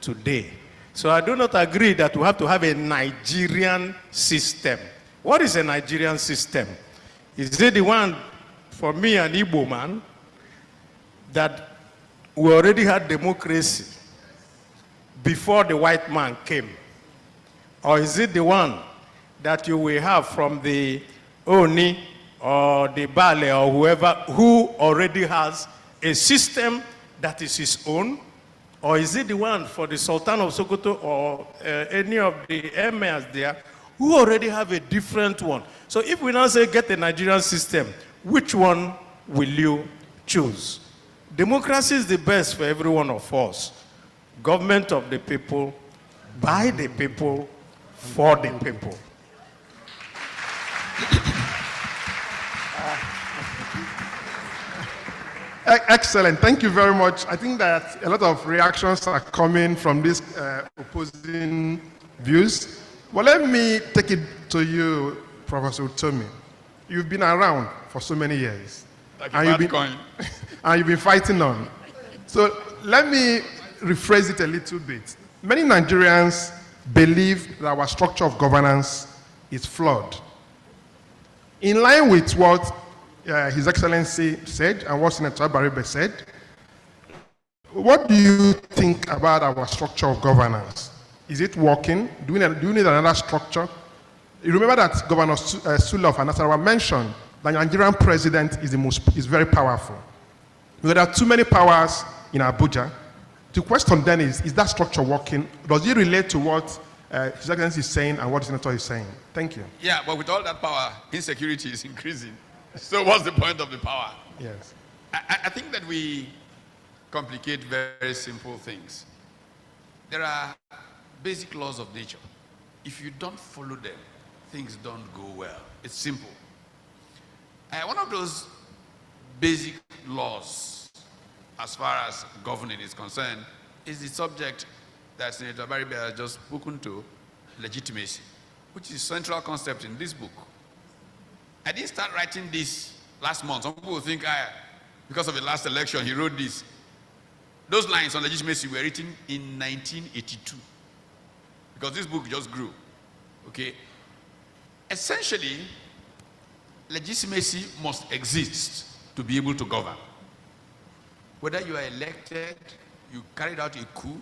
today. So I do not agree that we have to have a Nigerian system. What is a Nigerian system? Is it the one, for me, an Igbo man, that we already had democracy before the white man came? Or is it the one that you will have from the Oni or the Bale or whoever who already has a system that is his own? Or is it the one for the Sultan of Sokoto or any of the emirs there who already have a different one? So if we now say get a Nigerian system, which one will you choose? Democracy is the best for every one of us. Government of the people, by the people, for the people. Excellent. Thank you very much. I think that a lot of reactions are coming from these opposing views. Well, let me take it to you, Professor Utomi. You've been around for so many years. Like and you've been fighting on. So let me rephrase it a little bit. Many Nigerians believe that our structure of governance is flawed. In line with what His Excellency said and what Senator Baribe said, what do you think about our structure of governance? Is it working? Do we need another structure? You remember that Governor Sule of Nasarawa mentioned the Nigerian president is very powerful. There are too many powers in Abuja. The question then is that structure working? Does it relate to what His Excellency is saying and what the Senator is saying? Thank you. Yeah, but with all that power, insecurity is increasing. So what's the point of the power? Yes. I think that we complicate very simple things. There are basic laws of nature. If you don't follow them, things don't go well. It's simple. One of those basic laws, as far as governing is concerned, is the subject that Senator Baribe has just spoken to, legitimacy, which is a central concept in this book. I didn't start writing this last month. Some people think, because of the last election, he wrote this. Those lines on legitimacy were written in 1982, because this book just grew. Okay? Essentially, legitimacy must exist to be able to govern. Whether you are elected, you carried out a coup.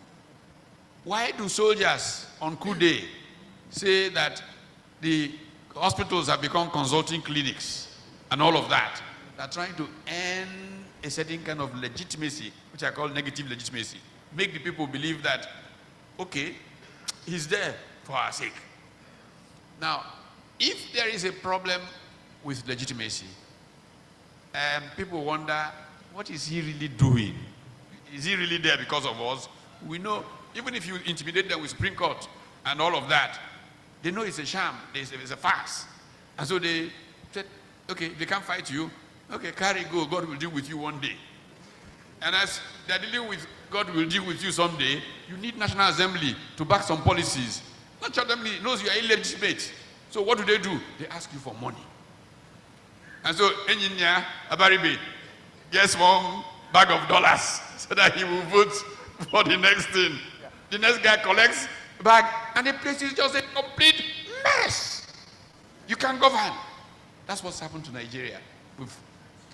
Why do soldiers on coup day say that the hospitals have become consulting clinics and all of that? They're trying to earn a certain kind of legitimacy, which I call negative legitimacy. Make the people believe that, okay, he's there for our sake. Now, if there is a problem with legitimacy, people wonder, what is he really doing? Is he really there because of us? We know, even if you intimidate them with Supreme Court and all of that, they know it's a sham, it's a farce. And so they said, okay, they can't fight you. Okay, carry go, God will deal with you one day. And as they're dealing with God will deal with you someday, you need National Assembly to back some policies. National Assembly knows you are illegitimate. So what do? They ask you for money. And so Engineer Abaribe gets one bag of dollars so that he will vote for the next thing. The next guy collects the bag and the place is just a complete mess. You can't govern. That's what's happened to Nigeria. We've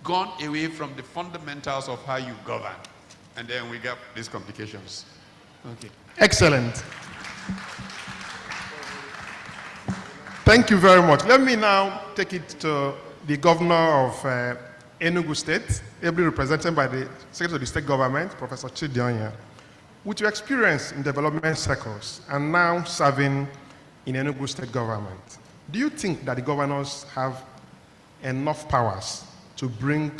gone away from the fundamentals of how you govern. And then we got these complications. Okay. Excellent. Thank you very much. Let me now take it to the governor of Enugu State, ably represented by the Secretary of the State Government, Professor Chidi Onya. With your experience in development circles and now serving in Enugu State Government, do you think that the governors have enough powers to bring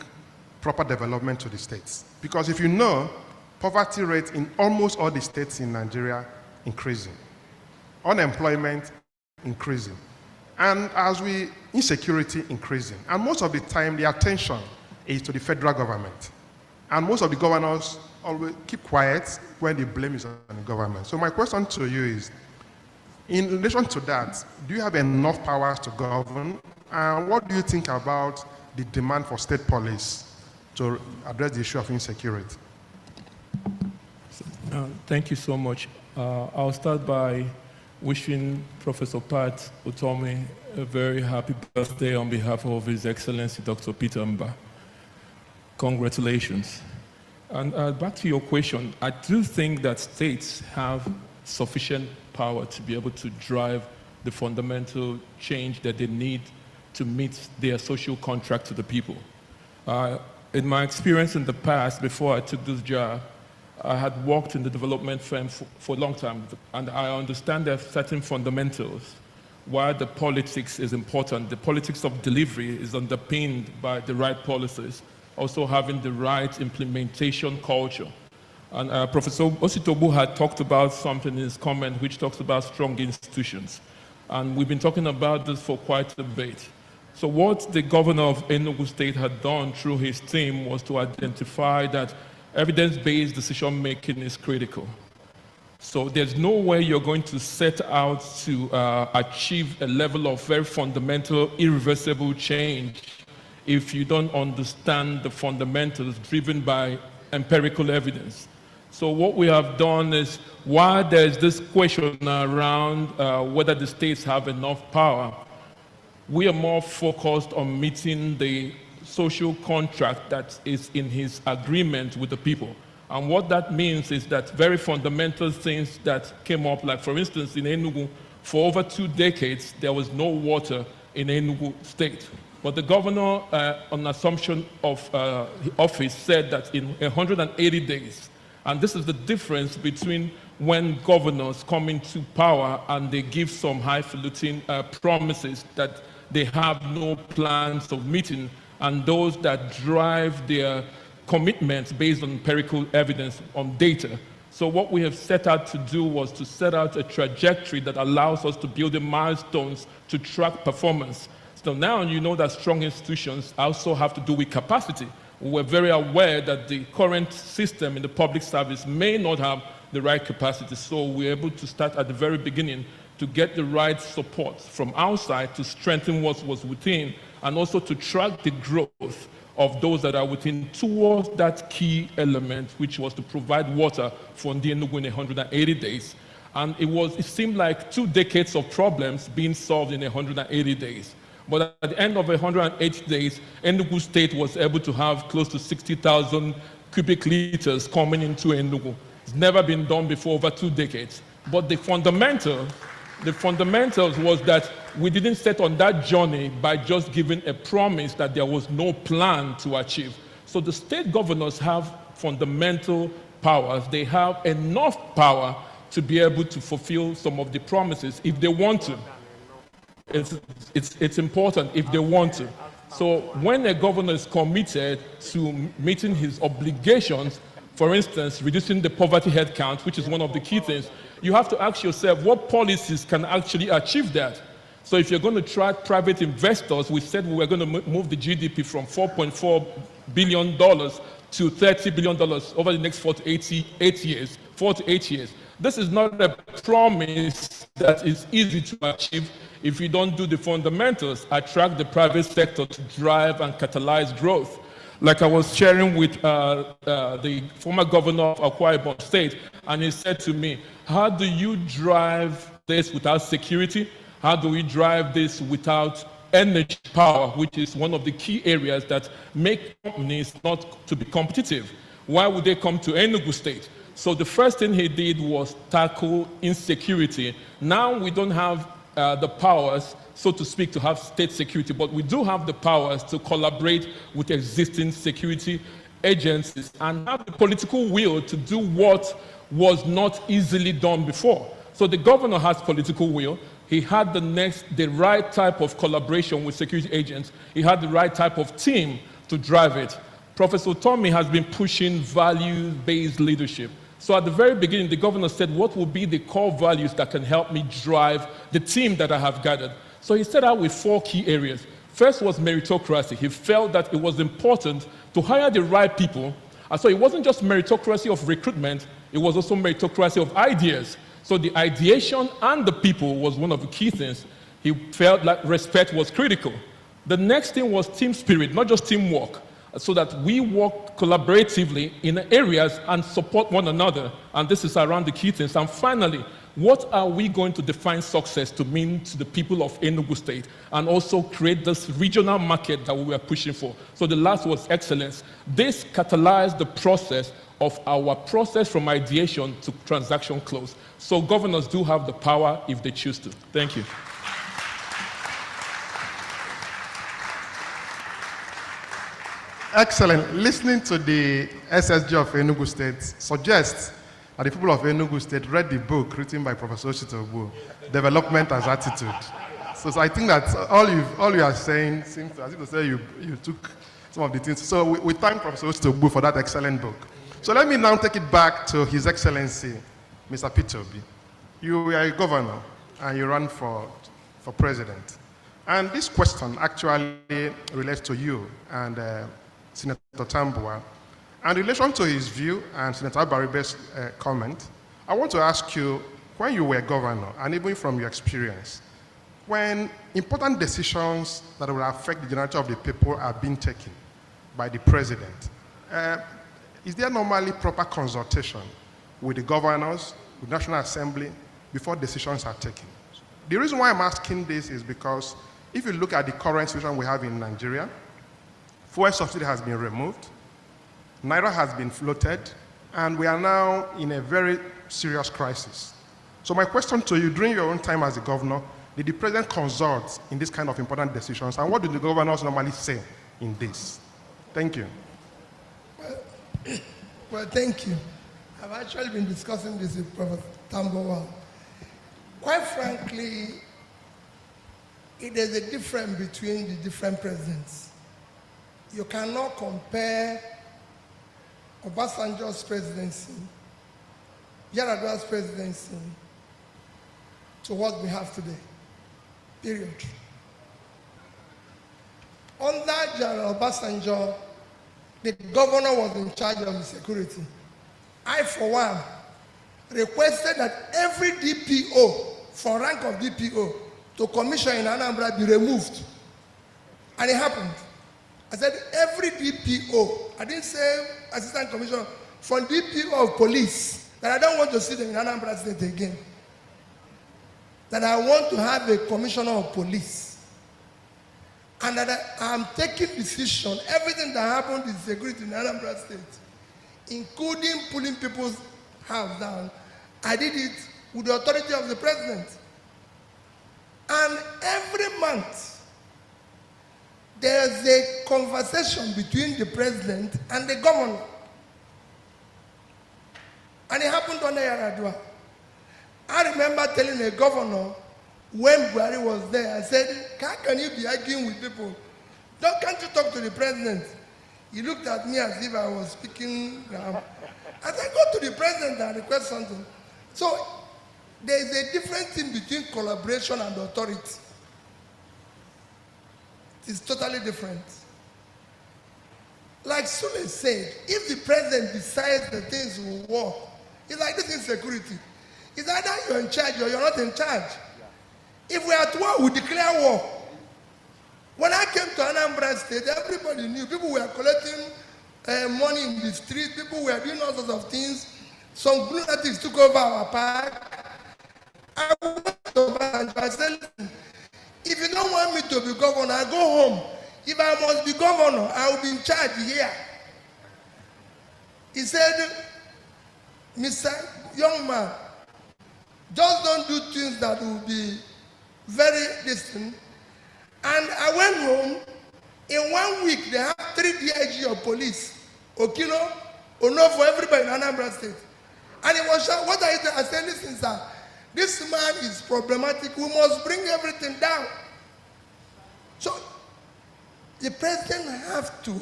proper development to the states? Because if you know, poverty rate in almost all the states in Nigeria increasing, unemployment increasing, and insecurity increasing. And most of the time, the attention is to the federal government. And most of the governors always keep quiet when the blame is on the government. So my question to you is, in relation to that, do you have enough powers to govern? And what do you think about the demand for state police to address the issue of insecurity? Thank you so much. I'll start by wishing Professor Pat Utomi a very happy birthday on behalf of His Excellency Dr. Peter Mba. Congratulations. And back to your question, I do think that states have sufficient power to be able to drive the fundamental change that they need to meet their social contract to the people. In my experience in the past, before I took this job, I had worked in the development firm for a long time, and I understand there are certain fundamentals why the politics is important. The politics of delivery is underpinned by the right policies, also having the right implementation culture. And Professor Ositobu had talked about something in his comment which talks about strong institutions. And we've been talking about this for quite a bit. So what the governor of Enugu State had done through his team was to identify that evidence-based decision-making is critical. So there's no way you're going to set out to achieve a level of very fundamental, irreversible change if you don't understand the fundamentals driven by empirical evidence. So what we have done is, while there's this question around whether the states have enough power, we are more focused on meeting the social contract that is in his agreement with the people. And what that means is that very fundamental things that came up, like for instance in Enugu, for over 2 decades, there was no water in Enugu State. But the governor, on assumption of office, said that in 180 days, and this is the difference between when governors come into power and they give some highfalutin promises that they have no plans of meeting, and those that drive their commitments based on empirical evidence, on data. So what we have set out to do was to set out a trajectory that allows us to build the milestones to track performance. So now you know that strong institutions also have to do with capacity. We're very aware that the current system in the public service may not have the right capacity, so we're able to start at the very beginning to get the right support from outside to strengthen what was within, and also to track the growth of those that are within towards that key element, which was to provide water for Enugu in 180 days. And it seemed like 2 decades of problems being solved in 180 days. But at the end of 108 days, Enugu State was able to have close to 60,000 cubic liters coming into Enugu. It's never been done before, over 2 decades. But the fundamentals was that we didn't set on that journey by just giving a promise that there was no plan to achieve. So the state governors have fundamental powers. They have enough power to be able to fulfill some of the promises if they want to. It's important if they want to. So when a governor is committed to meeting his obligations, for instance, reducing the poverty head count, which is one of the key things, you have to ask yourself what policies can actually achieve that. So if you're going to try private investors, we said we were going to move the GDP from $4.4 billion to $30 billion over the next 4 to 8 years. This is not a promise that is easy to achieve if you don't do the fundamentals, attract the private sector to drive and catalyze growth. Like I was sharing with the former governor of Akwa Ibom State, and he said to me, how do you drive this without security? How do we drive this without energy power, which is one of the key areas that make companies not to be competitive? Why would they come to Enugu State? So the first thing he did was tackle insecurity. Now we don't have the powers, so to speak, to have state security, but we do have the powers to collaborate with existing security agencies and have the political will to do what was not easily done before. So the governor has political will. He had the right type of collaboration with security agents. He had the right type of team to drive it. Professor Tommy has been pushing value-based leadership. So at the very beginning, the governor said, what will be the core values that can help me drive the team that I have gathered? So he set out with 4 key areas. First was meritocracy. He felt that it was important to hire the right people. And so it wasn't just meritocracy of recruitment, it was also meritocracy of ideas. So the ideation and the people was one of the key things. He felt like respect was critical. The next thing was team spirit, not just teamwork, so that we work collaboratively in areas and support one another. And this is around the key things. And finally, what are we going to define success to mean to the people of Enugu State, and also create this regional market that we were pushing for? So the last was excellence. This catalyzed the process of our process from ideation to transaction close. So governors do have the power if they choose to. Thank you. Excellent. Listening to the SSG of Enugu State suggests that the people of Enugu State read the book written by Professor Osita Ogbuo, Development as Attitude. So I think that all you are saying seems as if to say you took some of the things. So we thank Professor Osita Ogbuo for that excellent book. So let me now take it back to His Excellency, Mr. Peter Obi. You are a governor and you run for president. And this question actually relates to you and Senator Tambuwal. And in relation to his view and Senator Baribe's comment, I want to ask you, when you were governor, and even from your experience, when important decisions that will affect the generality of the people are being taken by the president, is there normally proper consultation with the governors, with the National Assembly, before decisions are taken? The reason why I'm asking this is because if you look at the current situation we have in Nigeria, fuel subsidy has been removed, Naira has been floated, and we are now in a very serious crisis. So my question to you, during your own time as a governor, did the president consult in this kind of important decisions, and what do the governors normally say in this? Thank you. Well, thank you. I've actually been discussing this with Professor Tambuwal. Quite frankly, there's a difference between the different presidents. You cannot compare Obasanjo's presidency, Yar'Adua's presidency, to what we have today, period. Under General Obasanjo, the governor was in charge of the security. I, for one, requested that every DPO, for rank of DPO, to commission in Anambra be removed. And it happened. I said every DPO, I didn't say assistant commissioner, from DPO of police, that I don't want to see them in Anambra State again. That I want to have a commissioner of police. And that I am taking decision, everything that happened in security in Anambra State, including pulling people's house down, I did it with the authority of the president. And every month, there's a conversation between the president and the governor. And it happened under Yar'Adua. I remember telling a governor when Buhari was there, I said, how can you be arguing with people? Can't you talk to the president? He looked at me as if I was speaking. I said, go to the president and request something. So there is a difference thing between collaboration and authority. It's totally different. Like Sule said, if the president decides that things will work, it's like this insecurity. It's either you're in charge or you're not in charge. If we're at war, we declare war. When I came to Anambra State, everybody knew. People were collecting money in the street. People were doing all sorts of things. Some lunatics took over our park. I went over and I said, listen, if you don't want me to be governor, I go home. If I must be governor, I will be in charge here. He said, Mr. Young man, just don't do things that will be very distant. And I went home. In 1 week, they have 3 DIG of police. Okino, Ono for everybody in Anambra State. And it was what I said. I said, listen, sir, this man is problematic. We must bring everything down. So the president have to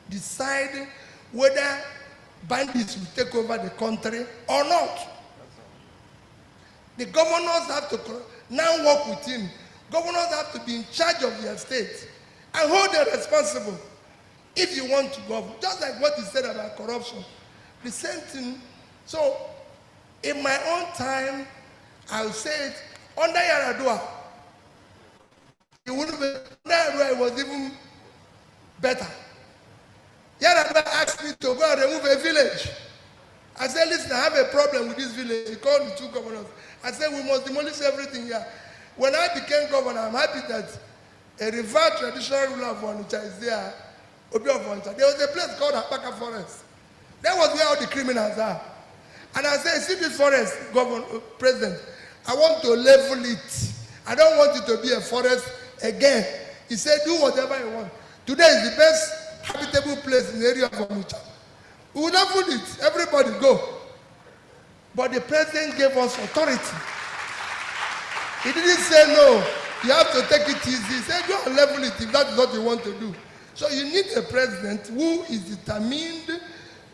decide whether bandits will take over the country or not. The governors have to now work with him. Governors have to be in charge of their state and hold them responsible if you want to govern. Just like what he said about corruption. The same thing. So, in my own time, I'll say it, under Yaradua, it was even better. Yaradua asked me to go and remove a village. I said, listen, I have a problem with this village. He called the 2 governors. I said, we must demolish everything here. When I became governor, I'm happy that a revered traditional ruler of Onitsha is there, Obi of Onitsha. There was a place called Apaka Forest. That was where all the criminals are. And I said, see this forest, President, I want to level it. I don't want it to be a forest again. He said, do whatever you want. Today is the best habitable place in the area of Onitsha. We will level it. Everybody go. But the president gave us authority. He didn't say no. You have to take it easy. He said go and level it if that is what you want to do. So you need a president who is determined,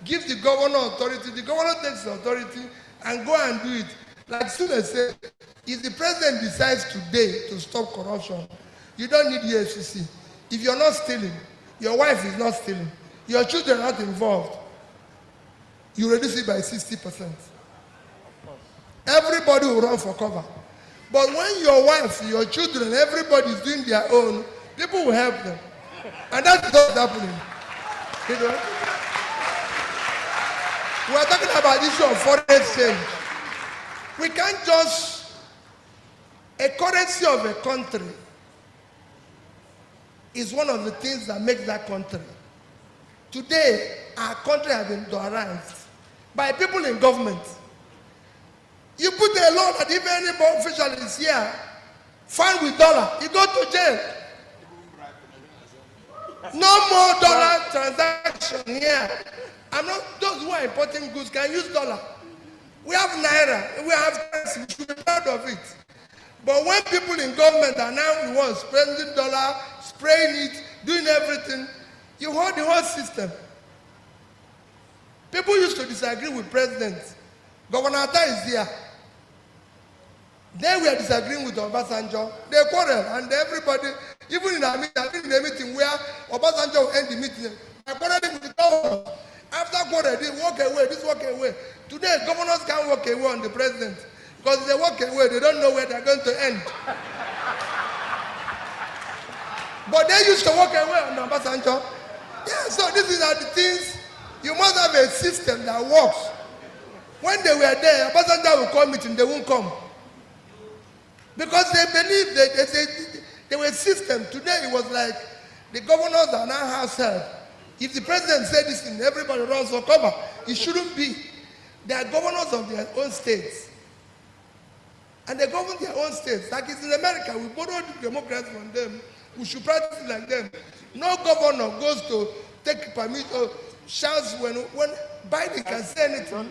gives the governor authority. The governor takes the authority and go and do it. Like Sule said, if the president decides today to stop corruption, you don't need the EFCC. If you're not stealing, your wife is not stealing, your children are not involved, you reduce it by 60%. Everybody will run for cover. But when your wife, your children, everybody is doing their own, people will help them. And that's what's happening. You know? We are talking about the issue of foreign exchange. We can't just, a currency of a country is one of the things that makes that country. Today, our country has been dollarized by people in government. You put a law that if any official is here, fine with dollar, you go to jail. No more dollar transaction here. I'm not, those who are importing goods can use dollar. We have naira, we have currency, we should be proud of it. But when people in government are now the ones spending dollar, spraying it, doing everything, you hold the whole system. People used to disagree with presidents. Governor Atta is there. They were disagreeing with Obasanjo. They quarreled, and everybody, even in a meeting where Obasanjo will end the meeting, they quarreled with the governor. After quarrel, they walk away, this walk away. Today, governors can't walk away on the president, because if they walk away, they don't know where they're going to end. But they used to walk away on Obasanjo. Yeah, so these are the things. You must have a system that works. When they were there, Obasanjo will call meeting, they won't come. Because they believe that there was a system. Today it was like the governors are now house help. If the president said this thing, everybody runs for cover. It shouldn't be. They are governors of their own states. And they govern their own states. Like it's in America, we borrowed democracy from them. We should practice it like them. No governor goes to take permit or shouts when Biden can say anything.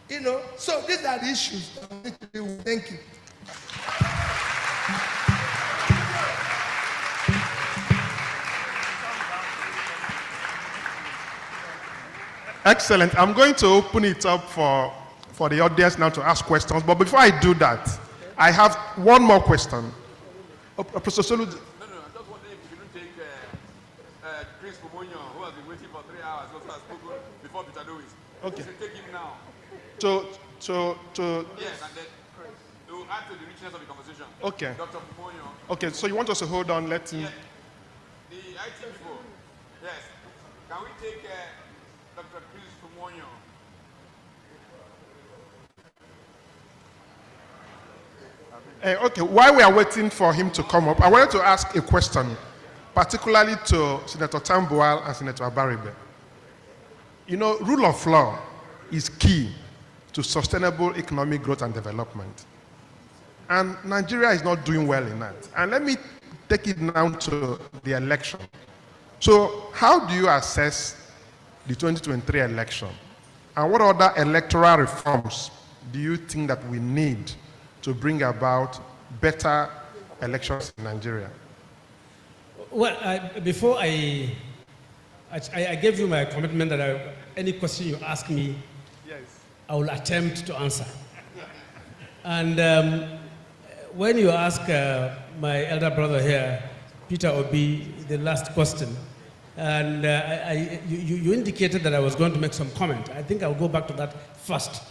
You know, so these are the issues that we need to deal with. Thank you. Excellent. I'm going to open it up for the audience now to ask questions. But before I do that, I have one more question. Professor Solu. No, I just wondering if you don't take Chris Fumonyo, who has been waiting for 3 hours, also has spoken before Peter Lewis. Okay. You should take him now. Yes, and then to add to the richness of the conversation. Okay. Dr. Fumonyo. Okay, so you want us to hold on, let him. Yes. The IT before. Yes. Can we take Dr. Chris Fumonyo? Okay, while we are waiting for him to come up, I wanted to ask a question, particularly to Senator Tambuwal and Senator Abaribe. You know, rule of law is key to sustainable economic growth and development. And Nigeria is not doing well in that. And let me take it now to the election. So how do you assess the 2023 election? And what other electoral reforms do you think that we need to bring about better elections in Nigeria? Well, before I gave you my commitment that any question you ask me, yes, I will attempt to answer. And when you ask my elder brother here, Peter Obi, the last question, and you indicated that I was going to make some comment. I think I'll go back to that first.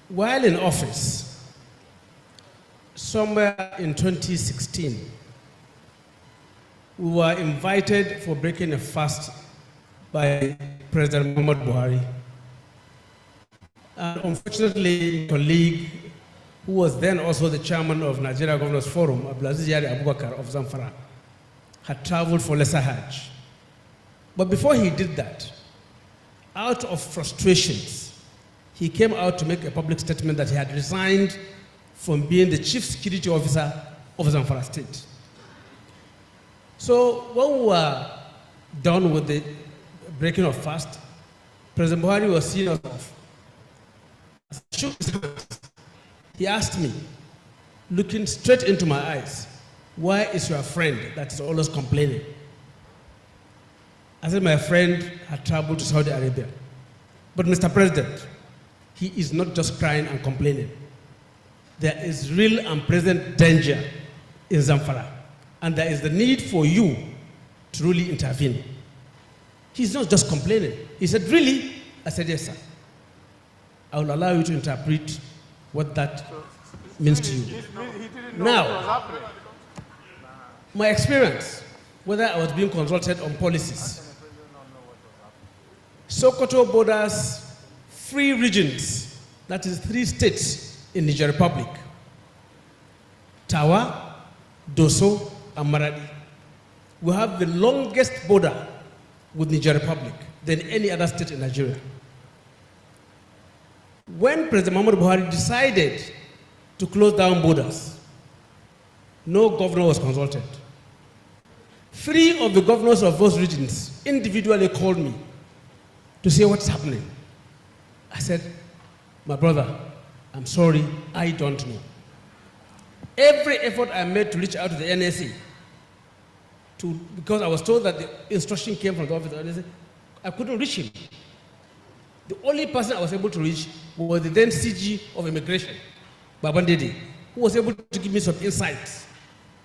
While in office, somewhere in 2016, we were invited for breaking a fast by President Muhammadu Buhari. And unfortunately, a colleague who was then also the chairman of Nigeria Governors Forum, Abdulaziz Yari Abubakar of Zamfara, had traveled for Lesser Hajj. But before he did that, out of frustrations, he came out to make a public statement that he had resigned from being the chief security officer of Zamfara State. So when we were done with the breaking of fast, President Buhari was seeing us off. He asked me, looking straight into my eyes, why is your friend that is always complaining? I said, my friend had traveled to Saudi Arabia. But Mr. President, he is not just crying and complaining. There is real and present danger in Zamfara. And there is the need for you to really intervene. He's not just complaining. He said, really? I said, yes, sir. I will allow you to interpret what that means to you. Now, my experience, whether I was being consulted on policies, Sokoto borders 3 regions, that is 3 states in Niger Republic, Tawa, Doso, and Maradi. We have the longest border with Niger Republic than any other state in Nigeria. When President Muhammadu Buhari decided to close down borders, no governor was consulted. 3 of the governors of those regions individually called me to say what's happening. I said, my brother, I'm sorry, I don't know. Every effort I made to reach out to the NSA, because I was told that the instruction came from the office of the NSA, I couldn't reach him. The only person I was able to reach was the then CG of Immigration, Babandede, who was able to give me some insights.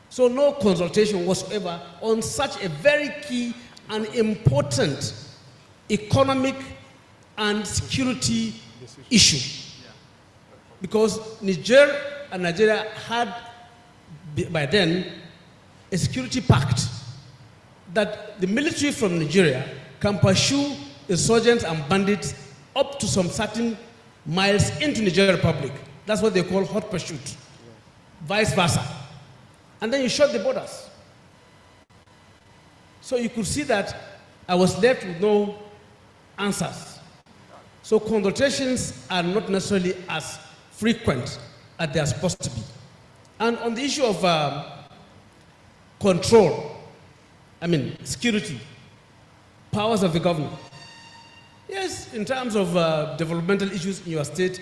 So no consultation whatsoever on such a very key and important economic and security issue. Because Niger and Nigeria had, by then, a security pact that the military from Nigeria can pursue insurgents and bandits up to some certain miles into Niger Republic. That's what they call hot pursuit. Vice versa. And then you shut the borders. So you could see that I was left with no answers. So consultations are not necessarily as frequent as they are supposed to be. And on the issue of control, security, powers of the government. Yes, in terms of developmental issues in your state,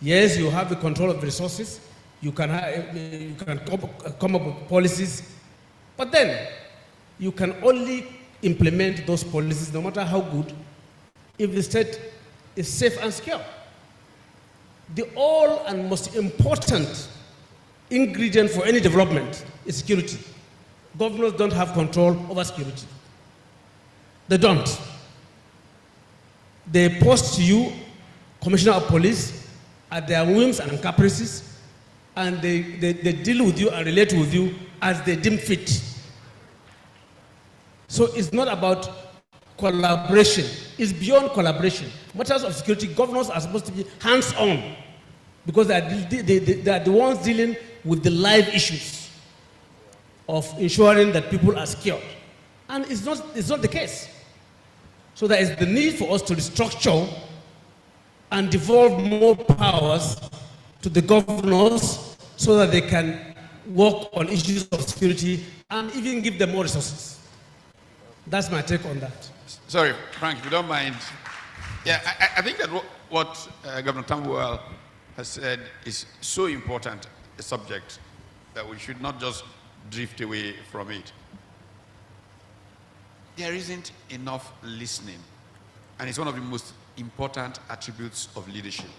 yes, you have the control of the resources. You can come up with policies, but then you can only implement those policies, no matter how good, if the state is safe and secure. The all and most important ingredient for any development is security. Governors don't have control over security. They don't. They post to you, Commissioner of Police, at their whims and caprices, and they deal with you and relate with you as they deem fit. So it's not about collaboration. It's beyond collaboration. Matters of security, governors are supposed to be hands-on because they are the ones dealing with the live issues of ensuring that people are secured. And it's not the case. So there is the need for us to restructure and devolve more powers to the governors so that they can work on issues of security and even give them more resources. That's my take on that. Sorry, Frank, if you don't mind. Yeah, I think that what Governor Tambuwal has said is so important a subject that we should not just drift away from it. There isn't enough listening, and it's one of the most important attributes of leadership.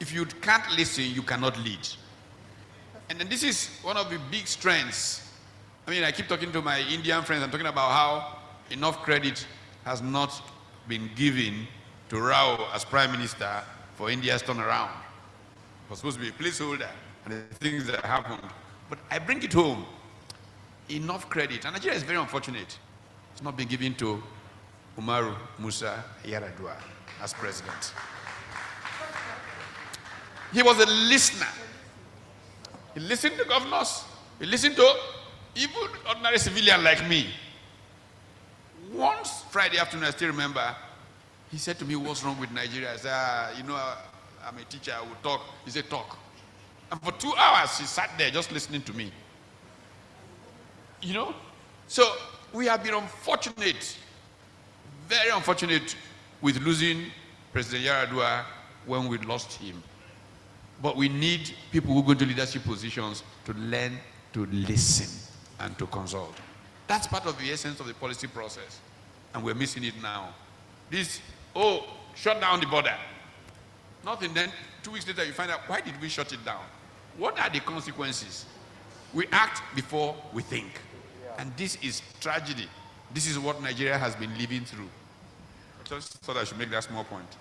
If you can't listen, you cannot lead. And then this is one of the big strengths. I mean, I keep talking to my Indian friends, I'm talking about how enough credit has not been given to Rao as Prime Minister for India's turnaround. It was supposed to be a placeholder, and the things that happened. But I bring it home. Enough credit. And Nigeria is very unfortunate. It's not been given to Umaru Musa Yar'Adua as president. He was a listener. He listened to governors. He listened to even ordinary civilian like me. Once Friday afternoon, I still remember, he said to me, "What's wrong with Nigeria?" I said, "You know, I'm a teacher, I will talk." He said, "Talk." And for 2 hours, he sat there just listening to me. You know? So we have been unfortunate, very unfortunate with losing President Yar'Adua when we lost him. But we need people who go into leadership positions to learn to listen and to consult. That's part of the essence of the policy process. And we're missing it now. This, shut down the border. Nothing, then 2 weeks later you find out, why did we shut it down? What are the consequences? We act before we think. And this is tragedy. This is what Nigeria has been living through. I just thought I should make that small point.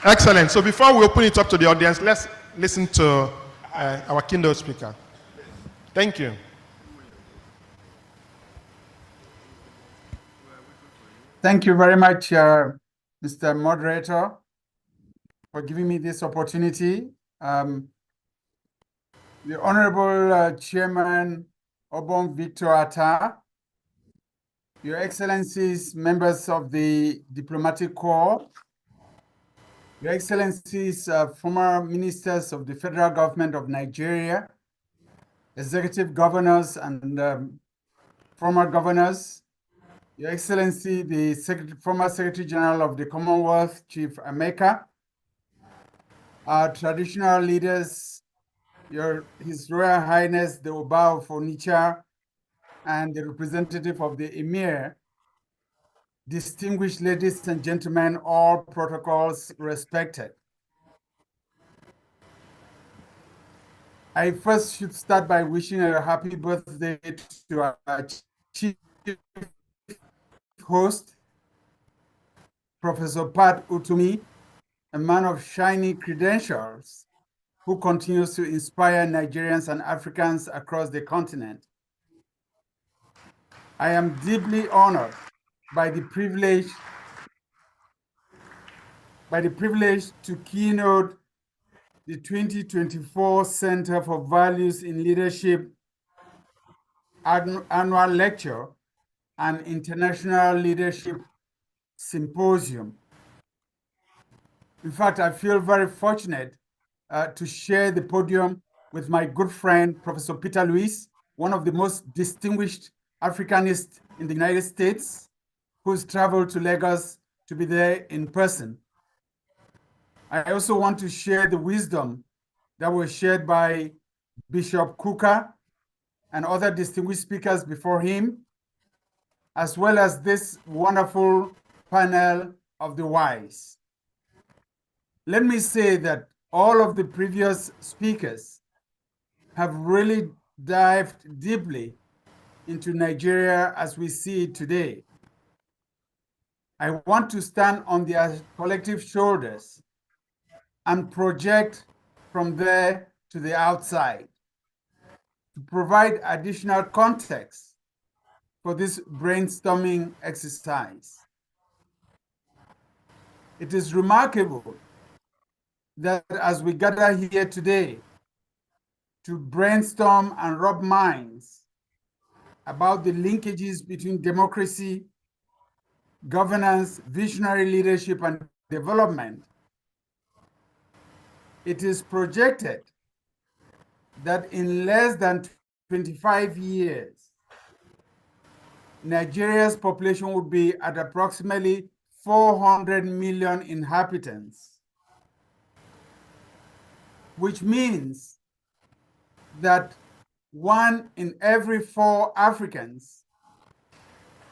Excellent. So before we open it up to the audience, let's listen to our keynote speaker. Thank you. Thank you very much, Mr. Moderator, for giving me this opportunity. The Honorable Chairman Obong Victor Atta, Your Excellencies, members of the Diplomatic Corps, Your Excellencies, former ministers of the Federal Government of Nigeria, executive governors and former governors, Your Excellency, the former Secretary General of the Commonwealth, Chief Emeka, our traditional leaders, His Royal Highness, the Oba of Onitsha, and the representative of the Emir, distinguished ladies and gentlemen, all protocols respected. I first should start by wishing a happy birthday to our chief host, Professor Pat Utumi, a man of shiny credentials who continues to inspire Nigerians and Africans across the continent. I am deeply honored by the privilege to keynote the 2024 Center for Values in Leadership annual lecture and International Leadership Symposium. In fact, I feel very fortunate to share the podium with my good friend, Professor Peter Luis, one of the most distinguished Africanists in the United States, who's traveled to Lagos to be there in person. I also want to share the wisdom that was shared by Bishop Kuka and other distinguished speakers before him, as well as this wonderful panel of the wise. Let me say that all of the previous speakers have really dived deeply into Nigeria as we see it today. I want to stand on their collective shoulders and project from there to the outside to provide additional context for this brainstorming exercise. It is remarkable that as we gather here today to brainstorm and rub minds about the linkages between democracy, governance, visionary leadership, and development, it is projected that in less than 25 years, Nigeria's population would be at approximately 400 million inhabitants, which means that 1 in every 4 Africans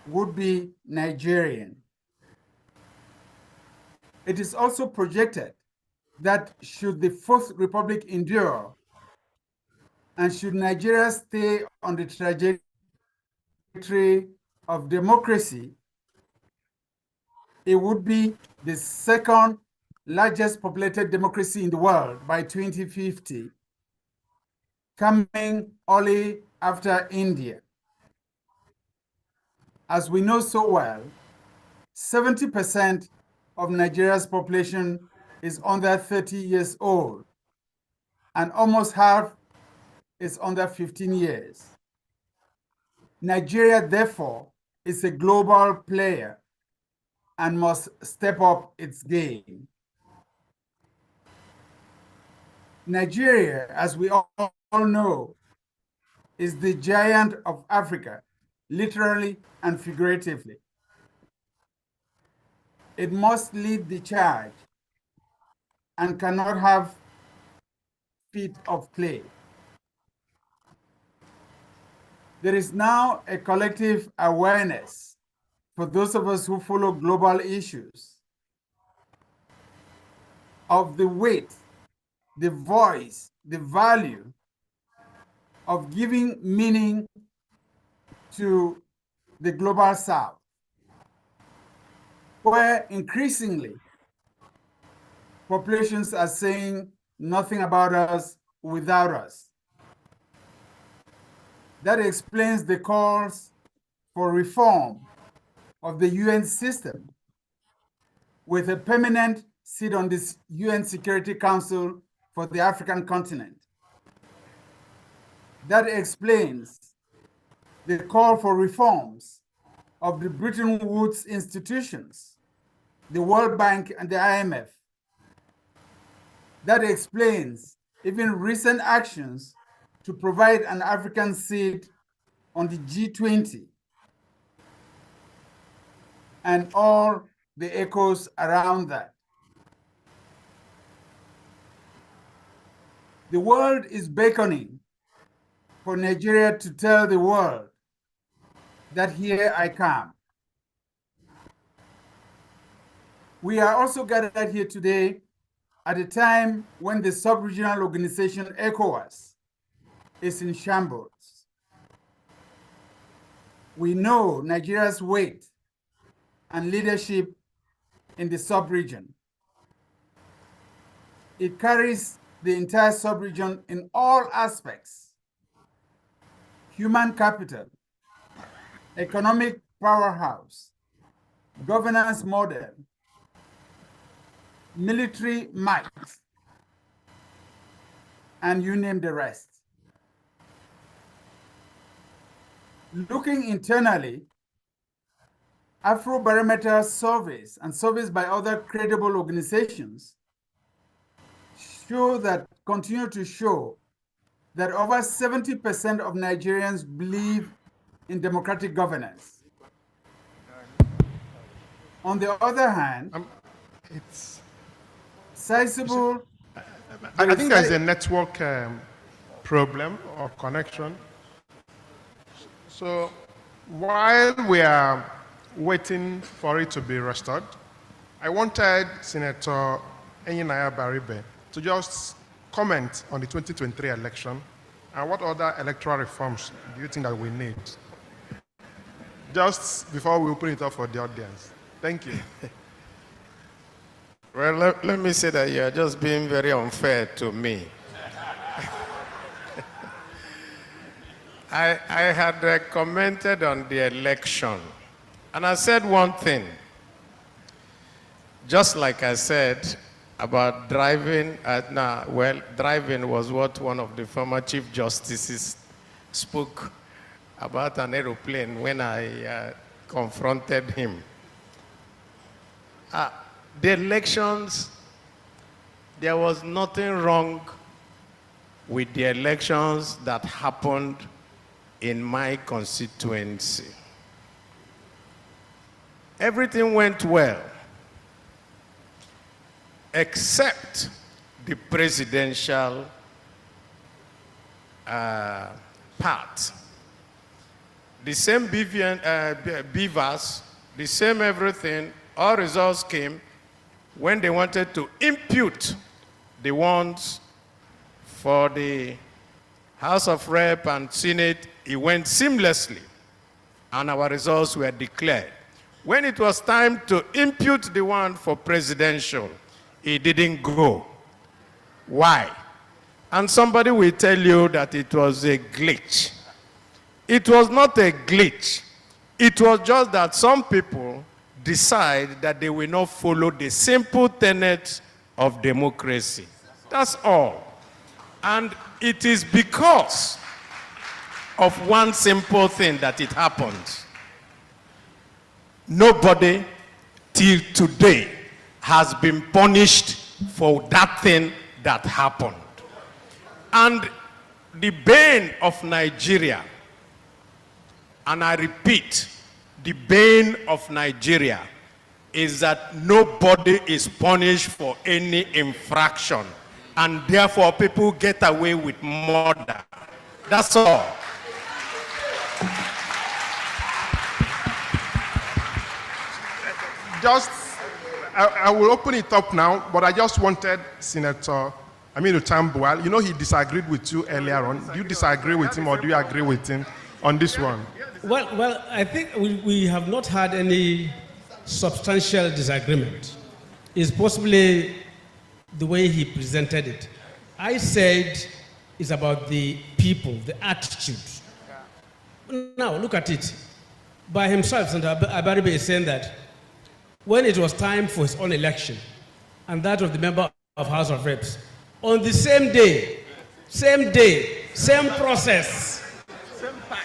would be Nigerian. It is also projected that should the Fourth Republic endure, and should Nigeria stay on the trajectory of democracy, it would be the second largest populated democracy in the world by 2050, coming only after India. As we know so well, 70% of Nigeria's population is under 30 years old, and almost half is under 15 years. Nigeria, therefore, is a global player and must step up its game. Nigeria, as we all know, is the giant of Africa, literally and figuratively. It must lead the charge and cannot have feet of clay. There is now a collective awareness for those of us who follow global issues of the weight, the voice, the value of giving meaning to the global South, where increasingly populations are saying nothing about us without us. That explains the calls for reform of the UN system with a permanent seat on this UN Security Council for the African continent. That explains the call for reforms of the Bretton Woods institutions, the World Bank and the IMF. That explains even recent actions to provide an African seat on the G20 and all the echoes around that. The world is beckoning for Nigeria to tell the world that here I come. We are also gathered here today at a time when the sub-regional organization ECOWAS is in shambles. We know Nigeria's weight and leadership in the sub-region. It carries the entire sub-region in all aspects: human capital, economic powerhouse, governance model, military might, and you name the rest. Looking internally, Afrobarometer surveys and surveys by other credible organizations continue to show that over 70% of Nigerians believe in democratic governance. On the other hand, it's sizable. I think there's a network problem or connection. So while we are waiting for it to be restored, I wanted Senator Enyinnaya Baribe to just comment on the 2023 election and what other electoral reforms do you think that we need? Just before we open it up for the audience. Thank you. Well, let me say that you are just being very unfair to me. I had commented on the election, and I said one thing. Just like I said about driving, driving was what one of the former Chief Justices spoke about an aeroplane when I confronted him. The elections, there was nothing wrong with the elections that happened in my constituency. Everything went well, except the presidential part. The same beavers, the same everything, all results came when they wanted to impute the ones for the House of Rep and Senate. It went seamlessly, and our results were declared. When it was time to impute the one for presidential, it didn't go. Why? And somebody will tell you that it was a glitch. It was not a glitch. It was just that some people decide that they will not follow the simple tenets of democracy. That's all. And it is because of one simple thing that it happened. Nobody till today has been punished for that thing that happened. And the bane of Nigeria, and I repeat, the bane of Nigeria is that nobody is punished for any infraction, and therefore people get away with murder. That's all. I will open it up now, but I just wanted Senator Aminu Tambuwal. You know he disagreed with you earlier on. Do you disagree with him or do you agree with him on this one? Well, I think we have not had any substantial disagreement. It's possibly the way he presented it. I said it's about the people, the attitude. Now, look at it. By himself, Senator Abaribe is saying that when it was time for his own election and that of the member of House of Reps, on the same day, same process,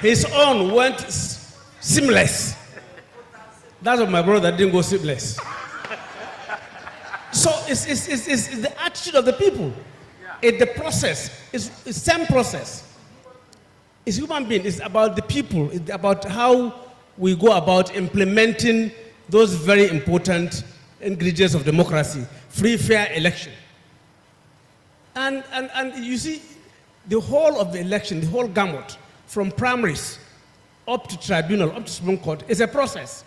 his own went seamless. That's what my brother didn't go seamless. So it's the attitude of the people. It's the process. It's the same process. It's human being. It's about the people. It's about how we go about implementing those very important ingredients of democracy, free, fair election. And you see, the whole of the election, the whole gamut, from primaries up to tribunal, up to Supreme Court, is a process.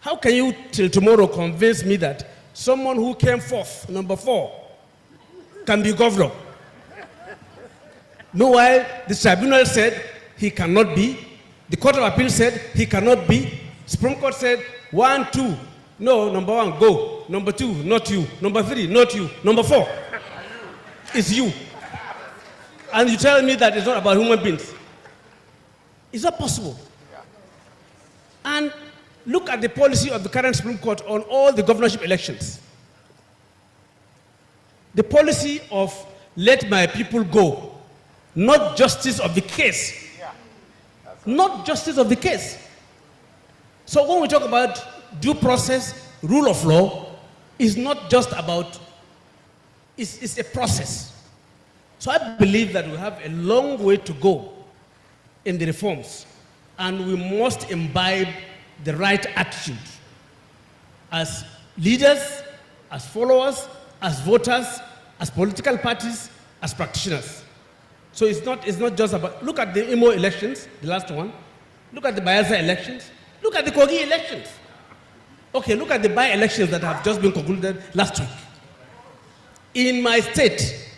How can you till tomorrow convince me that someone who came fourth, number 4, can be governor? Meanwhile, the tribunal said he cannot be. The Court of Appeal said he cannot be. Supreme Court said 1, 2, no, number 1, go. Number 2, not you. Number 3, not you. Number 4, it's you. And you tell me that it's not about human beings. It's not possible. And look at the policy of the current Supreme Court on all the governorship elections. The policy of let my people go, not justice of the case. Not justice of the case. So when we talk about due process, rule of law, it's not just about, it's a process. So I believe that we have a long way to go in the reforms, and we must imbibe the right attitude as leaders, as followers, as voters, as political parties, as practitioners. So it's not just about, look at the Imo elections, the last one. Look at the Bayelsa elections. Look at the Kogi elections. Okay, look at the by-elections that have just been concluded last week. In my state,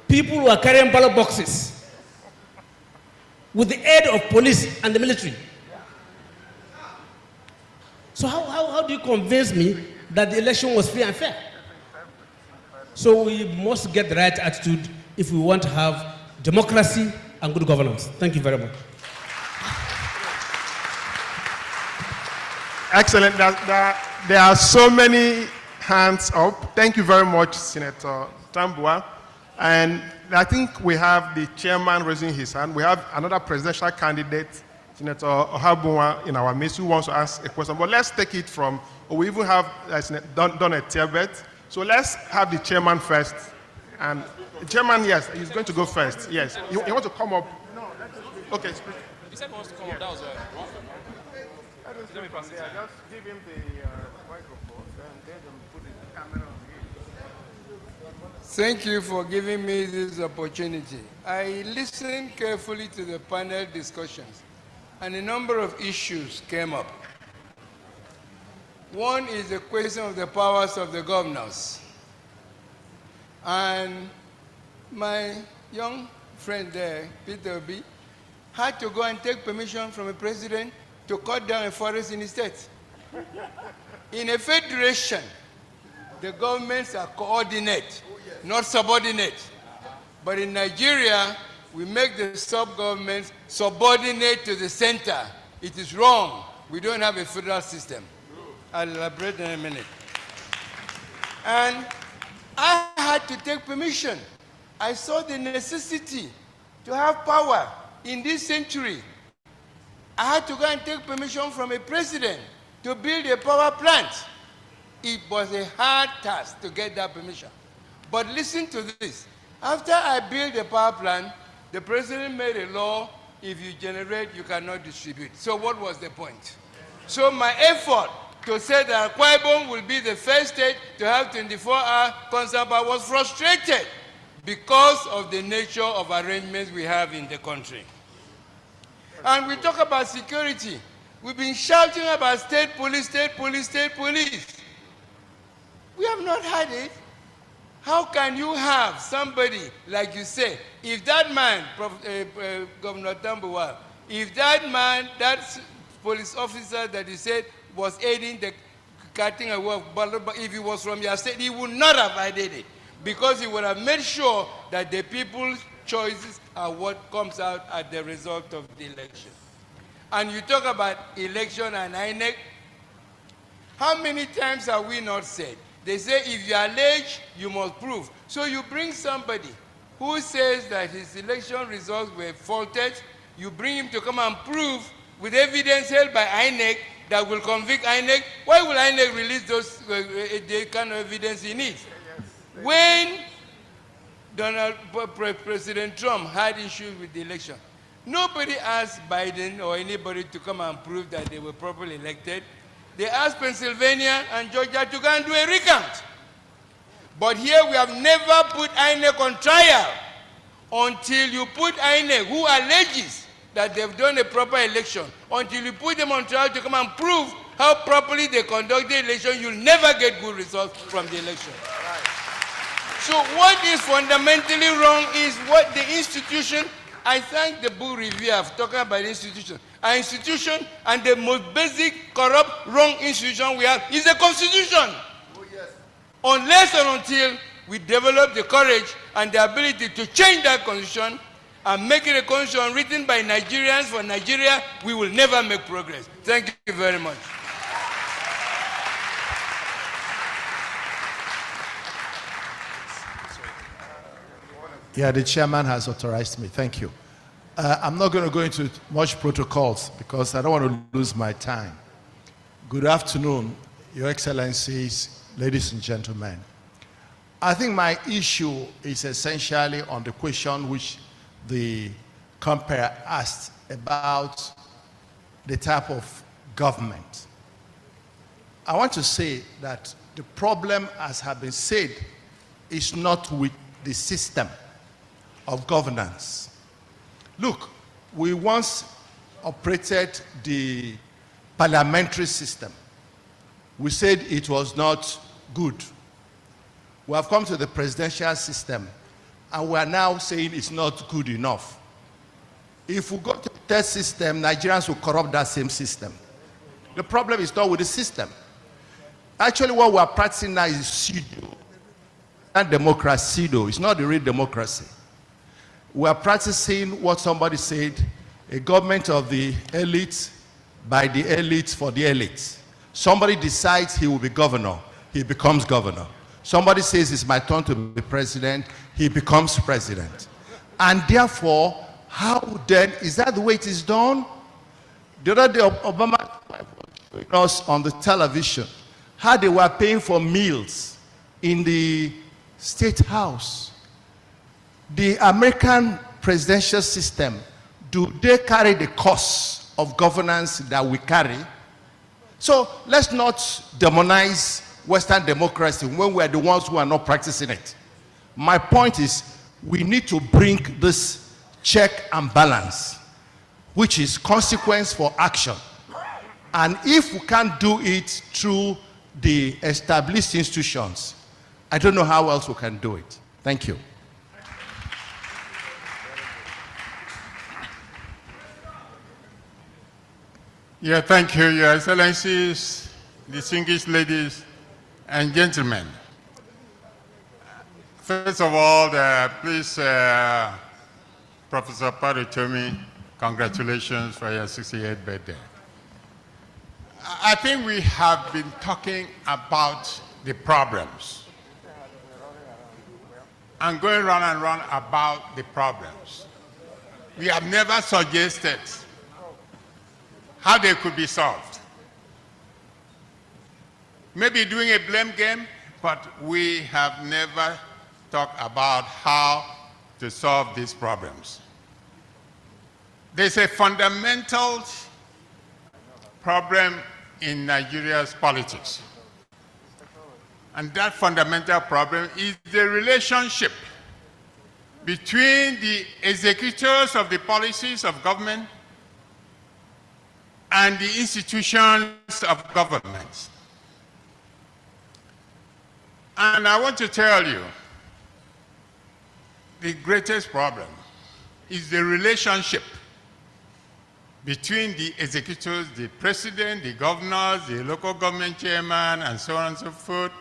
people were carrying ballot boxes with the aid of police and the military. So how do you convince me that the election was free and fair? So we must get the right attitude if we want to have democracy and good governance. Thank you very much. Excellent. There are so many hands up. Thank you very much, Senator Tambuwal. And I think we have the chairman raising his hand. We have another presidential candidate, Senator Ohabunwa, in our midst who wants to ask a question. But let's take it from or we even have done a tier-bet. So let's have the chairman first. And the chairman, yes, he's going to go first. Yes, you want to come up? Okay. He said he wants to come up. That was Let me pass it. Just give him the microphone, then put the camera on him. Thank you for giving me this opportunity. I listened carefully to the panel discussions, and a number of issues came up. One is the question of the powers of the governors. And my young friend there, Peter Obi, had to go and take permission from a president to cut down a forest in his state. In a federation, the governments are coordinate, not subordinate. But in Nigeria, we make the sub-governments subordinate to the center. It is wrong. We don't have a federal system. I'll elaborate in a minute. And I had to take permission. I saw the necessity to have power in this century. I had to go and take permission from a president to build a power plant. It was a hard task to get that permission. But listen to this. After I built a power plant, the president made a law, if you generate, you cannot distribute. So what was the point? So my effort to say that Akwa Ibom will be the first state to have 24-hour constant power was frustrated because of the nature of arrangements we have in the country. And we talk about security. We've been shouting about state police, state police, state police. We have not had it. How can you have somebody, like you say, if that man, Governor Tambuwal, if that man, that police officer that you said was aiding the cutting away of Baloba, if he was from your state, he would not have aided it, because he would have made sure that the people's choices are what comes out at the result of the election. And you talk about election and INEC. How many times have we not said? They say if you allege, you must prove. So you bring somebody who says that his election results were faulted, you bring him to come and prove with evidence held by INEC that will convict INEC. Why will INEC release those the kind of evidence he needs? When President Trump had issues with the election, nobody asked Biden or anybody to come and prove that they were properly elected. They asked Pennsylvania and Georgia to go and do a recount. But here we have never put INEC on trial until you put INEC, who alleges that they've done a proper election, until you put them on trial to come and prove how properly they conduct the election. You'll never get good results from the election. So what is fundamentally wrong is what the institution, I thank the book reviewer for talking about the institution. Our institution, and the most basic, corrupt, wrong institution we have is the Constitution. Oh, yes. Unless and until we develop the courage and the ability to change that Constitution and make it a Constitution written by Nigerians for Nigeria, we will never make progress. Thank you very much. Yeah, the chairman has authorized me. Thank you. I'm not going to go into much protocols because I don't want to lose my time. Good afternoon, Your Excellencies, ladies and gentlemen. I think my issue is essentially on the question which the compere asked about the type of government. I want to say that the problem, as has been said, is not with the system of governance. Look, we once operated the parliamentary system. We said it was not good. We have come to the presidential system, and we are now saying it's not good enough. If we go to the third system, Nigerians will corrupt that same system. The problem is not with the system. Actually, what we are practicing now is pseudo. And democracy, though, it's not the real democracy. We are practicing what somebody said, a government of the elites, by the elites, for the elites. Somebody decides he will be governor, he becomes governor. Somebody says it's my turn to be president, he becomes president. And therefore, how then, is that the way it is done? The other day, Obama was showing us on the television how they were paying for meals in the State House. The American presidential system, do they carry the cost of governance that we carry? So let's not demonize Western democracy when we are the ones who are not practicing it. My point is, we need to bring this check and balance, which is consequence for action. And if we can't do it through the established institutions, I don't know how else we can do it. Thank you. Yeah, thank you, Your Excellencies, distinguished ladies and gentlemen. First of all, please, Professor Parutomi, congratulations for your 68th birthday. I think we have been talking about the problems and going round and round about the problems. We have never suggested how they could be solved. Maybe doing a blame game, but we have never talked about how to solve these problems. There's a fundamental problem in Nigeria's politics. And that fundamental problem is the relationship between the executors of the policies of government and the institutions of government. And I want to tell you, the greatest problem is the relationship between the executors, the president, the governors, the local government chairman, and so on and so forth,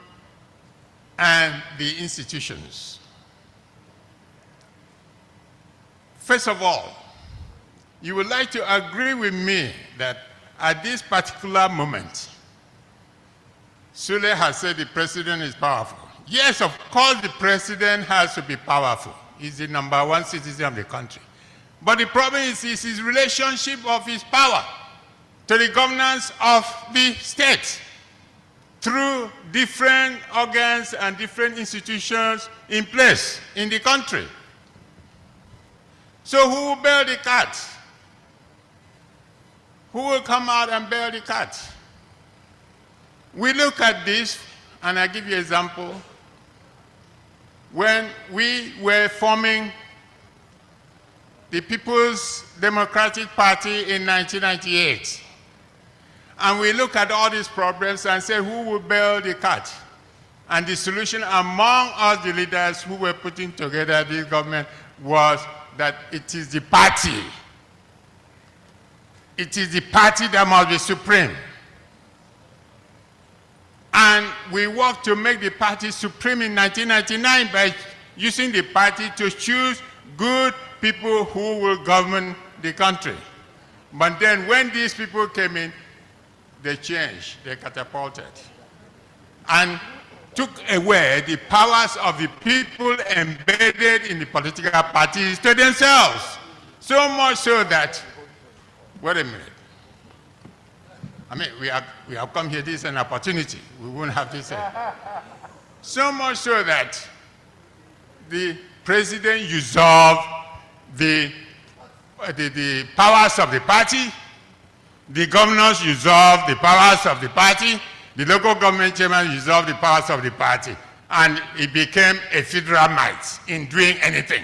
and the institutions. First of all, you would like to agree with me that at this particular moment, Sule has said the president is powerful. Yes, of course the president has to be powerful. He's the #1 citizen of the country. But the problem is his relationship of his power to the governance of the state through different organs and different institutions in place in the country. So who will bail the cat? Who will come out and bail the cat? We look at this, and I give you an example. When we were forming the People's Democratic Party in 1998, and we look at all these problems and say, who will bail the cat? And the solution among us, the leaders who were putting together this government, was that it is the party. It is the party that must be supreme. And we worked to make the party supreme in 1999 by using the party to choose good people who will govern the country. But then when these people came in, they changed, they catapulted, and took away the powers of the people embedded in the political parties to themselves. So much so that, wait a minute, I mean, we have come here, this is an opportunity. We wouldn't have this. So much so that the president usurped the powers of the party, the governors usurped the powers of the party, the local government chairman usurped the powers of the party, and it became a federal might in doing anything.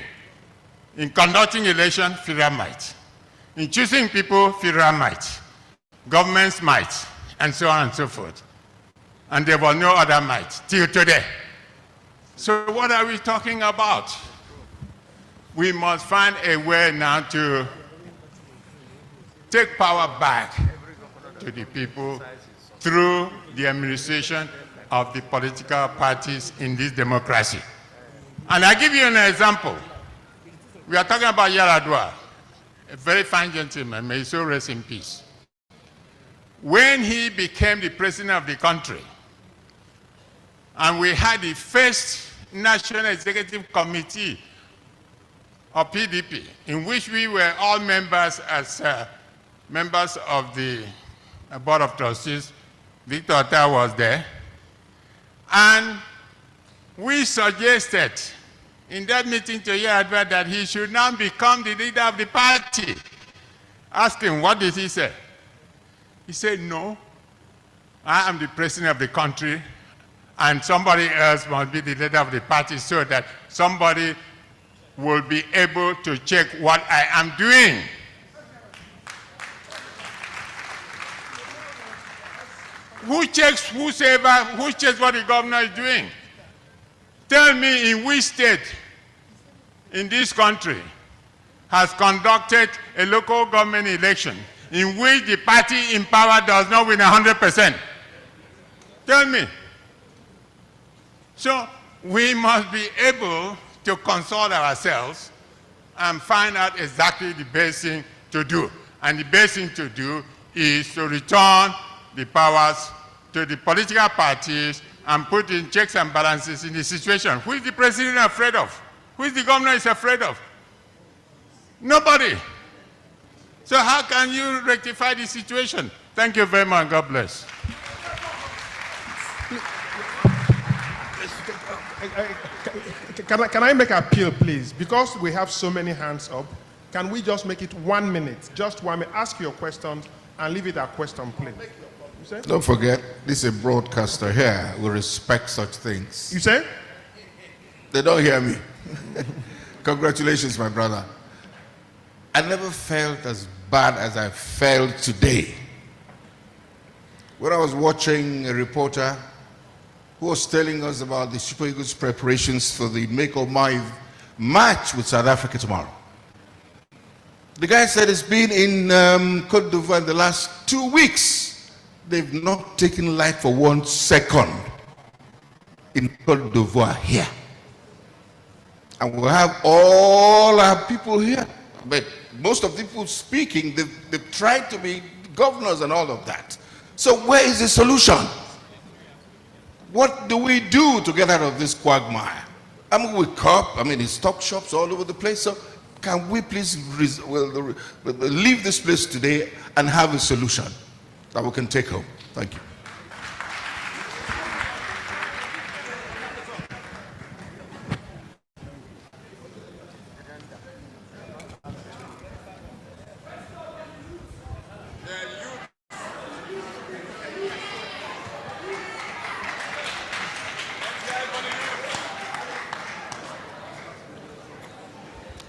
In conducting election, federal might. In choosing people, federal might. Government's might, and so on and so forth. And there was no other might till today. So what are we talking about? We must find a way now to take power back to the people through the administration of the political parties in this democracy. And I give you an example. We are talking about Yar'Adua, a very fine gentleman, may he so rest in peace. When he became the president of the country, and we had the first National Executive Committee of PDP, in which we were all members as members of the Board of Trustees. Victor Otta was there. And we suggested in that meeting to Yar'Adua that he should now become the leader of the party. Ask him, what did he say? He said, no, I am the president of the country, and somebody else must be the leader of the party so that somebody will be able to check what I am doing. Who checks who checks what the governor is doing? Tell me in which state in this country has conducted a local government election in which the party in power does not win 100%. Tell me. So we must be able to consult ourselves and find out exactly the best thing to do. And the best thing to do is to return the powers to the political parties and put in checks and balances in the situation. Who is the president afraid of? Who is the governor is afraid of? Nobody. So how can you rectify the situation? Thank you very much. God bless. Can I make an appeal, please? Because we have so many hands up, can we just make it 1 minute? Just 1 minute. Ask your questions and leave it at question, please. You say? Don't forget, this is a broadcaster here. We respect such things. You say? They don't hear me. Congratulations, my brother. I never felt as bad as I felt today. When I was watching a reporter who was telling us about the Super Eagles preparations for the Make or My match with South Africa tomorrow. The guy said it's been in Côte d'Ivoire the last 2 weeks. They've not taken light for 1 second in Côte d'Ivoire here. And we'll have all our people here. But most of the people speaking, they've tried to be governors and all of that. So where is the solution? What do we do to get out of this quagmire? I mean, we cop, it's stock shops all over the place. So can we please leave this place today and have a solution that we can take home? Thank you.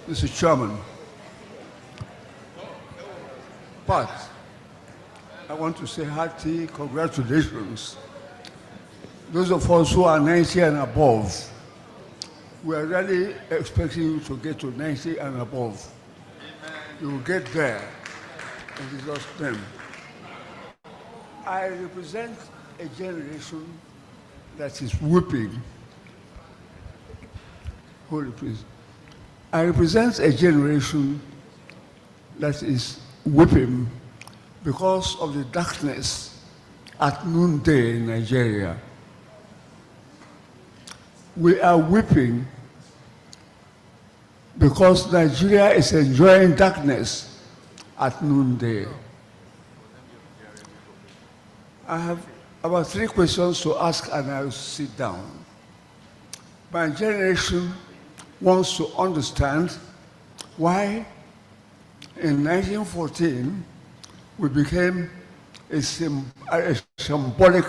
Mr. Chairman, but I want to say hearty congratulations. Those of us who are 90 and above, we are really expecting you to get to 90 and above. You will get there in Jesus' name. I represent a generation that is weeping. Hold it, please. I represent a generation that is weeping because of the darkness at noonday in Nigeria. We are weeping because Nigeria is enjoying darkness at noonday. I have about 3 questions to ask and I'll sit down. My generation wants to understand why in 1914 we became a symbolic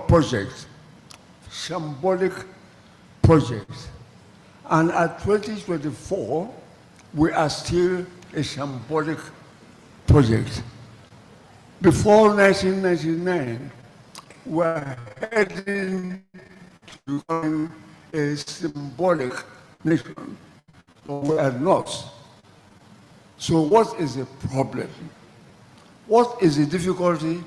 project. Symbolic project. And at 2024, we are still a symbolic project. Before 1999, we were heading to become a symbolic nation, but we are not. So what is the problem? What is the difficulty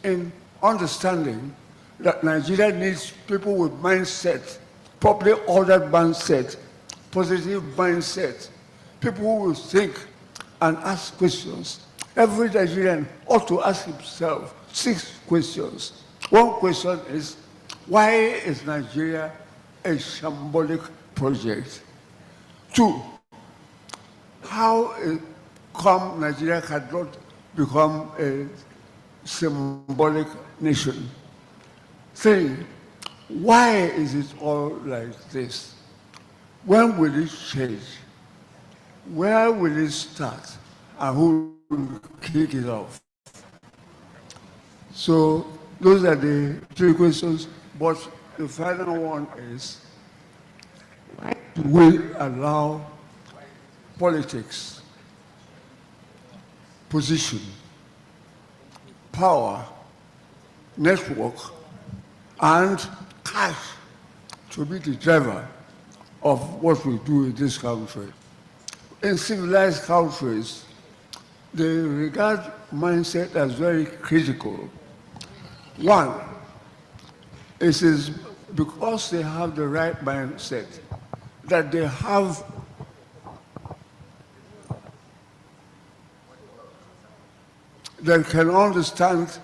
in understanding that Nigeria needs people with mindset, properly ordered mindset, positive mindset, people who will think and ask questions. Every Nigerian ought to ask himself 6 questions. 1 question is, why is Nigeria a symbolic project? 2, how come Nigeria cannot become a symbolic nation? 3, Why is it all like this? When will it change? Where will it start? And who will kick it off? So those are the three questions. But the final one is, do we allow politics, position, power, network, and cash to be the driver of what we do in this country? In civilized countries, they regard mindset as very critical. One, it is because they have the right mindset that they have they can understand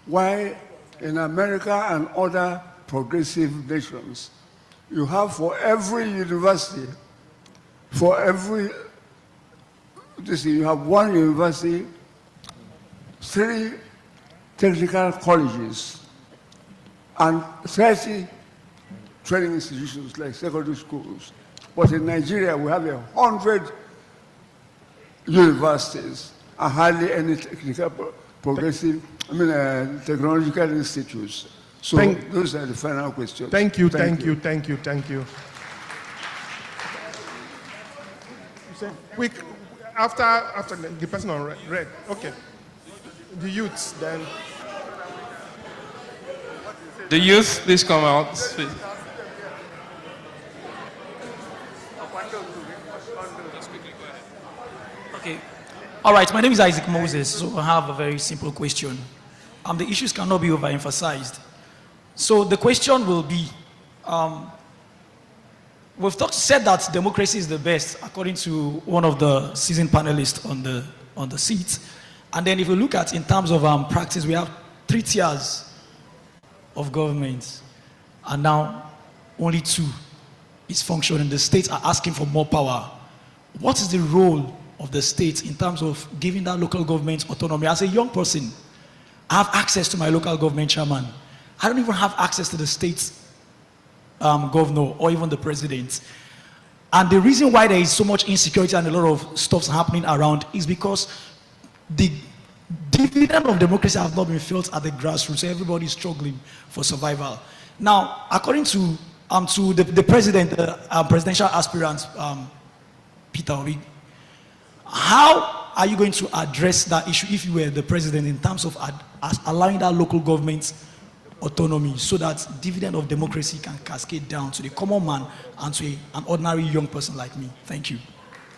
why in America and other progressive nations, you have for every university, you have one university, 3 technical colleges, and 30 training institutions like secondary schools. But in Nigeria, we have 100 universities and hardly any technical progressive, technological institutes. So those are the final questions. Thank you. Quick, after the person on red. Okay. The youths then. The youth, please come out. Please. Okay. All right, my name is Isaac Moses, so I have a very simple question. The issues cannot be overemphasized. So the question will be, we've said that democracy is the best, according to one of the seasoned panelists on the seat. And then if you look at in terms of practice, we have 3 tiers of government, and now only 2 is functioning. The states are asking for more power. What is the role of the states in terms of giving that local government autonomy? As a young person, I have access to my local government chairman. I don't even have access to the state's governor or even the president. And the reason why there is so much insecurity and a lot of stuff happening around is because the dividend of democracy has not been felt at the grassroots. So everybody is struggling for survival. Now, according to the president, presidential aspirant, Peter Obi, how are you going to address that issue if you were the president in terms of allowing that local government autonomy so that dividend of democracy can cascade down to the common man and to an ordinary young person like me? Thank you.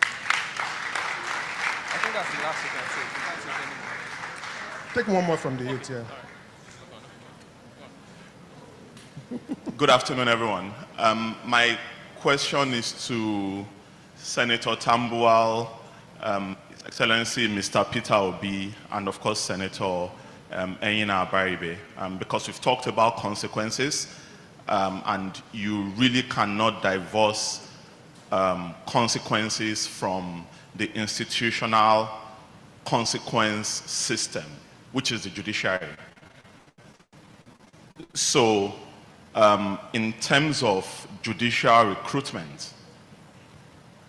I think that's the last you can say. You can't take any more. Take one more from the youth here. Good afternoon, everyone. My question is to Senator Tambuwal, His Excellency Mr. Peter Obi, and of course Senator Enyinnah Abaribe, because we've talked about consequences, and you really cannot divorce consequences from the institutional consequence system, which is the judiciary. So, in terms of judicial recruitment,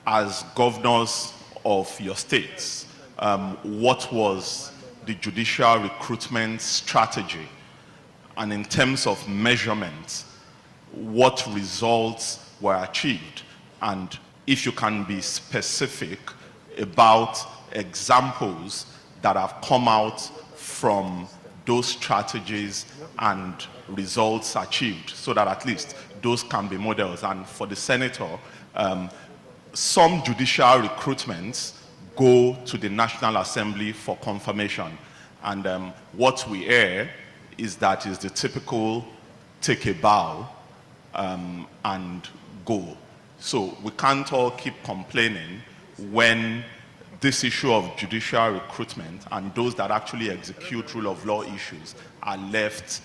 as governors of your states, what was the judicial recruitment strategy? And in terms of measurement, what results were achieved? And if you can be specific about examples that have come out from those strategies and results achieved, so that at least those can be models. And for the senator, some judicial recruitments go to the National Assembly for confirmation. And what we hear is that is the typical take a bow and go. So we can't all keep complaining when this issue of judicial recruitment and those that actually execute rule of law issues are left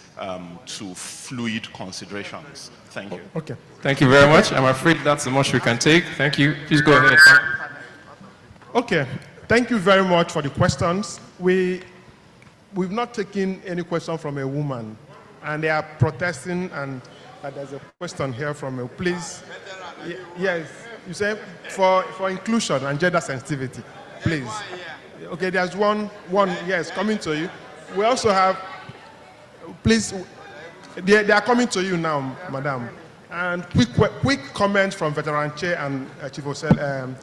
to fluid considerations. Thank you. Okay. Thank you very much. I'm afraid that's the most we can take. Thank you. Please go ahead. Okay. Thank you very much for the questions. We've not taken any question from a woman, and they are protesting, and There's a question here from please. Yes, you say for inclusion and gender sensitivity, please. Okay, there's one, yes, coming to you. We also have, please, they are coming to you now, madam. And quick comments from Veteran Chair and Chief Osel,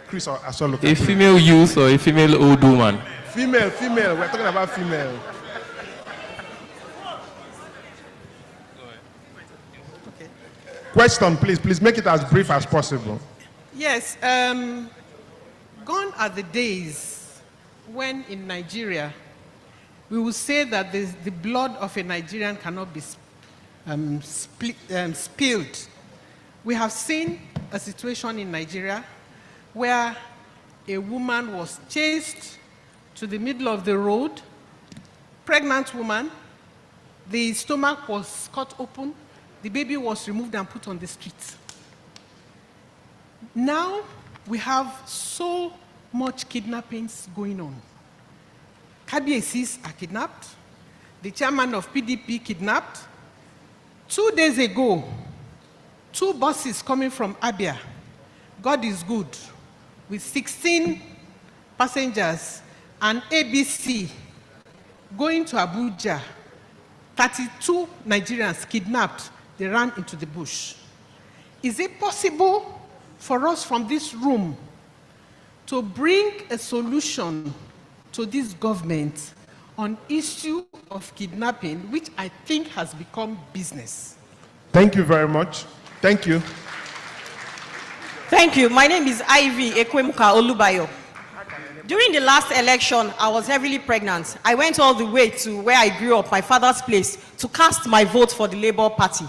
Chris Asolo. A female youth or a female old woman? Female, we're talking about female. Okay. Question, please make it as brief as possible. Yes, gone are the days when in Nigeria we will say that the blood of a Nigerian cannot be spilled. We have seen a situation in Nigeria where a woman was chased to the middle of the road, pregnant woman, the stomach was cut open, the baby was removed and put on the streets. Now we have so much kidnappings going on. KBACs are kidnapped, the chairman of PDP kidnapped. 2 days ago, 2 buses coming from Abia, God is good, with 16 passengers and ABC going to Abuja, 32 Nigerians kidnapped, they ran into the bush. Is it possible for us from this room to bring a solution to this government on issue of kidnapping, which I think has become business? Thank you very much. Thank you. Thank you. My name is Ivy Ekwemuka Olubayo. During the last election, I was heavily pregnant. I went all the way to where I grew up, my father's place, to cast my vote for the Labour Party.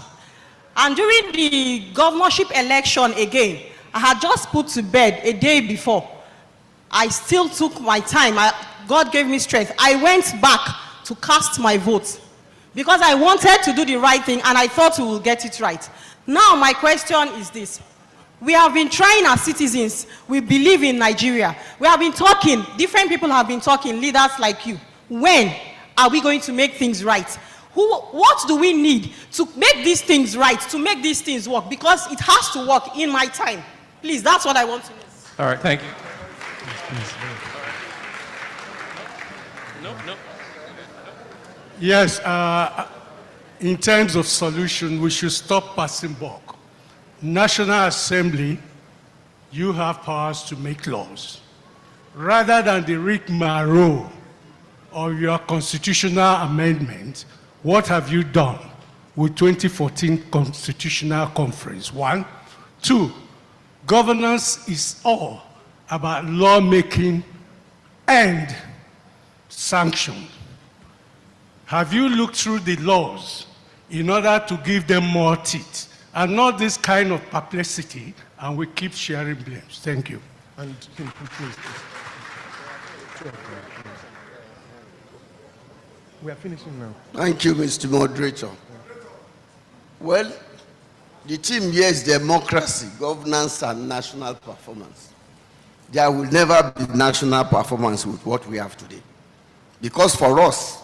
And during the governorship election again, I had just put to bed a day before. I still took my time. God gave me strength. I went back to cast my vote because I wanted to do the right thing and I thought we will get it right. Now my question is this. We have been trying as citizens. We believe in Nigeria. We have been talking, different people have been talking, leaders like you. When are we going to make things right? What do we need to make these things right, to make these things work? Because it has to work in my time. Please, that's what I want to know. All right, thank you. No. Yes, in terms of solution, we should stop passing buck. National Assembly, you have powers to make laws. Rather than the rigmarole of your constitutional amendment, what have you done with 2014 Constitutional Conference? 1. 2, governance is all about lawmaking and sanction. Have you looked through the laws in order to give them more teeth and not this kind of perplexity, and we keep sharing blames? Thank you. And please. We are finishing now. Thank you, Mr. Moderator. Well, the team here is democracy, governance, and national performance. There will never be national performance with what we have today. Because for us,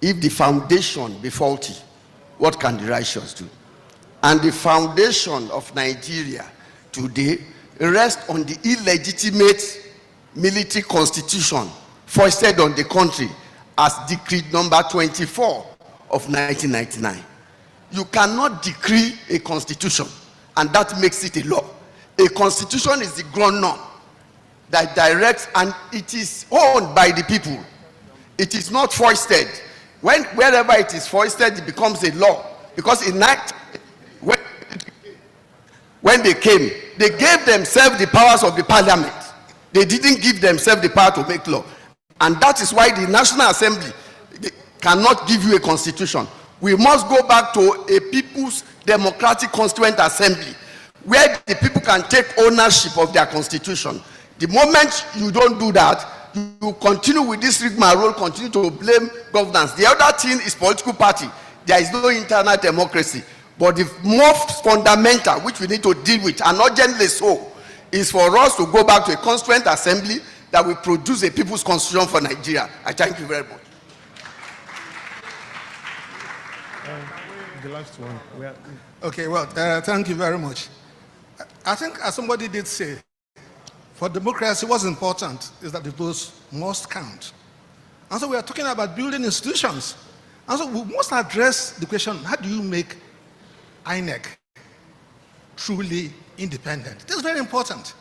if the foundation be faulty, what can the righteous do? And the foundation of Nigeria today rests on the illegitimate military constitution foisted on the country as decree number 24 of 1999. You cannot decree a constitution and that makes it a law. A constitution is the ground norm that directs, and it is owned by the people. It is not foisted. Wherever it is foisted, it becomes a law. Because when they came, they gave themselves the powers of the parliament. They didn't give themselves the power to make law. And that is why the National Assembly cannot give you a constitution. We must go back to a people's democratic constituent assembly where the people can take ownership of their constitution. The moment you don't do that, you continue with this rigmarole, continue to blame governance. The other thing is political party. There is no internal democracy. But the most fundamental, which we need to deal with, and urgently so, is for us to go back to a constituent assembly that will produce a people's constitution for Nigeria. I thank you very much. The last one. Okay, well, thank you very much. I think, as somebody did say, for democracy, what's important is that the votes must count. And so we are talking about building institutions. And so we must address the question, how do you make INEC truly independent? It is very important.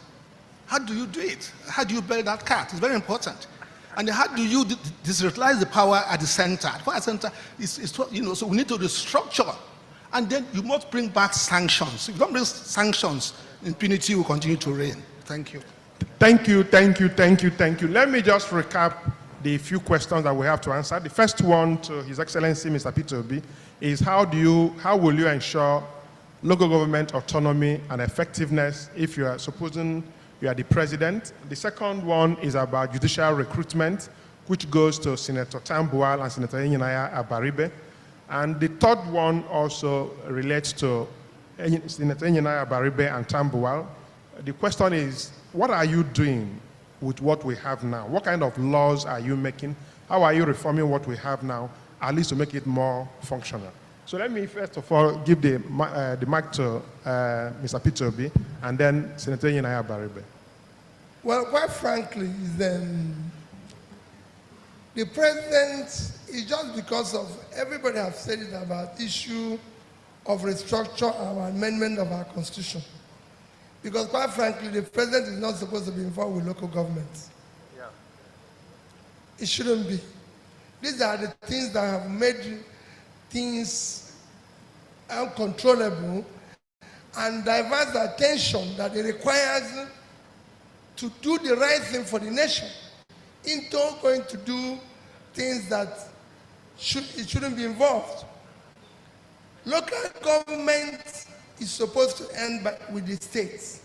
How do you do it? How do you build that cat? It's very important. And how do you decentralize the power at the center? The power at the center is so we need to restructure. And then you must bring back sanctions. If you don't bring sanctions, impunity will continue to reign. Thank you. Thank you, thank you, thank you, thank you. Let me just recap the few questions that we have to answer. The first one to His Excellency, Mr. Peter Obi, is how will you ensure local government autonomy and effectiveness if you are supposing you are the president? The second one is about judicial recruitment, which goes to Senator Tambuwal and Senator Enyinnaya Abaribe. And the third one also relates to Senator Enyinnaya Abaribe and Tambuwal. The question is, what are you doing with what we have now? What kind of laws are you making? How are you reforming what we have now, at least to make it more functional? So let me first of all give the mic to Mr. Peter Obi and then Senator Enyinnaya Abaribe. Well, quite frankly, the president is just because of, everybody have said it about issue of restructure or amendment of our constitution. Because quite frankly, the president is not supposed to be involved with local governments. Yeah. It shouldn't be. These are the things that have made things uncontrollable and divert the attention that it requires to do the right thing for the nation into going to do things that it shouldn't be involved. Local government is supposed to end with the states.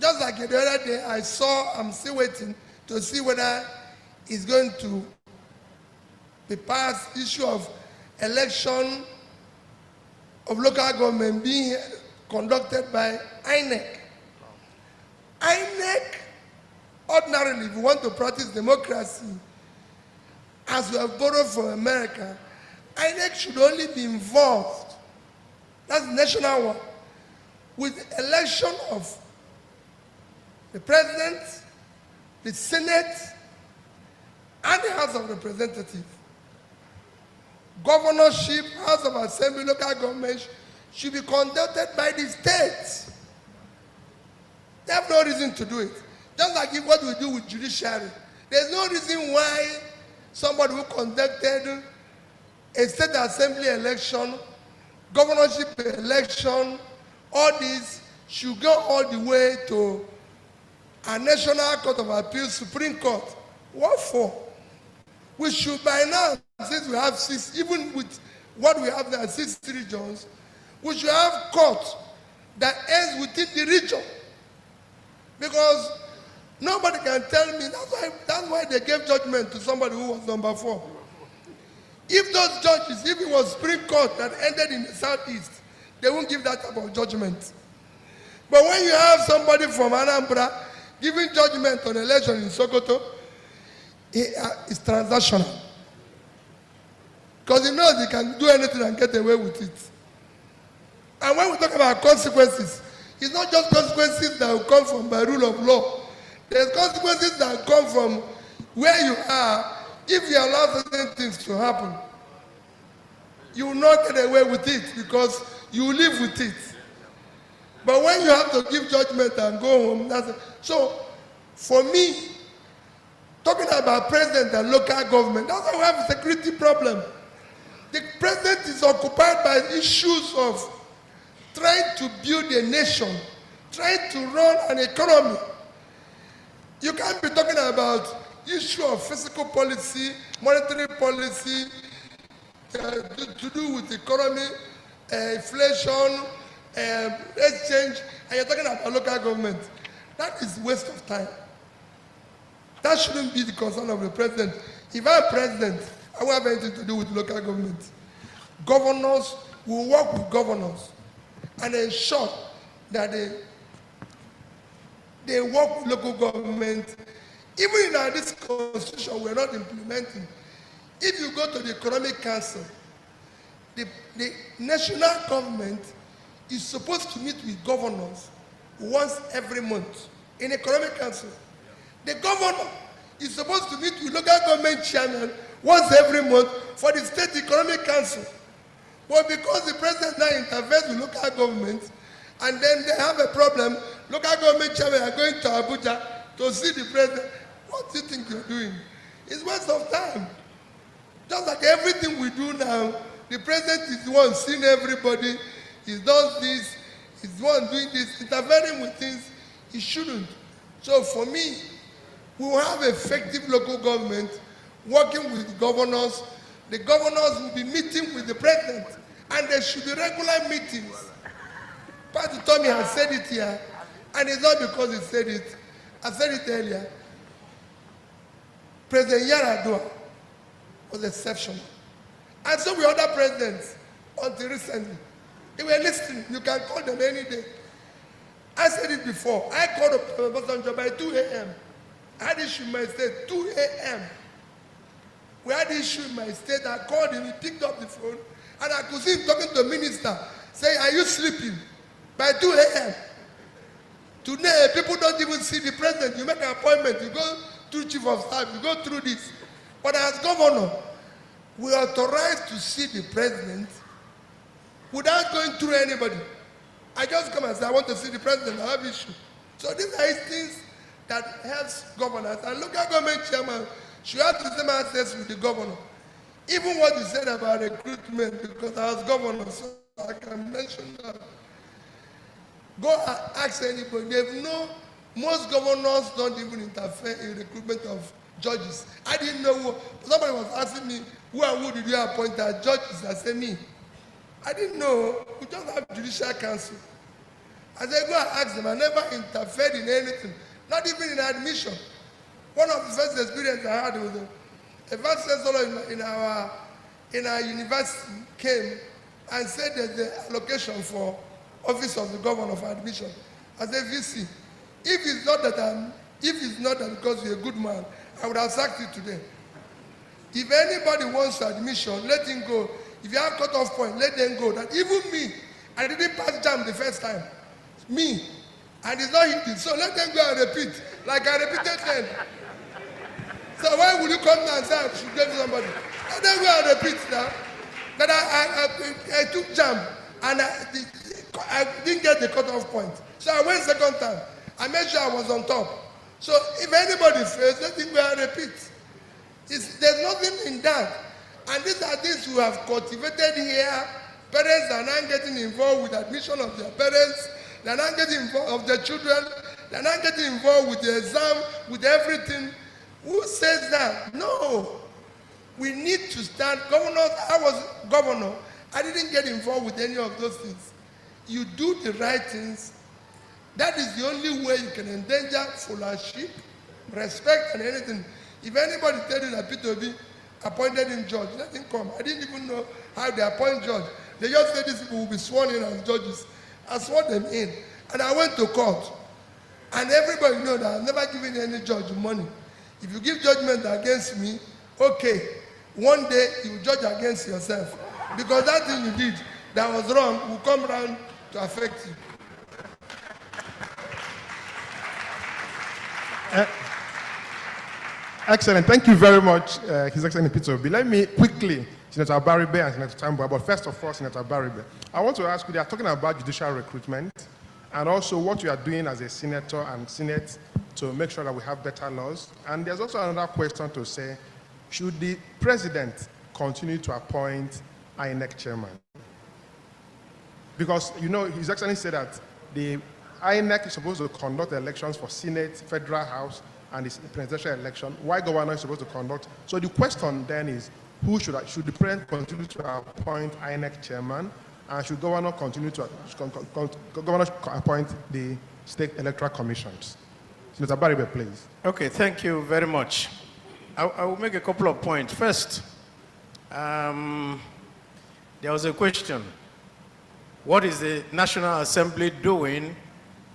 Just like the other day, I'm still waiting to see whether it's going to be passed issue of election of local government being conducted by INEC. INEC, ordinarily, if you want to practice democracy, as we have borrowed from America, INEC should only be involved, that's the national one, with election of the president, the Senate, and the House of Representatives. Governorship, House of Assembly, local government should be conducted by the states. They have no reason to do it. Just like what we do with judiciary. There's no reason why somebody who conducted a state assembly election, governorship election, all these should go all the way to a National Court of Appeal, Supreme Court. What for? We should by now, since we have 6, even with what we have now, 6 regions, we should have court that ends within the region. Because nobody can tell me, that's why they gave judgment to somebody who was number 4. If those judges, if it was Supreme Court that ended in the Southeast, they won't give that type of judgment. But when you have somebody from Anambra giving judgment on election in Sokoto, it's transactional. Because he knows he can do anything and get away with it. And when we talk about consequences, it's not just consequences that will come from by rule of law. There's consequences that come from where you are. If you allow certain things to happen, you will not get away with it because you live with it. But when you have to give judgment and go home, that's it. So, for me, talking about president and local government, that's why we have a security problem. The president is occupied by issues of trying to build a nation, trying to run an economy. You can't be talking about issue of fiscal policy, monetary policy, to do with economy, inflation, exchange, and you're talking about local government. That is waste of time. That shouldn't be the concern of the president. If I'm president, I won't have anything to do with local government. Governors will work with governors and ensure that they work with local government. Even in this constitution, we're not implementing. If you go to the Economic Council, the national government is supposed to meet with governors once every month in economic council. The governor is supposed to meet with local government chairman once every month for the state economic council. But because the president now interferes with local government, and then they have a problem, local government chairman are going to Abuja to see the president. What do you think you're doing? It's waste of time. Just like everything we do now, the president is the one seeing everybody. He does this, he's the one doing this, interfering with things he shouldn't. So for me, we will have effective local government working with governors. The governors will be meeting with the president, and there should be regular meetings. Pastor Tommy has said it here, and it's not because he said it. I said it earlier. President Yar'Adua was exceptional. And so were other presidents until recently. They were listening. You can call them any day. I said it before. I called Obasanjo by 2 a.m. I had issue in my state, 2 a.m. We had issue in my state. I called him, he picked up the phone, and I could see him talking to the minister, saying, "Are you sleeping?" By 2 a.m. Today, people don't even see the president. You make an appointment, you go through chief of staff, you go through this. But as governor, we are authorized to see the president without going through anybody. I just come and say, I want to see the president, I have issue. So these are things that helps governors. And local government chairman should have the same access with the governor. Even what you said about recruitment, because I was governor, so I can mention that. Go and ask anybody. They've no, most governors don't even interfere in recruitment of judges. I didn't know who, somebody was asking me, who and who did you appoint as judges? I said, me. I didn't know. We just have judicial council. I said, go and ask them. I never interfered in anything, not even in admission. One of the first experiences I had was a vice chancellor in our university came and said there's an allocation for office of the governor for admission. I said, VC, if it's not that because you're a good man, I would have sacked you today. If anybody wants admission, let him go. If you have cut-off point, let them go. That even me, I didn't pass JAMB the first time. Me. And it's not Hindi. So let them go and repeat, like I repeated then. So why would you come down and say I should give somebody? Let them go and repeat now. That I took JAMB and I didn't get the cut-off point. So I went second time. I made sure I was on top. So if anybody fails, let them go and repeat. There's nothing in that. And these are things we have cultivated here. Parents are not getting involved with admission of their parents. They're not getting involved of their children. They're not getting involved with the exam, with everything. Who says that? No. We need to stand. Governors, I was governor. I didn't get involved with any of those things. You do the right things. That is the only way you can endanger followership, respect, and anything. If anybody tells you that Peter Obi appointed him judge, let him come. I didn't even know how they appoint judge. They just said these people will be sworn in as judges. I swore them in. And I went to court. And everybody knows that I've never given any judge money. If you give judgment against me, okay, one day you judge against yourself. Because that thing you did that was wrong will come around to affect you. Excellent. Thank you very much, His Excellency Peter Obi. Let me quickly, Senator Baribe and Senator Tambo, but first of all, Senator Baribe, I want to ask you, they are talking about judicial recruitment and also what you are doing as a senator and senate to make sure that we have better laws. And there's also another question to say, should the president continue to appoint INEC chairman? Because, you know, His Excellency said that the INEC is supposed to conduct elections for Senate, Federal House, and the presidential election. Why governor is supposed to conduct? So the question then is, should the president continue to appoint INEC chairman, and should governor continue to appoint the state electoral commissions? Senator Baribe, please. Okay, thank you very much. I will make a couple of points. First, there was a question. What is the National Assembly doing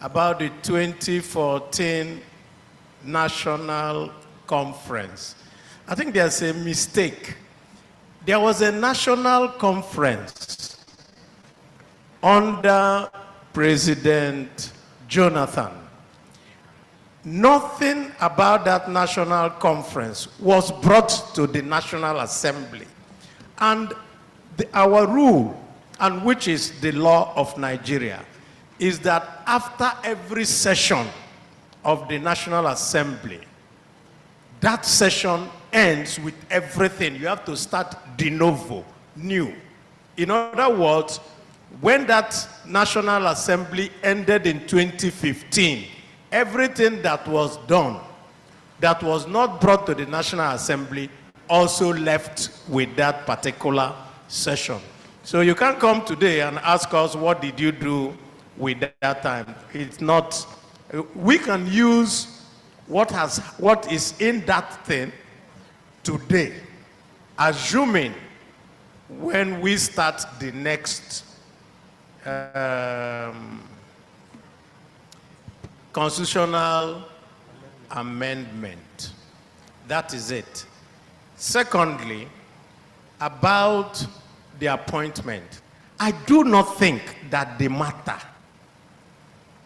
about the 2014 National Conference? I think there's a mistake. There was a national conference under President Jonathan. Nothing about that national conference was brought to the National Assembly. And our rule, and which is the law of Nigeria, is that after every session of the National Assembly, that session ends with everything. You have to start de novo, new. In other words, when that National Assembly ended in 2015, everything that was done, that was not brought to the National Assembly, also left with that particular session. So you can't come today and ask us, what did you do with that time? It's not, we can use what is in that thing today, assuming when we start the next constitutional amendment. That is it. Secondly, about the appointment, I do not think that they matter.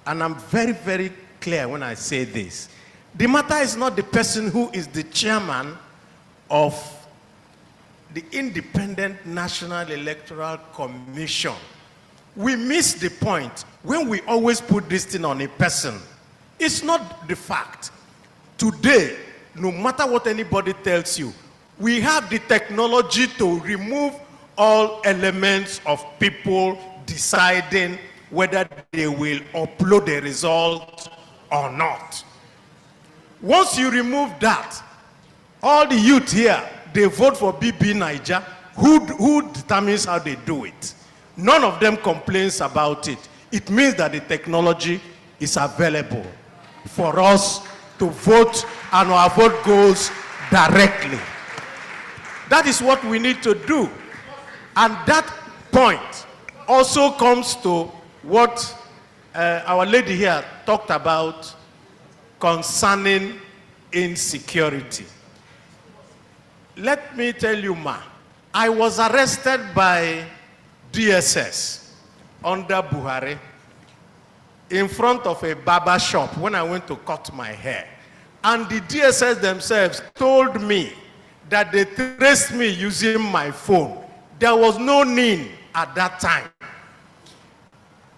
And I'm very, very clear when I say this. The matter is not the person who is the chairman of the Independent National Electoral Commission. We miss the point when we always put this thing on a person. It's not the fact. Today, no matter what anybody tells you, we have the technology to remove all elements of people deciding whether they will upload the result or not. Once you remove that, all the youth here, they vote for BB Niger. Who determines how they do it? None of them complains about it. It means that the technology is available for us to vote, and our vote goes directly. That is what we need to do. And that point also comes to what our lady here talked about concerning insecurity. Let me tell you, ma, I was arrested by DSS under Buhari in front of a barber shop when I went to cut my hair. And the DSS themselves told me that they traced me using my phone. There was no NIN at that time.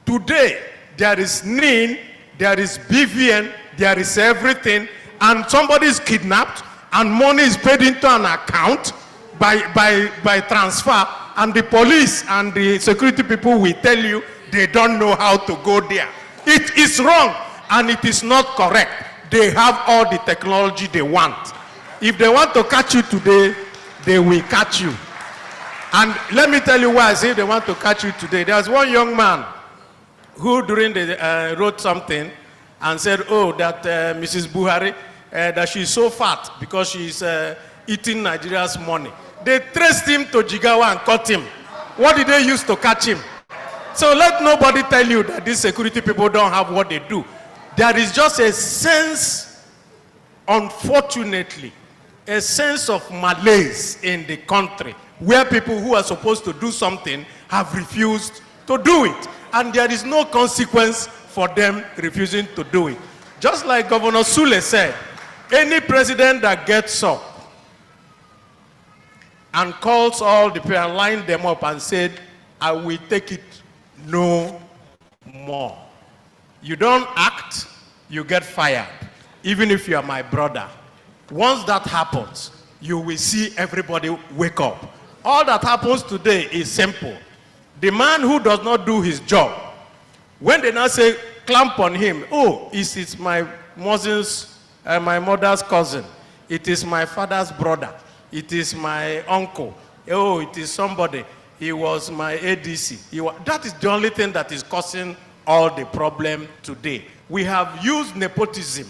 Today, there is NIN, there is BVN, there is everything, and somebody is kidnapped, and money is paid into an account by transfer, and the police and the security people will tell you they don't know how to go there. It is wrong, and it is not correct. They have all the technology they want. If they want to catch you today, they will catch you. And let me tell you why I say they want to catch you today. There's one young man who during the wrote something and said, oh, that Mrs. Buhari, that she's so fat because she's eating Nigeria's money. They traced him to Jigawa and caught him. What did they use to catch him? So let nobody tell you that these security people don't have what they do. There is just a sense, unfortunately, a sense of malaise in the country where people who are supposed to do something have refused to do it. And there is no consequence for them refusing to do it. Just like Governor Sule said, any president that gets up and calls all the people and line them up and said, I will take it no more. You don't act, you get fired, even if you are my brother. Once that happens, you will see everybody wake up. All that happens today is simple. The man who does not do his job, when they now say, clamp on him, oh, it's my mother's cousin, it is my father's brother, it is my uncle, oh, it is somebody, he was my ADC. That is the only thing that is causing all the problem today. We have used nepotism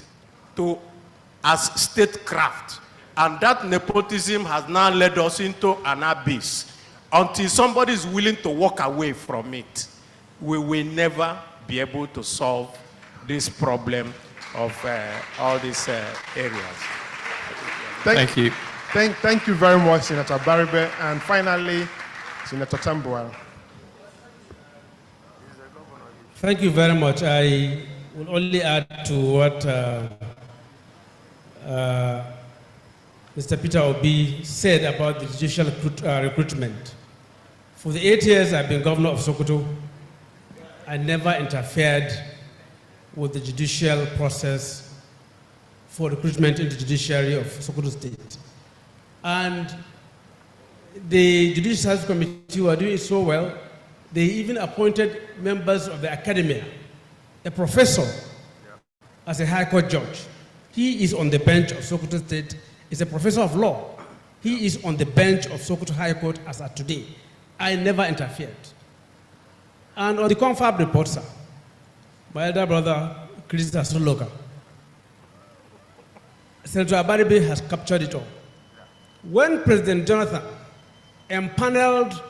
as statecraft, and that nepotism has now led us into an abyss. Until somebody is willing to walk away from it, we will never be able to solve this problem of all these areas. Thank you. Thank you very much, Senator Baribe. And finally, Senator Tambuwal. Thank you very much. I will only add to what Mr. Peter Obi said about the judicial recruitment. For the 8 years I've been governor of Sokoto, I never interfered with the judicial process for recruitment into the judiciary of Sokoto State. And the Judicial Service Committee were doing so well, they even appointed members of the academia, a professor as a High Court judge. He is on the bench of Sokoto State, is a professor of law. He is on the bench of Sokoto High Court as at today. I never interfered. And on the confab report, sir, my elder brother, Chris Asoloka, Senator Abaribe has captured it all. When President Jonathan empaneled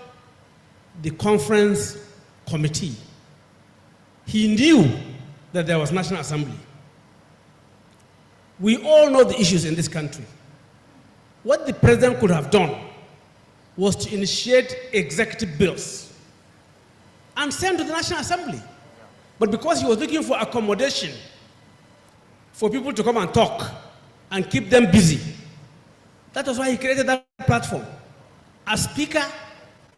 the conference committee, he knew that there was National Assembly. We all know the issues in this country. What the president could have done was to initiate executive bills and send to the National Assembly. But because he was looking for accommodation for people to come and talk and keep them busy, that was why he created that platform. As Speaker,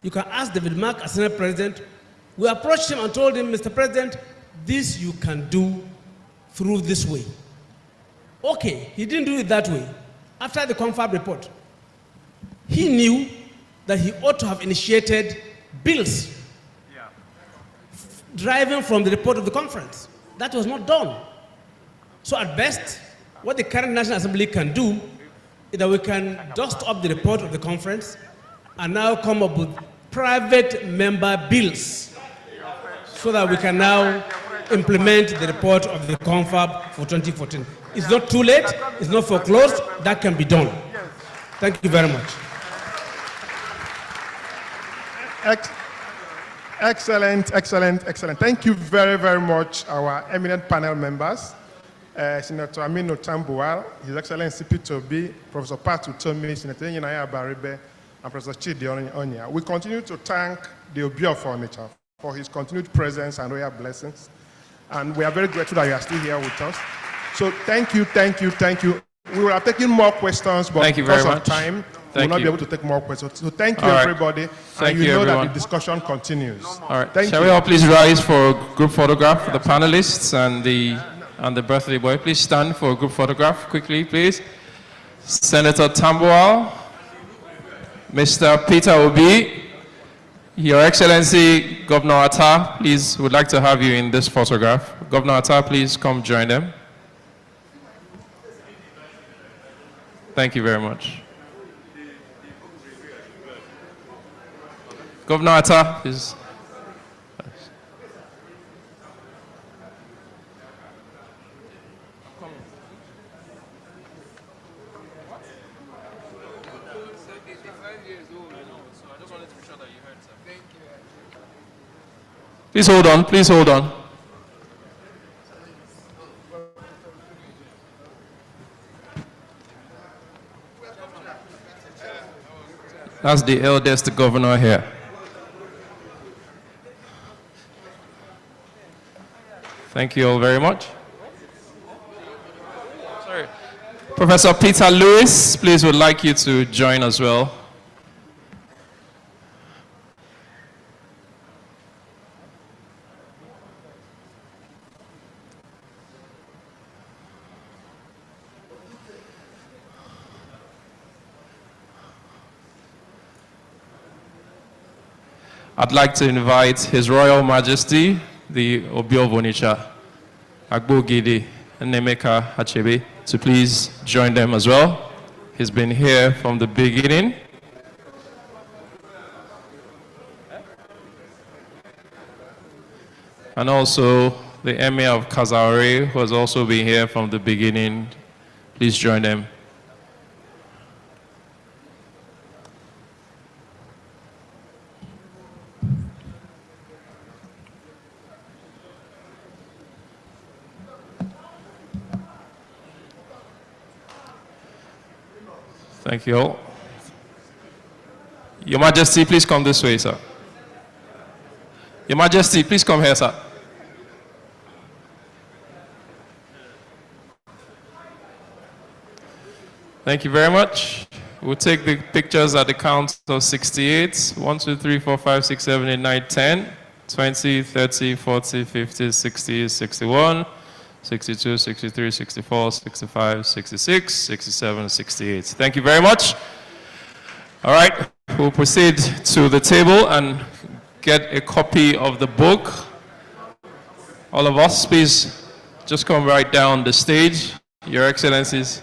you can ask David Mark as Senate President. We approached him and told him, Mr. President, this you can do through this way. Okay, he didn't do it that way. After the confab report, he knew that he ought to have initiated bills driving from the report of the conference. That was not done. So at best, what the current National Assembly can do is that we can dust up the report of the conference and now come up with private member bills so that we can now implement the report of the confab for 2014. It's not too late, it's not foreclosed, that can be done. Thank you very much. Excellent, excellent, excellent. Thank you very, very much, our eminent panel members. Senator Aminu Tambuwal, His Excellency Peter Obi, Professor Patu Tomi, Senator Enyinnaya Baribe, and Professor Chidi Onya. We continue to thank the Obi of Onitsha for his continued presence and royal blessings. And we are very grateful that you are still here with us. So thank you, thank you, thank you. We will have taken more questions, but thank you very because much. of time, we will not be able to take more questions. So thank you, All right. everybody. Thank and you, know everyone. that the discussion continues. All right. Thank Shall you. we all please rise for a group photograph for the panelists and the birthday boy? Please stand for a group photograph quickly, please. Senator Tambuwal, Mr. Peter Obi, Your Excellency Governor Atta, please, would like to have you in this photograph. Governor Atta, please come join them. Thank you very much. Governor Atta, please. Please hold on, please hold on. That's the eldest governor here. Thank you all very much. Sorry. Professor Peter Lewis, please would like you to join as well. I'd like to invite His Royal Majesty, the Obi of Onitsha, Agbogidi Nemeka Achebe, to please join them as well. He's been here from the beginning. And also the Emir of Kazaure, who has also been here from the beginning. Please join them. Thank you all. Your Majesty, please come this way, sir. Your Majesty, please come here, sir. Thank you very much. We'll take the pictures at the count of 68. 1, 2, 3, 4, 5, 6, 7, 8, 9, 10, 20, 30, 40, 50, 60, 61, 62, 63, 64, 65, 66, 67, 68. Thank you very much. All right, we'll proceed to the table and get a copy of the book. All of us, please just come right down the stage, Your Excellencies.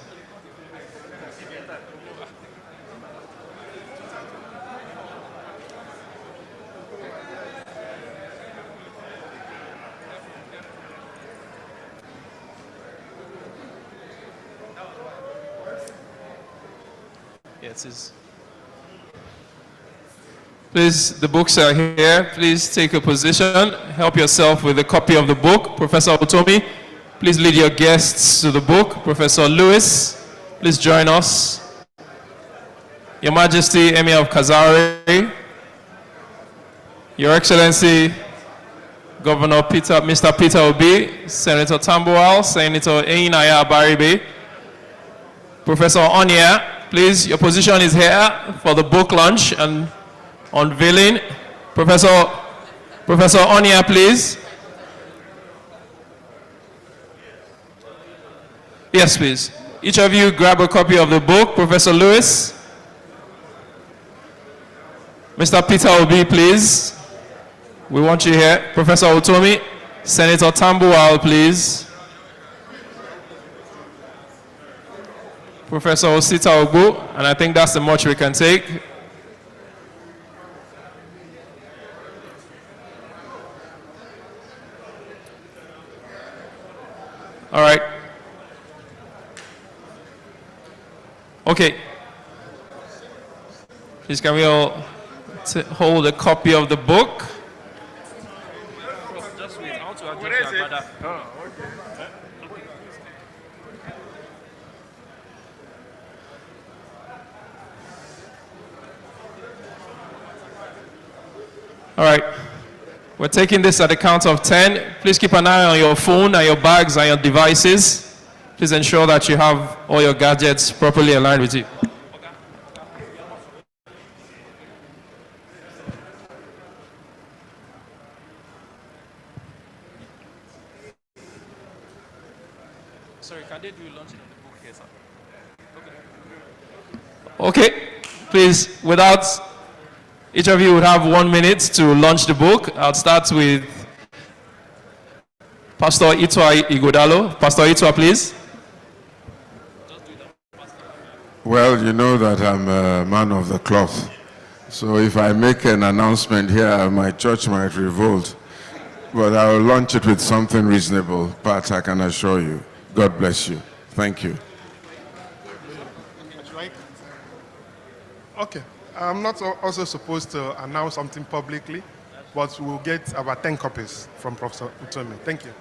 Please, the books are here. Please take a position. Help yourself with a copy of the book. Professor Otomi, please lead your guests to the book. Professor Lewis, please join us. Your Majesty, Emir of Kazari, Your Excellency, Governor Mr. Peter Obi, Senator Tambuwal, Senator Einaya Baribe, Professor Onia, please, your position is here for the book launch and unveiling. Professor Onia, please. Yes, please. Each of you grab a copy of the book. Professor Lewis. Mr. Peter Obi, please. We want you here. Professor Otomi. Senator Tambuwal, please. Professor Osita Ogbu, and I think that's the much we can take. All right. Okay. Please, can we all hold a copy of the book? Just wait. I want to adjust your brother. All right. We're taking this at the count of 10. Please keep an eye on your phone and your bags and your devices. Please ensure that you have all your gadgets properly aligned with you. Sorry, can they do launching of the book here, sir? Okay. Please, without... Each of you would have 1 minute to launch the book. I'll start with Pastor Itwa Igodalo. Pastor Itwa, please. Well, you know that I'm a man of the cloth. So if I make an announcement here, my church might revolt. But I will launch it with something reasonable, but I can assure you. God bless you. Thank you. Okay. I'm not also supposed to announce something publicly, but we'll get about 10 copies from Professor Utomi. Thank you.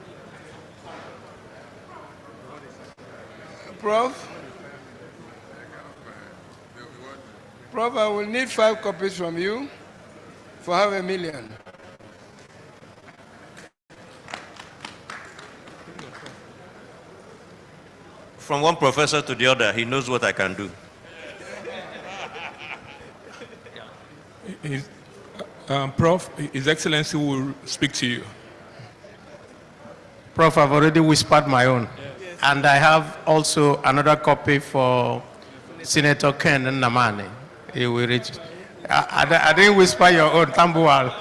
Prof, I will need 5 copies from you for $500,000. From one professor to the other, he knows what I can do. Prof, His Excellency will speak to you. Prof, I've already whispered my own. Yes. And I have also another copy for Senator Ken Namani. He will reach. I didn't whisper your own, Tambuwal.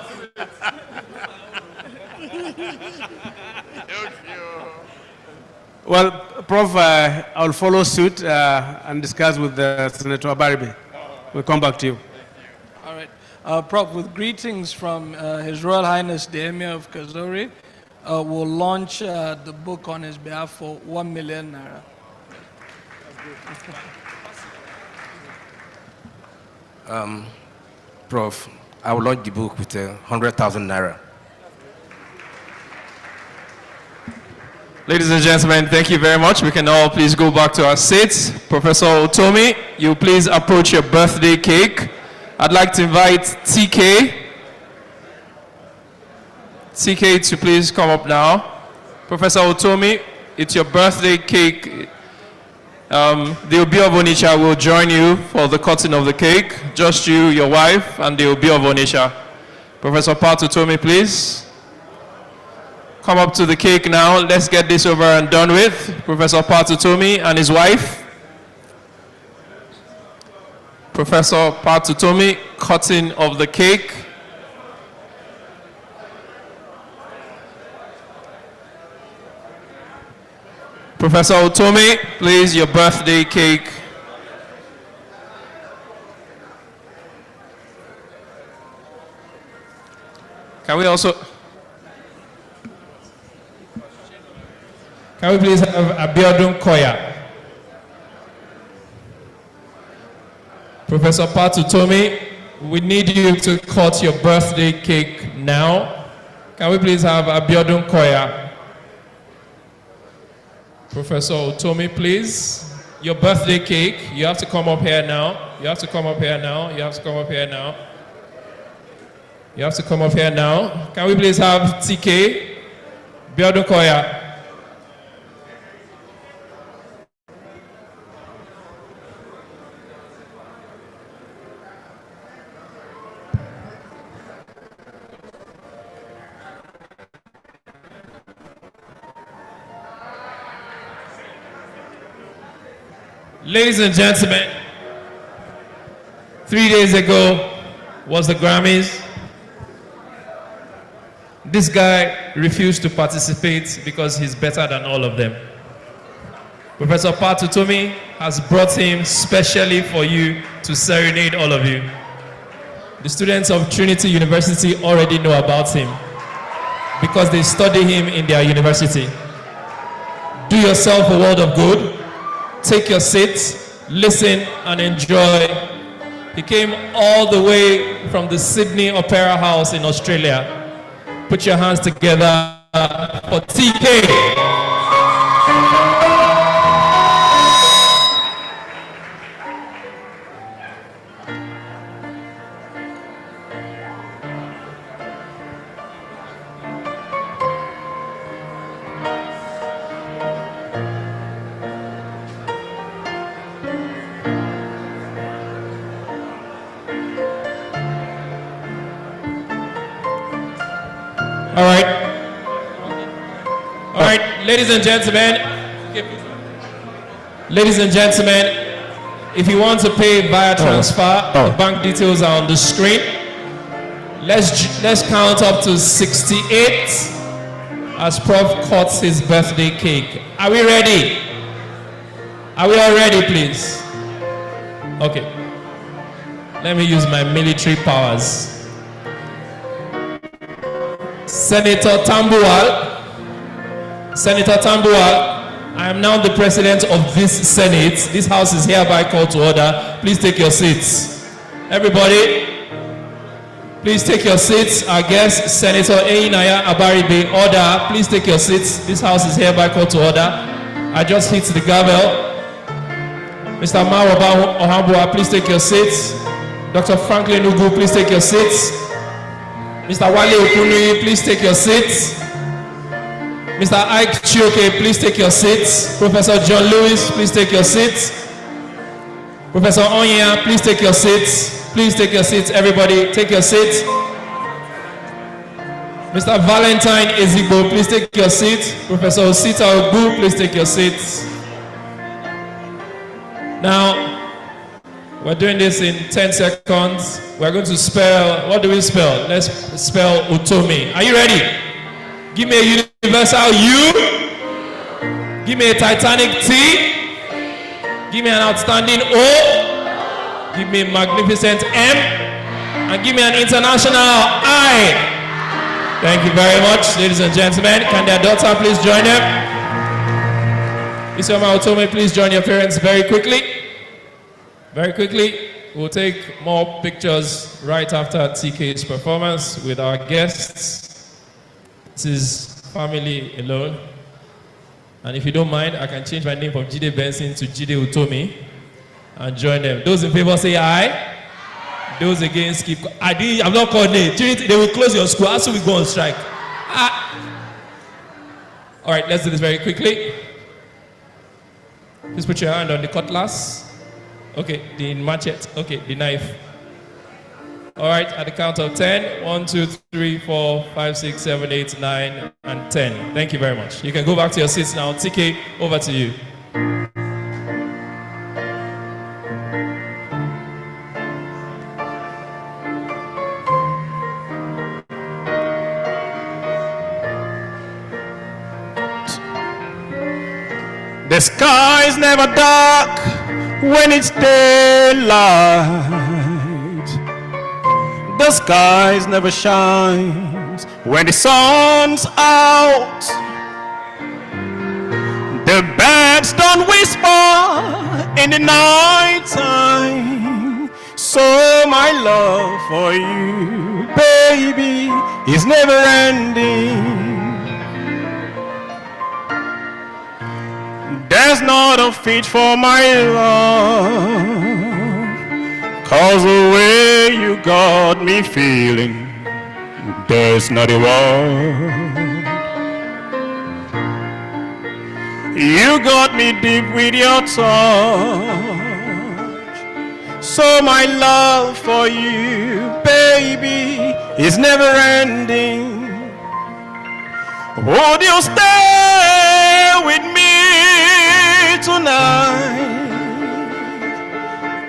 Well, Prof, I'll follow suit and discuss with Senator Abaribe. We'll come back to you. All right. Prof, with greetings from His Royal Highness the Emir of Kazori, we'll launch the book on his behalf for 1 million naira. Prof, I will launch the book with 100,000 naira. Ladies and gentlemen, thank you very much. We can all please go back to our seats. Professor Utomi, you please approach your birthday cake. I'd like to invite TK to please come up now. Professor Utomi, it's your birthday cake. The Obi of Onitsha will join you for the cutting of the cake. Just you, your wife, and the Obi of Onitsha. Professor Pat Utomi, please. Come up to the cake now. Let's get this over and done with. Professor Pat Utomi and his wife. Professor Pat Utomi, cutting of the cake. Professor Utomi, please, your birthday cake. Can we please have Abiodun Koya? Professor Pat Utomi, we need you to cut your birthday cake now. Can we please have Abiodun Koya? Professor Utomi, please. Your birthday cake, you have to come up here now. You have to come up here now. You have to come up here now. You have to come up here now. Can we please have TK? Abiodun Koya. Ladies and gentlemen, 3 days ago was the Grammys. This guy refused to participate because he's better than all of them. Professor Pat Utomi has brought him specially for you to serenade all of you. The students of Trinity University already know about him because they study him in their university. Do yourself a world of good. Take your seats, listen and enjoy. He came all the way from the Sydney Opera House in Australia. Put your hands together for TK. All right, ladies and gentlemen, if you want to pay via transfer, the bank details are on the screen. Let's count up to 68 as Prof cuts his birthday cake. Are we ready? Are we all ready, please? Okay. Let me use my military powers. Senator Tambuwal, I am now the president of this Senate. This house is hereby called to order. Please take your seats. Everybody, please take your seats. Our guest, Senator Eyinaya Abaribe, order. Please take your seats. This house is hereby called to order. I just hit the gavel. Mr. Maroba Ohambua, please take your seats. Dr. Franklin Ugu, please take your seats. Mr. Wale Okunui, please take your seats. Mr. Ike Chioke, please take your seats. Professor John Lewis, please take your seats. Professor Onya, please take your seats. Please take your seats, everybody, take your seats. Mr. Valentine Ezigbo, please take your seats. Professor Osita Ogbu, please take your seats. Now, we're doing this in 10 seconds. We're going to spell, what do we spell? Let's spell Utomi. Are you ready? Give me a universal U. Give me a Titanic T. Give me an outstanding O. Give me a magnificent M. And give me an international I. Thank you very much, ladies and gentlemen. Can their daughter please join them? Isioma Utomi, please join your parents very quickly. Very quickly, we'll take more pictures right after TK's performance with our guests. This is family alone. And if you don't mind, I can change my name from Jide Benson to Jide Utomi and join them. Those in favor say aye. Those against keep. I'm not called name. They will close your school. How soon we go on strike? All right, let's do this very quickly. Please put your hand on the cutlass. Okay, the machete. Okay, the knife. All right, at the count of 10. 1, 2, 3, 4, 5, 6, 7, 8, 9, and 10. Thank you very much. You can go back to your seats now. TK, over to you. The sky's never dark when it's daylight. The skies never shines when the sun's out. The birds don't whisper in the night time. So my love for you, baby, is never ending. There's not a fit for my love, 'cause the way you got me feeling, there's not a word. You got me deep with your touch, so my love for you, baby, is never ending. Would you stay with me tonight?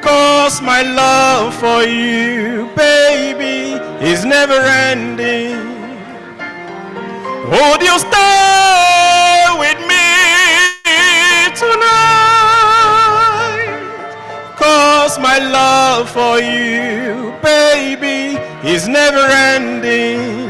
'Cause my love for you, baby, is never ending. Would you stay with me tonight? 'Cause my love for you, baby, is never ending.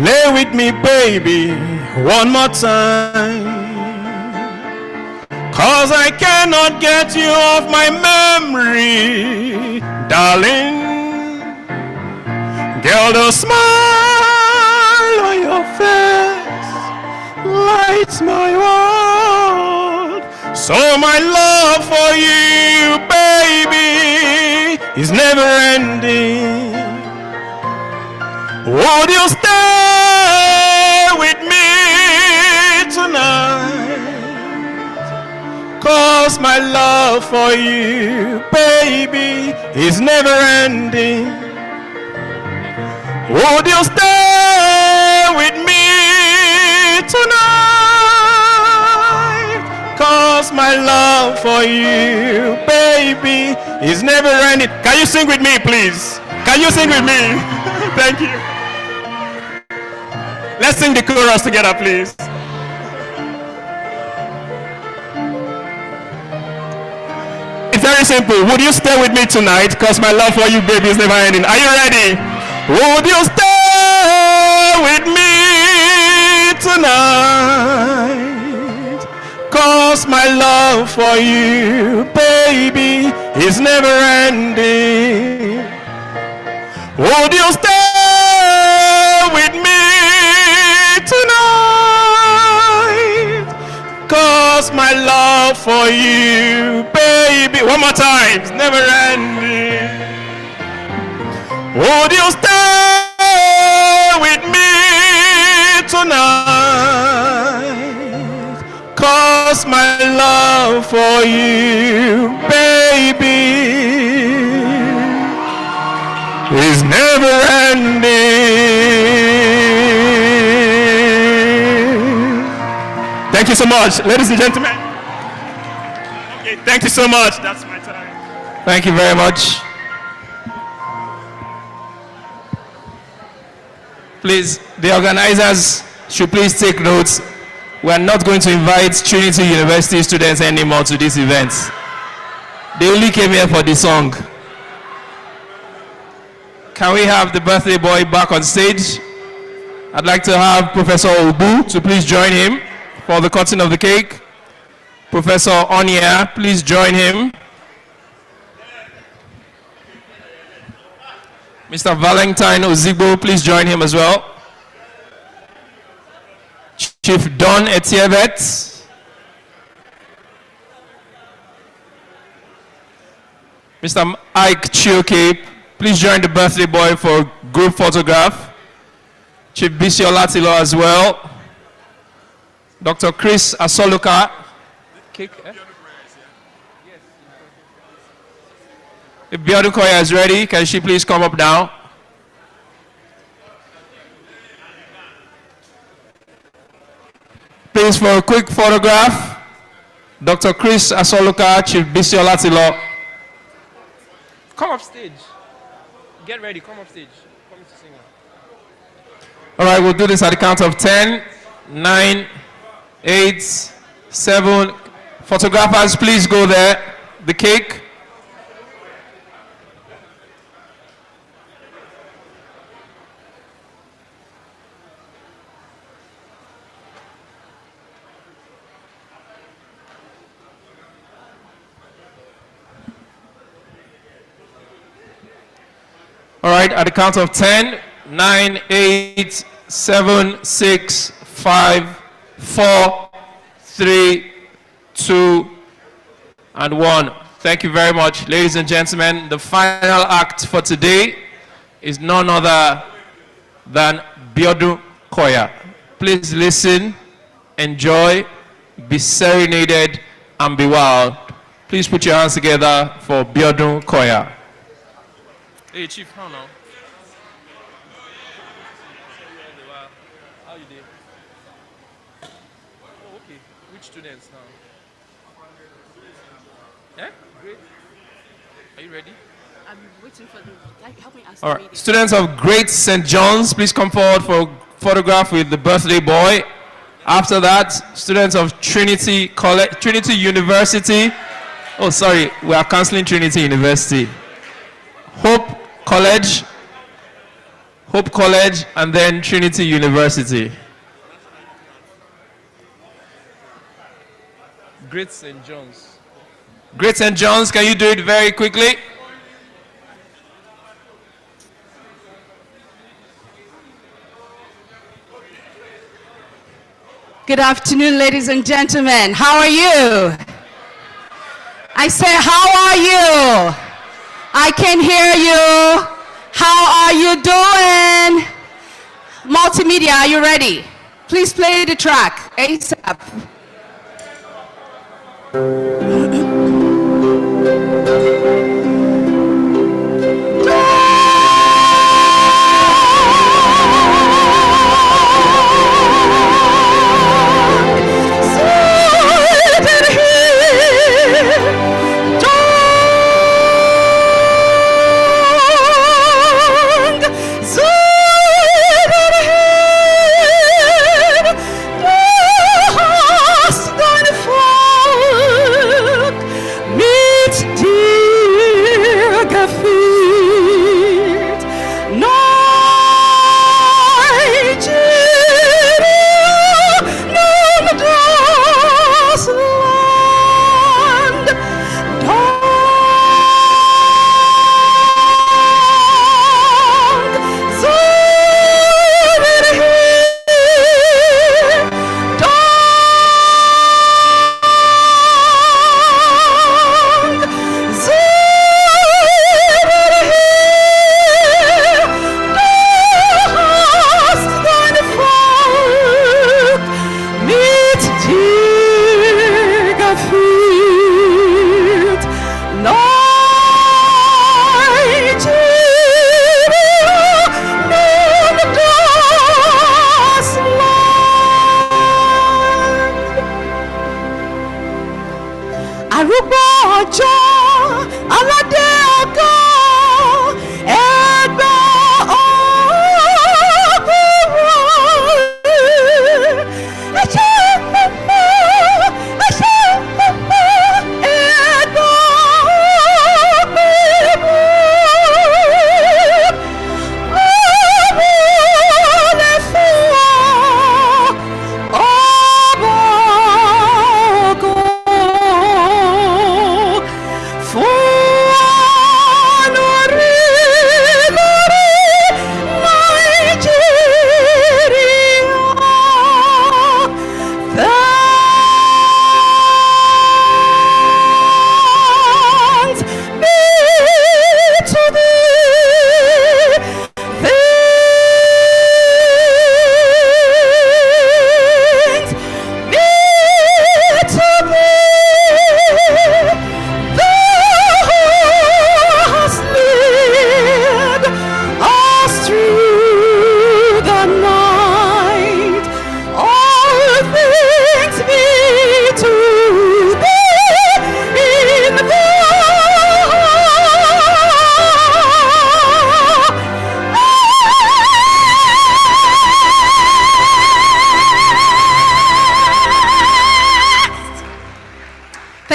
Lay with me, baby, one more time, 'cause I cannot get you off my memory, darling. Girl, the smile on your face lights my world. So my love for you, baby, is never ending. Would you stay with me tonight? 'Cause my love for you, baby, is never ending. Would you stay with me tonight? 'Cause my love for you, baby, is never ending. Can you sing with me, please? Can you sing with me? Thank you. Let's sing the chorus together, please. It's very simple. Would you stay with me tonight? 'Cause my love for you, baby, is never ending. Are you ready? Would you stay with me tonight? 'Cause my love for you, baby, is never ending. Would you stay with me tonight? 'Cause my love for you, baby, one more time, it's never ending. Would you stay with me tonight? 'Cause my love for you, baby, is never ending. Thank you so much, ladies and gentlemen. Okay, thank you so much. That's my time. Thank you very much. Please, the organizers should please take notes. we are not going to invite Trinity University students anymore to this event. They only came here for the song. Can we have the birthday boy back on stage? I'd like to have Professor Obu to please join him for the cutting of the cake. Professor Onia, please join him. Mr. Valentine Ozigbo, please join him as well. Chief Don Etievet. Mr. Ike Chioke, please join the birthday boy for a group photograph. Chief Bisi Olatilo as well. Dr. Chris Asoluka. If Biodun Koya is ready, can she please come up now? Please, for a quick photograph, Dr. Chris Asoluka, Chief Bisi Olatilo. Come up stage. Get ready, come up stage. Come to sing. All right, we'll do this at the count of 10, 9, 8, 7. Photographers, please go there. The cake. All right, at the count of 10, 9, 8, 7, 6, 5, 4, 3, 2, and 1. Thank you very much, ladies and gentlemen. The final act for today is none other than Biodun Koya. Please listen, enjoy, be serenaded, and be wild. Please put your hands together for Biodun Koya. Hey, Chief, how now? How you doing? Oh, okay. Which students now? Yeah? Great. Are you ready? I'm waiting for them. Help me ask. All right. Students of Great St. John's, please come forward for a photograph with the birthday boy. After that, students of Trinity College, Trinity University. Oh, sorry, we are canceling Trinity University. Hope College, and then Trinity University. Great St. John's. Great St. John's, can you do it very quickly? Good afternoon, ladies and gentlemen. How are you? I say, how are you? I can hear you. How are you doing? Multimedia, are you ready? Please play the track ASAP.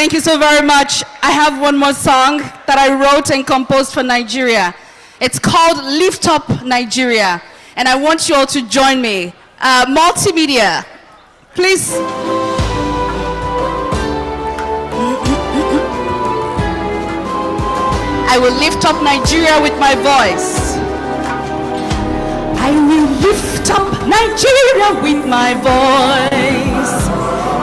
Thank you so very much. I have one more song that I wrote and composed for Nigeria. It's called Lift Up Nigeria. And I want you all to join me. Multimedia, please. I will lift up Nigeria with my voice. I will lift up Nigeria with my voice.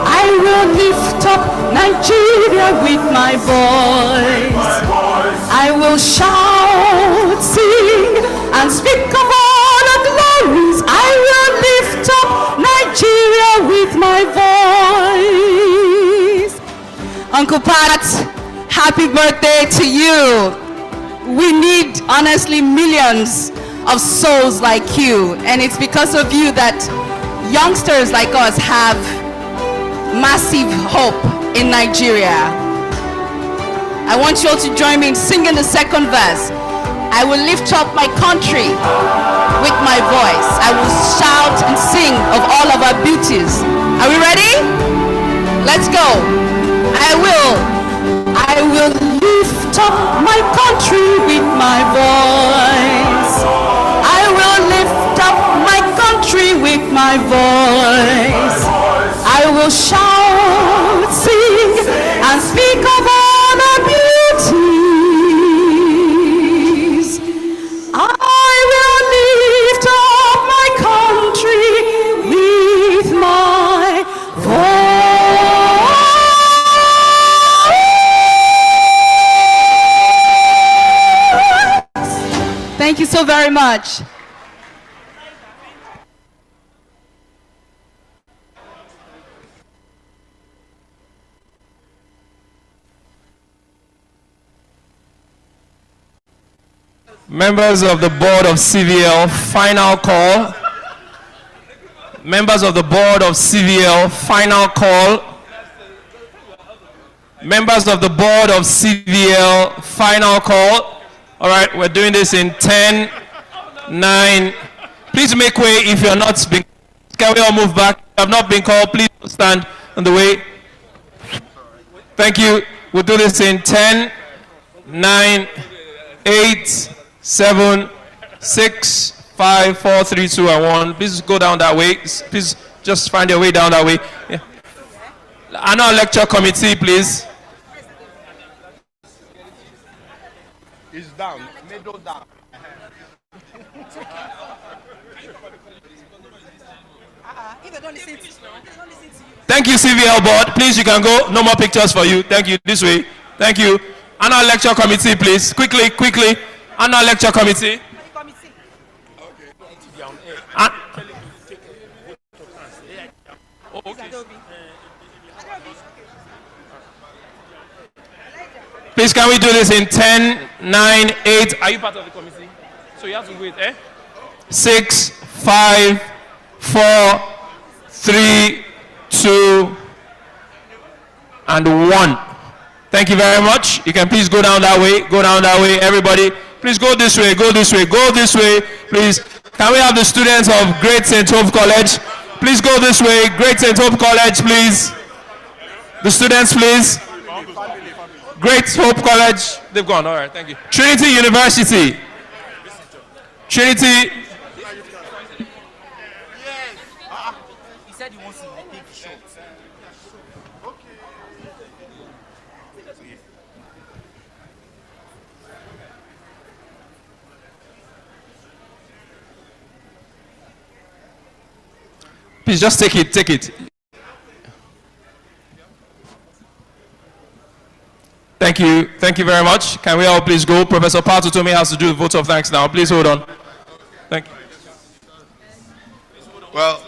I will lift up Nigeria with my voice. I will shout, sing, and speak of all the glories. I will lift up Nigeria with my voice. Uncle Pat, happy birthday to you. We need, honestly, millions of souls like you. And it's because of you that youngsters like us have massive hope in Nigeria. I want you all to join me in singing the second verse. I will lift up my country with my voice. I will shout and sing of all of our beauties. Are we ready? Let's go. I will lift up my country with my voice. I will lift up my country with my voice. I will shout, sing, and speak of all the beauties. I will lift up my country with my voice. Thank you so very much. Members of the board of CVL, final call. Members of the board of CVL, final call. Members of the board of CVL, final call. All right, we're doing this in 10, 9. Please make way if you're not being. Can we all move back? If you have not been called, please stand on the way. Thank you. We'll do this in 10, 9, 8, 7, 6, 5, 4, 3, 2, and 1. Please go down that way. Please just find your way down that way. Yeah. Annual lecture committee, please. It's down, middle down. Thank you, CVL board. Please, you can go. No more pictures for you. Thank you. This way. Thank you. Annual lecture committee, please. Quickly, quickly. Annual lecture committee. Please, can we do this in 10, 9, 8? Are you part of the committee? So you have to wait, eh? 6, 5, 4, 3, 2, and 1. Thank you very much. You can please go down that way. Go down that way, everybody. Please go this way, go this way, go this way, please. Can we have the students of Great St. Hope College? Please go this way. Great St. Hope College, please. The students, please. Great Hope College. They've gone. All right, thank you. Trinity University. Trinity. He said he wants to take shots. Please just take it, take it. Thank you very much. Can we all please go? Professor Patutomi has to do the vote of thanks now. Please hold on. Thank you. Well,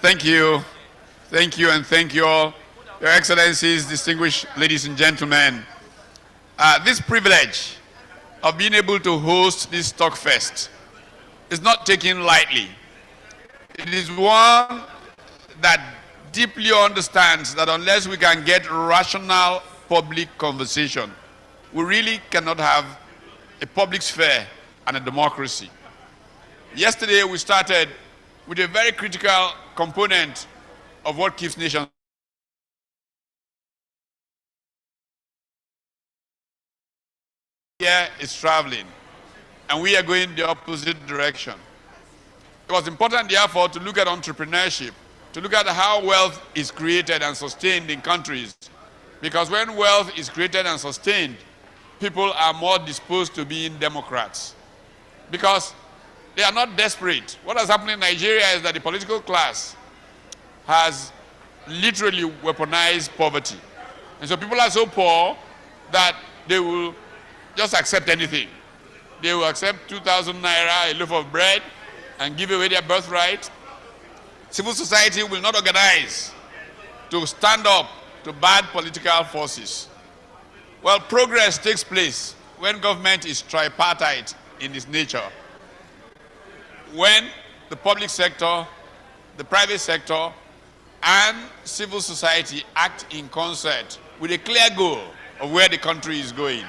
thank you, and thank you all. Your Excellencies, distinguished ladies and gentlemen. This privilege of being able to host this Talk Fest is not taken lightly. It is one that deeply understands that unless we can get rational public conversation, we really cannot have a public sphere and a democracy. Yesterday, we started with a very critical component of what keeps nations is traveling, and we are going the opposite direction. It was important, therefore, to look at entrepreneurship, to look at how wealth is created and sustained in countries. Because when wealth is created and sustained, people are more disposed to being democrats. Because they are not desperate. What has happened in Nigeria is that the political class has literally weaponized poverty. And so people are so poor that they will just accept anything. They will accept 2,000 naira, a loaf of bread, and give away their birthright. Civil society will not organize to stand up to bad political forces. Well, progress takes place when government is tripartite in its nature. When the public sector, the private sector, and civil society act in concert with a clear goal of where the country is going.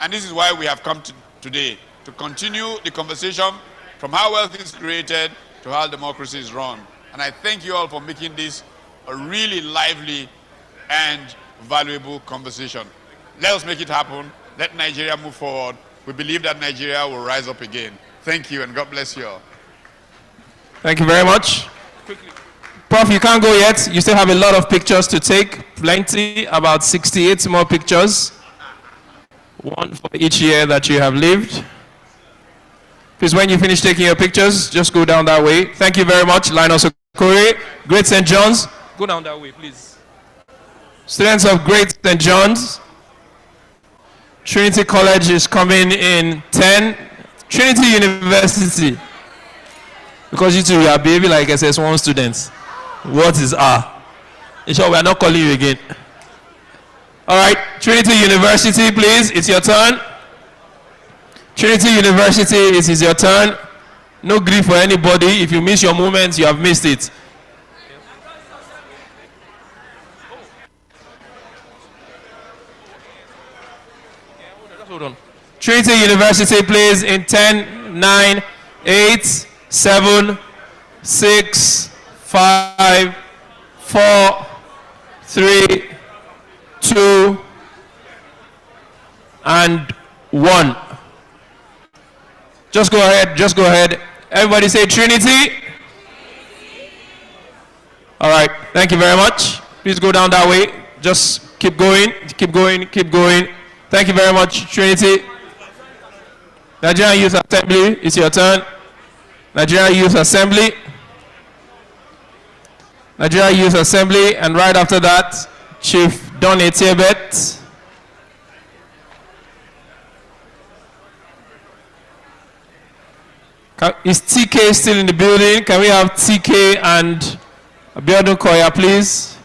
And this is why we have come today, to continue the conversation from how wealth is created to how democracy is run. And I thank you all for making this a really lively and valuable conversation. Let us make it happen. Let Nigeria move forward. We believe that Nigeria will rise up again. Thank you, and God bless you all. Thank you very much. Prof, you can't go yet. You still have a lot of pictures to take. Plenty, about 68 more pictures. One for each year that you have lived. Please, when you finish taking your pictures, just go down that way. Thank you very much, Linus Okore, Great St. John's. Go down that way, please. Students of Great St. John's. Trinity College is coming in 10. Trinity University. Because you two are behaving like SS1 students. What is R? In short, we are not calling you again. All right, Trinity University, please. It's your turn. Trinity University, it is your turn. No grief for anybody. If you miss your moment, you have missed it. Hold on. Trinity University, please, in 10, 9, 8, 7, 6, 5, 4, 3, 2, and 1. Just go ahead, just go ahead. Everybody say Trinity. All right, thank you very much. Please go down that way. Just keep going, keep going, keep going. Thank you very much, Trinity. Nigerian Youth Assembly, it's your turn. Nigerian Youth Assembly. Nigerian Youth Assembly, and right after that, Chief Don Etiebet. Is TK still in the building? Can we have TK and Biodun Koya, please?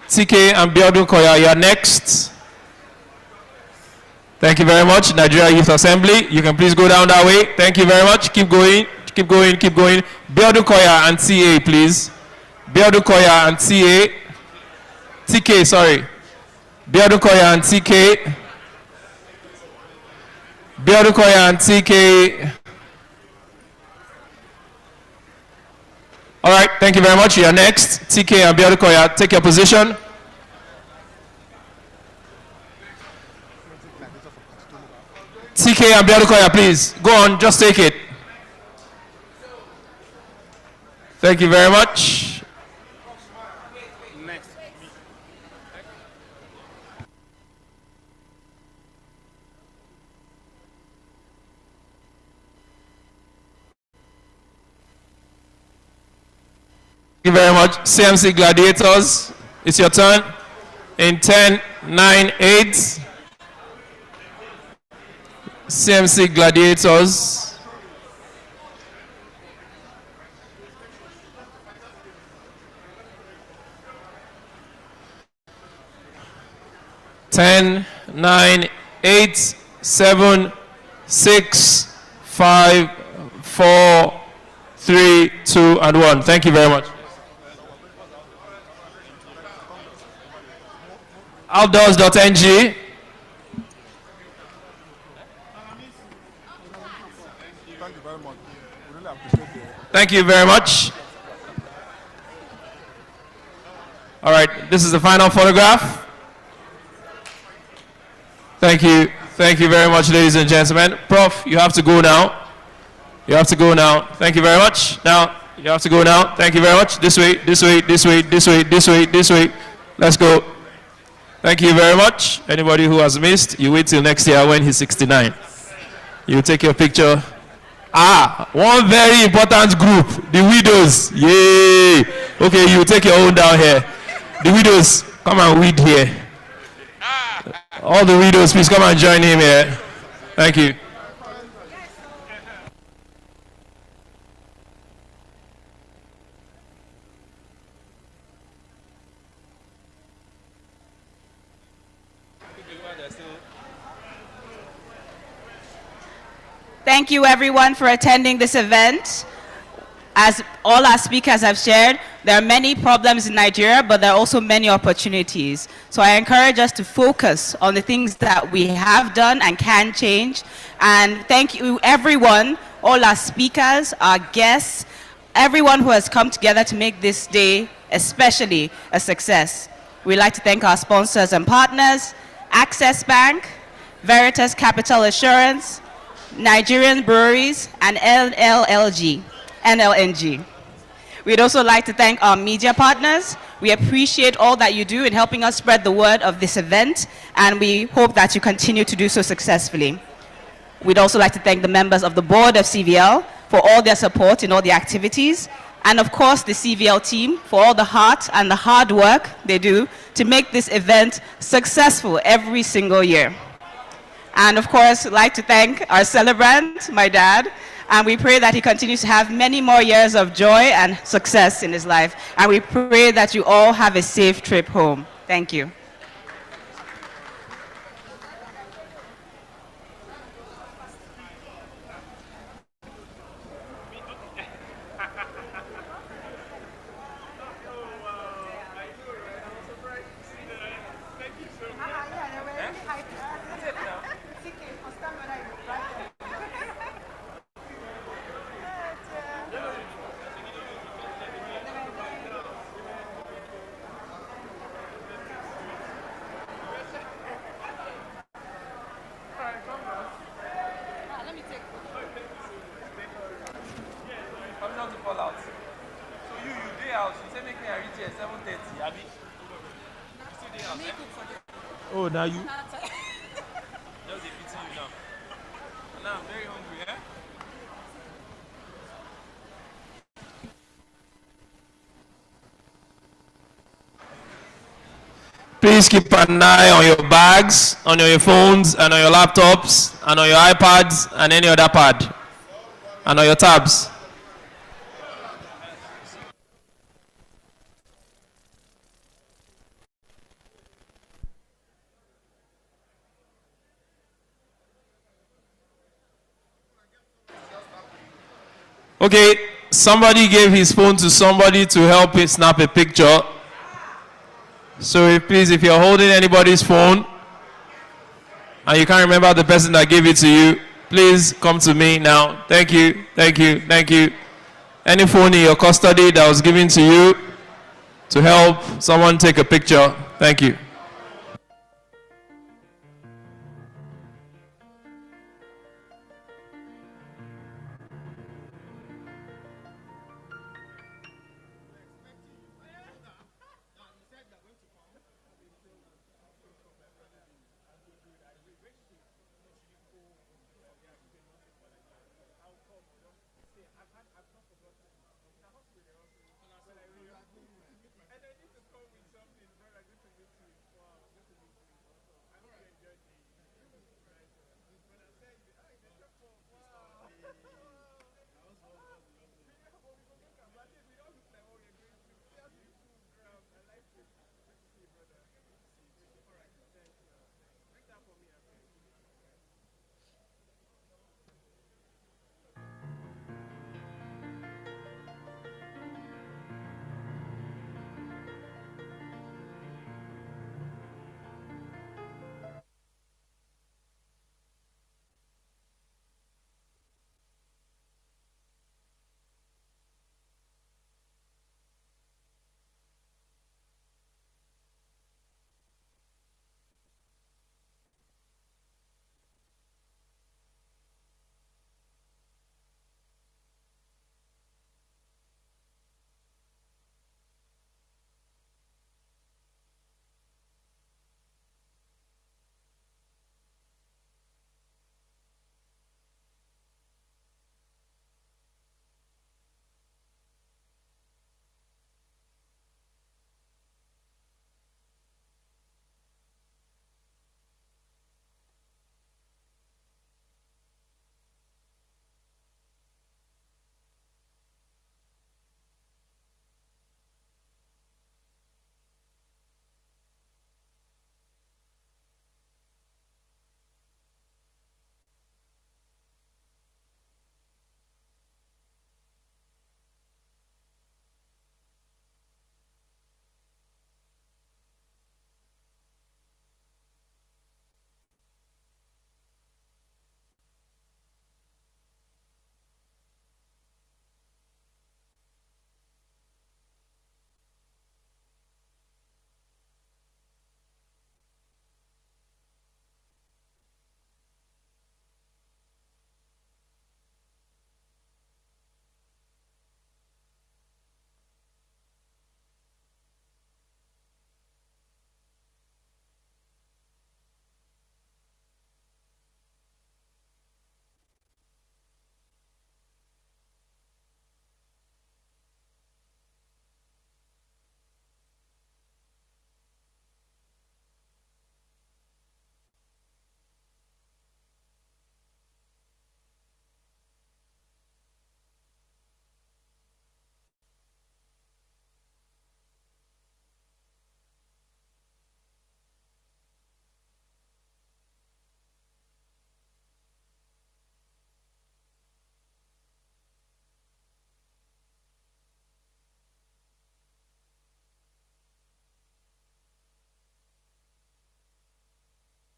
TK and Biodun Koya, you are next. Thank you very much, Nigeria Youth Assembly. You can please go down that way. Thank you very much. Keep going, keep going, keep going. Biodun Koya and TA, please. Biodun Koya and TA. TK, sorry. Biodun Koya and TK. Biodun Koya and TK. All right, thank you very much. You are next. TK and Biodun Koya, take your position. TK and Biodun Koya, please. Go on, just take it. Thank you very much. Thank you very much. CMC Gladiators, it's your turn. In 10, 9, 8. CMC Gladiators. Ten, 9, 8, 7, 6, 5, 4, 3, 2, and 1. Thank you very much. Outdoors.ng. Thank you very much. All right, this is the final photograph. Thank you. Thank you very much, ladies and gentlemen. Prof, you have to go now. You have to go now. Thank you very much. Now, you have to go now. Thank you very much. This way, this way, this way, this way, this way, this way. Let's go. Thank you very much. Anybody who has missed, you wait till next year when he's 69. You take your picture. One very important group, the widows. Yay! Okay, you take your own down here. The widows, come and weed here. All the widows, please come and join him here. Thank you. Thank you, everyone, for attending this event. As all our speakers have shared, there are many problems in Nigeria, but there are also many opportunities. So I encourage us to focus on the things that we have done and can change. And thank you, everyone, all our speakers, our guests, everyone who has come together to make this day especially a success. We'd like to thank our sponsors and partners, Access Bank, Veritas Capital Assurance, Nigerian Breweries, and NLNG. We'd also like to thank our media partners. We appreciate all that you do in helping us spread the word of this event, and we hope that you continue to do so successfully. We'd also like to thank the members of the board of CVL for all their support in all the activities, and of course the CVL team for all the heart and the hard work they do to make this event successful every single year. And of course, I'd like to thank our celebrant, my dad, and we pray that he continues to have many more years of joy and success in his life. And we pray that you all have a safe trip home. Thank you. Oh, now you. Just a pity you now. Now I'm very hungry, eh? Please keep an eye on your bags, on your phones, and on your laptops, and on your iPads, and any other pad, and on your tabs. Okay, somebody gave his phone to somebody to help him snap a picture. So please, if you're holding anybody's phone and you can't remember the person that gave it to you, please come to me now. Thank you, thank you, thank you. Any phone in your custody that was given to you to help someone take a picture, thank you.